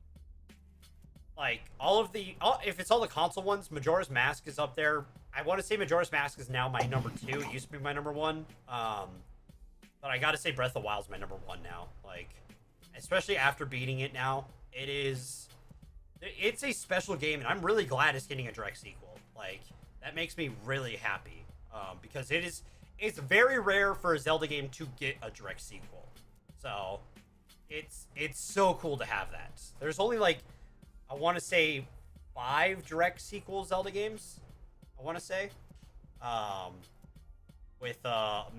Speaker 1: Like if it's all the console ones, Majora's Mask is up there. I want to say Majora's Mask is now my number 2. It used to be my number 1. But I gotta say Breath of the Wild is my number 1 now. Like, especially after beating it now, it's a special game, and I'm really glad it's getting a direct sequel. Like, that makes me really happy, because it's very rare for a Zelda game to get a direct sequel. So it's so cool to have that. There's only like, I want to say 5 direct sequel Zelda games. I want to say, with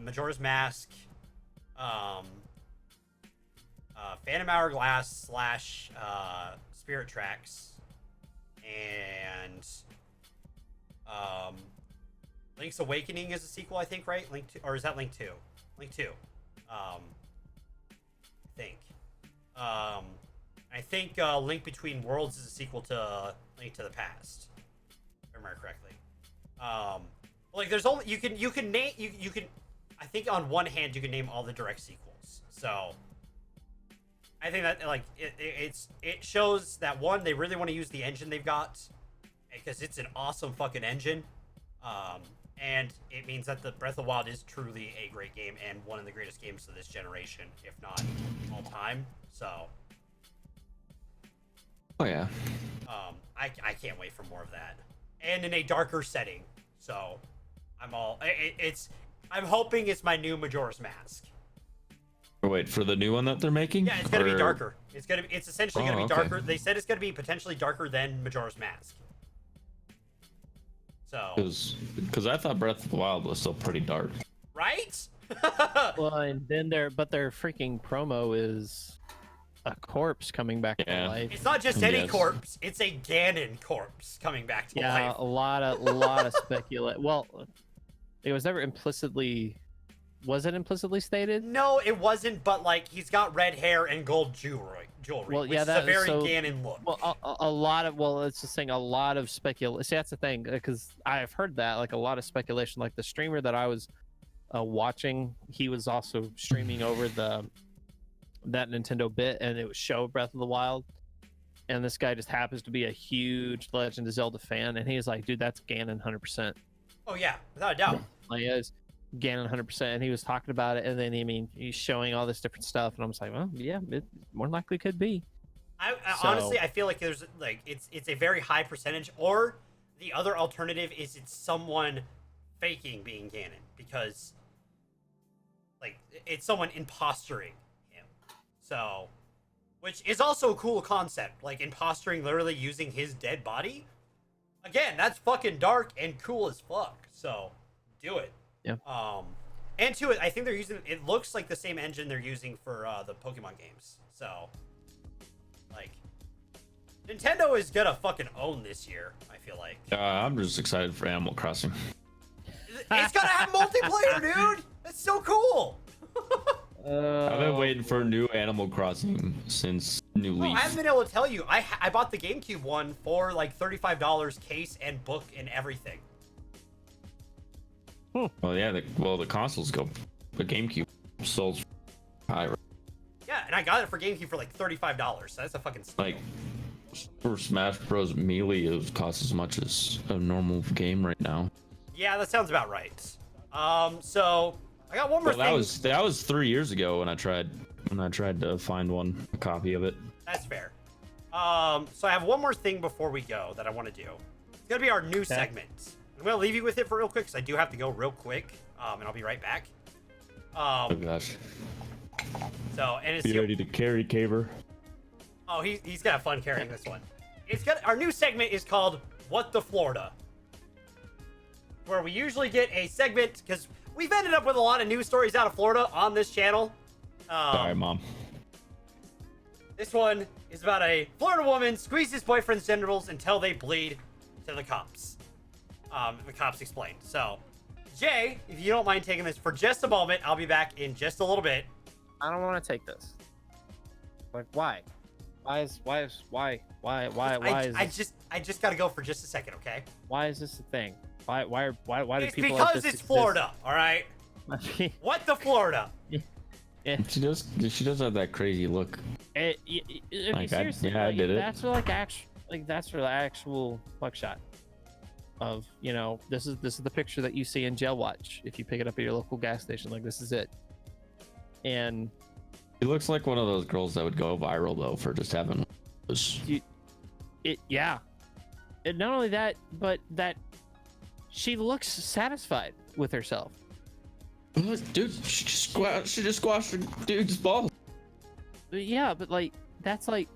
Speaker 1: Majora's Mask, Phantom Hourglass / Spirit Tracks, and Link's Awakening is a sequel, I think, right? Link 2, or is that Link 2? Link 2. I think Link Between Worlds is a sequel to Link to the Past, if I remember correctly. Like, there's only you can name you can. I think on one hand you can name all the direct sequels. So I think that like it shows that, one, they really want to use the engine they've got, because it's an awesome fucking engine. And it means that the Breath of the Wild is truly a great game and one of the greatest games of this generation, if not all time. So,
Speaker 3: oh yeah,
Speaker 1: I can't wait for more of that, and in a darker setting. So, I'm hoping it's my new Majora's Mask.
Speaker 3: Wait, for the new one that they're making?
Speaker 1: Yeah, it's gonna be darker. It's essentially gonna be darker.
Speaker 3: Okay.
Speaker 1: They said it's gonna be potentially darker than Majora's Mask. So,
Speaker 3: because I thought Breath of the Wild was still pretty dark.
Speaker 1: Right?
Speaker 2: Well, and then their freaking promo is a corpse coming back to life.
Speaker 1: It's not just any corpse; it's a Ganon corpse coming back to life.
Speaker 2: Yeah, a lot of speculate. Well, it was never implicitly. Was it implicitly stated?
Speaker 1: No, it wasn't. But like, he's got red hair and gold jewelry.
Speaker 2: Well,
Speaker 1: which
Speaker 2: yeah,
Speaker 1: is a very Ganon look.
Speaker 2: Well, a lot of it's just saying a lot of speculation. See, that's the thing, because I've heard that, like, a lot of speculation. Like the streamer that I was watching, he was also streaming over that Nintendo bit, and it was show Breath of the Wild. And this guy just happens to be a huge Legend of Zelda fan, and he's like, "Dude, that's Ganon 100%."
Speaker 1: Oh yeah, without a doubt.
Speaker 2: Like, it is Ganon 100%, and he was talking about it, and then he's showing all this different stuff, and I'm just like, well, yeah, it more than likely could be.
Speaker 1: Honestly, I feel like there's like it's a very high percentage, or the other alternative is it's someone faking being Ganon, because like it's someone imposturing him. So, which is also a cool concept, like imposturing, literally using his dead body. Again, that's fucking dark and cool as fuck. So, do it.
Speaker 2: Yeah.
Speaker 1: And to it, I think they're using. It looks like the same engine they're using for the Pokemon games. So, like, Nintendo is gonna fucking own this year. I feel like.
Speaker 3: I'm just excited for Animal Crossing.
Speaker 1: It's gonna have multiplayer, dude. That's so cool.
Speaker 3: I've been waiting for a new Animal Crossing since New Leaf.
Speaker 1: I haven't been able to tell you. I bought the GameCube one for like $35 case and book and everything.
Speaker 3: Well, yeah. The consoles go. The GameCube sold high.
Speaker 1: Yeah, and I got it for GameCube for like $35. So that's a fucking steal.
Speaker 3: Like, for Smash Bros. Melee, it costs as much as a normal game right now.
Speaker 1: Yeah, that sounds about right. So I got one more thing.
Speaker 3: That was 3 years ago when I tried to find a copy of it.
Speaker 1: That's fair. So I have one more thing before we go that I want to do. It's gonna be our new segment. I'm gonna leave you with it for real quick because I do have to go real quick. And I'll be right back.
Speaker 3: Oh gosh.
Speaker 1: So, and it's
Speaker 3: Be ready to carry Caver.
Speaker 1: Oh, he's gonna have fun carrying this one. Our new segment is called What the Florida, where we usually get a segment because we've ended up with a lot of news stories out of Florida on this channel.
Speaker 3: Sorry, Mom.
Speaker 1: This one is about a Florida woman squeezes boyfriend's genitals until they bleed to the cops. The cops explained. So, Jay, if you don't mind taking this for just a moment, I'll be back in just a little bit.
Speaker 2: I don't want to take this. Like, why? Why is
Speaker 1: I just gotta go for just a second, okay?
Speaker 2: why is this a thing? Why do
Speaker 1: It's
Speaker 2: people
Speaker 1: because
Speaker 2: like this
Speaker 1: it's
Speaker 2: exist?
Speaker 1: Florida, all right? What the Florida?
Speaker 3: She does have that crazy look.
Speaker 2: Seriously,
Speaker 3: I did it.
Speaker 2: That's for that's for the actual mugshot of, you know, this is the picture that you see in Jail Watch if you pick it up at your local gas station. Like, this is it. And
Speaker 3: She looks like one of those girls that would go viral though for just having.
Speaker 2: yeah. And not only that, but that she looks satisfied with herself.
Speaker 3: Dude, she just squashed a dude's balls.
Speaker 2: But yeah, but like that's like,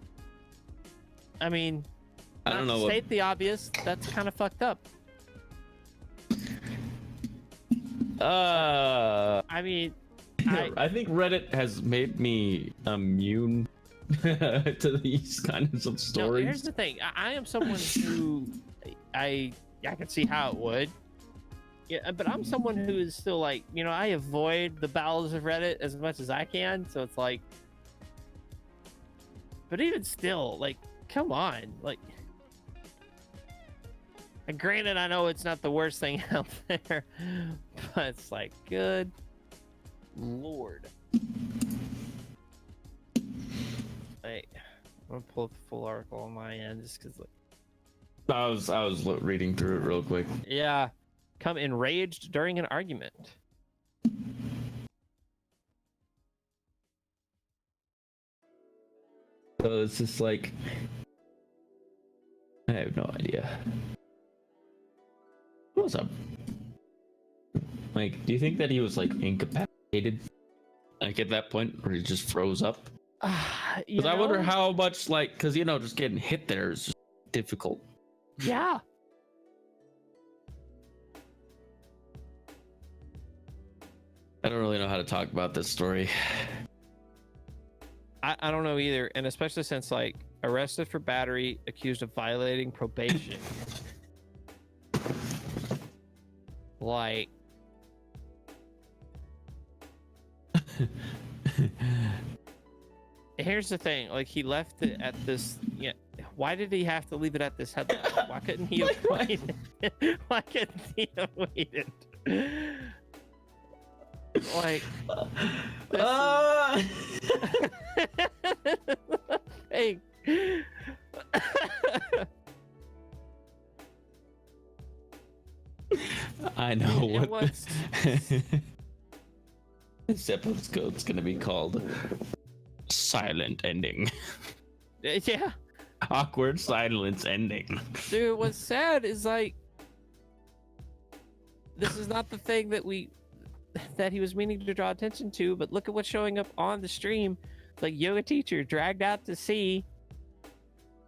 Speaker 2: I mean,
Speaker 3: I don't know.
Speaker 2: State the obvious. That's kind of fucked up. I mean,
Speaker 3: I think Reddit has made me immune to these kinds of stories.
Speaker 2: No, here's the thing. I am someone who I can see how it would. Yeah, but I'm someone who is still like, you know, I avoid the bowels of Reddit as much as I can. So it's like, but even still, like, come on, like. And granted, I know it's not the worst thing out there, but it's like, good Lord. Hey, I'm gonna pull up the full article on my end just because, like,
Speaker 3: I was reading through it real quick.
Speaker 2: yeah, come enraged during an argument.
Speaker 3: So it's just like, I have no idea. What's up? Like, do you think that he was like incapacitated? Like at that point where he just froze up? Because I wonder how much, like, because you know, just getting hit there is just difficult.
Speaker 2: Yeah.
Speaker 3: I don't really know how to talk about this story.
Speaker 2: I don't know either, and especially since, like, arrested for battery, accused of violating probation. Like, here's the thing, like, he left it at this, yeah. Why did he have to leave it at this headline? Why couldn't he have waited? Why couldn't he have waited? Like, hey.
Speaker 3: I know what this episode's gonna be called. Silent ending.
Speaker 2: Yeah.
Speaker 3: Awkward silence ending.
Speaker 2: Dude, what's sad is, like, this is not the thing that he was meaning to draw attention to, but look at what's showing up on the stream. It's like, yoga teacher dragged out to sea.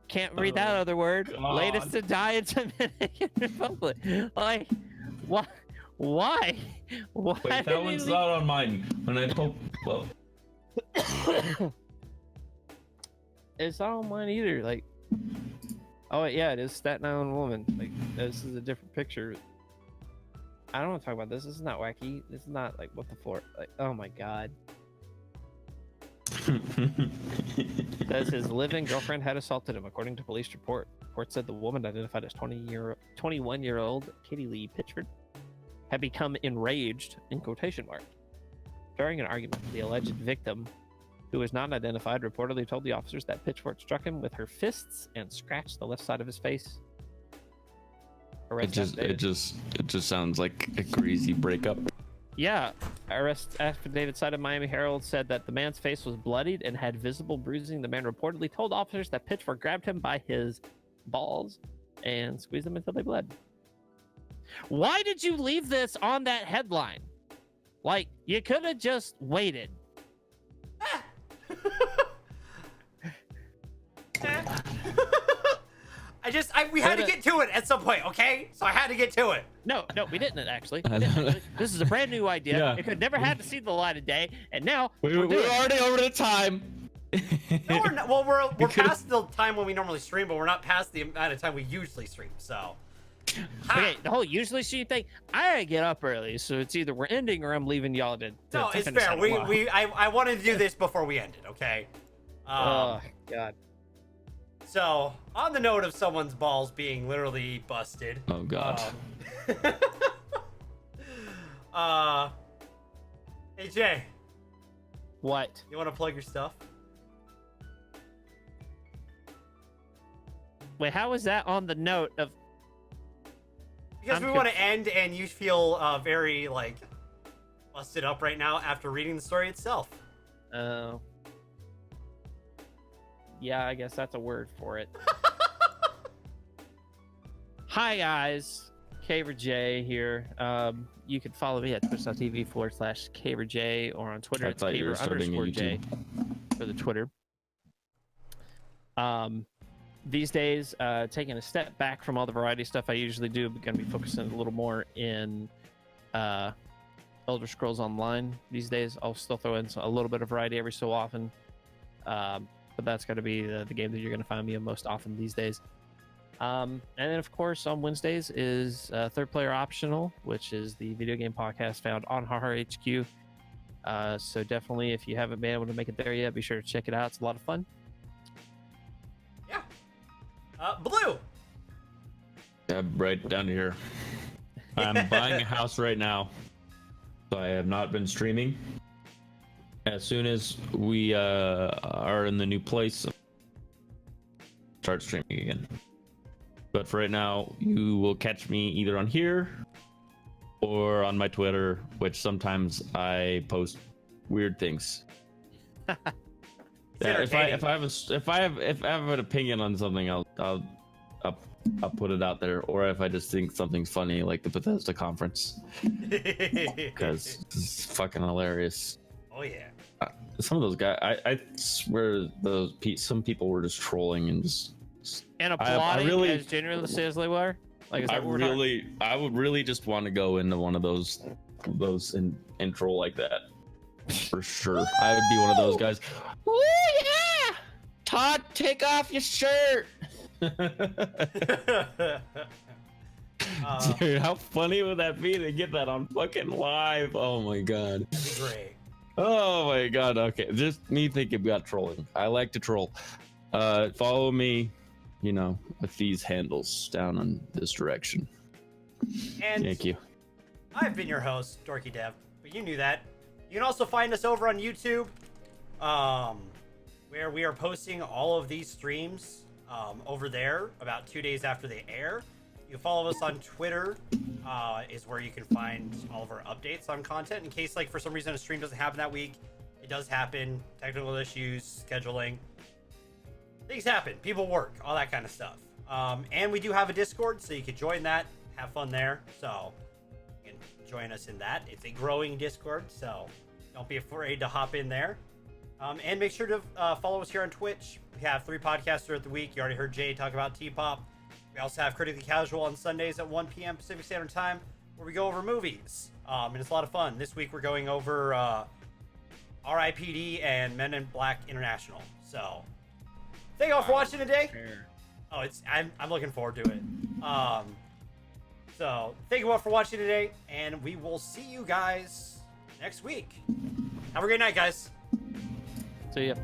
Speaker 2: Can't read that other word.
Speaker 3: God.
Speaker 2: Latest to die in Dominican Republic. Like, why? Why?
Speaker 3: Wait, that one's not on mine. When I poke, well,
Speaker 2: it's not on mine either. Like, oh yeah, it is Staten Island woman. Like, this is a different picture. I don't want to talk about this. This is not wacky. This is not like what the floor. Like, oh my god. Says his live-in girlfriend had assaulted him, according to police report. Report said the woman, identified as 21-year-old Katie Lee Pitchford, had become enraged, in quotation marks, during an argument. The alleged victim, who was not identified, reportedly told the officers that Pitchford struck him with her fists and scratched the left side of his face.
Speaker 3: it just sounds like a crazy breakup.
Speaker 2: Yeah, arrest affidavit cited Miami Herald said that the man's face was bloodied and had visible bruising. The man reportedly told officers that Pitchford grabbed him by his balls and squeezed them until they bled. Why did you leave this on that headline? Like, you could have just waited.
Speaker 1: We had to get to it at some point, okay? So I had to get to it.
Speaker 2: No, we didn't actually. This is a brand new idea.
Speaker 3: Yeah.
Speaker 2: It could never have to see the light of day, and now
Speaker 3: We're already over the time.
Speaker 1: No, we're not. Well, we're past the time when we normally stream, but we're not past the amount of time we usually stream. So.
Speaker 2: Okay, the whole usually see thing. I gotta get up early, so it's either we're ending or I'm leaving y'all to
Speaker 1: No, it's
Speaker 2: finish
Speaker 1: fair.
Speaker 2: that.
Speaker 1: I wanted to do this before we ended, okay?
Speaker 2: Oh God.
Speaker 1: So, on the note of someone's balls being literally busted.
Speaker 3: Oh God.
Speaker 1: Hey Jay,
Speaker 2: What?
Speaker 1: you want to plug your stuff?
Speaker 2: Wait, how is that on the note of?
Speaker 1: Because we want to end, and you feel very like busted up right now after reading the story itself.
Speaker 2: Oh. Yeah, I guess that's a word for it. Hi guys, KaverJ here. You can follow me at twitch.tv/KaverJ or on Twitter at Kaver_J for the Twitter. These days, taking a step back from all the variety stuff I usually do, I'm going to be focusing a little more in Elder Scrolls Online these days. I'll still throw in a little bit of variety every so often, but that's going to be the game that you're going to find me in most often these days. And then, of course, on Wednesdays is Third Player Optional, which is the video game podcast found on Har Har HQ. So definitely, if you haven't been able to make it there yet, be sure to check it out. It's a lot of fun.
Speaker 1: Yeah. Blue.
Speaker 3: Yeah, right down here. I'm buying a house right now, so I have not been streaming. As soon as we are in the new place, start streaming again. But for right now, you will catch me either on here or on my Twitter, which sometimes I post weird things. Yeah, if I have an opinion on something, I'll put it out there, or if I just think something's funny, like the Bethesda conference, because it's fucking hilarious.
Speaker 1: Oh yeah.
Speaker 3: Some of those guys, I swear, some people were just trolling and just
Speaker 2: applauding as genuinely as they were. Like, is that what
Speaker 3: I would really just want to go into one of those and troll like that for sure. I would be one of those guys. Woo, yeah! Todd, take off your shirt. Dude, how funny would that be to get that on fucking live? Oh my god.
Speaker 1: Great.
Speaker 3: Oh my god. Okay, just me thinking about trolling. I like to troll. Follow me, with these handles down in this direction.
Speaker 1: And
Speaker 3: thank you.
Speaker 1: I've been your host, DorkyDev, but you knew that. You can also find us over on YouTube, where we are posting all of these streams over there about 2 days after they air. You can follow us on Twitter, is where you can find all of our updates on content. In case, like, for some reason a stream doesn't happen that week, it does happen. Technical issues, scheduling. Things happen. People work. All that kind of stuff. And we do have a Discord, so you can join that. Have fun there. So you can join us in that. It's a growing Discord, so don't be afraid to hop in there. And make sure to follow us here on Twitch. We have 3 podcasts throughout the week. You already heard Jay talk about T-Pop. We also have Critically Casual on Sundays at 1 p.m. Pacific Standard Time, where we go over movies. And it's a lot of fun. This week we're going over R.I.P.D. and Men in Black International. So thank you all for watching today. Oh, I'm looking forward to it. So thank you all for watching today, and we will see you guys next week. Have a great night, guys.
Speaker 2: See ya.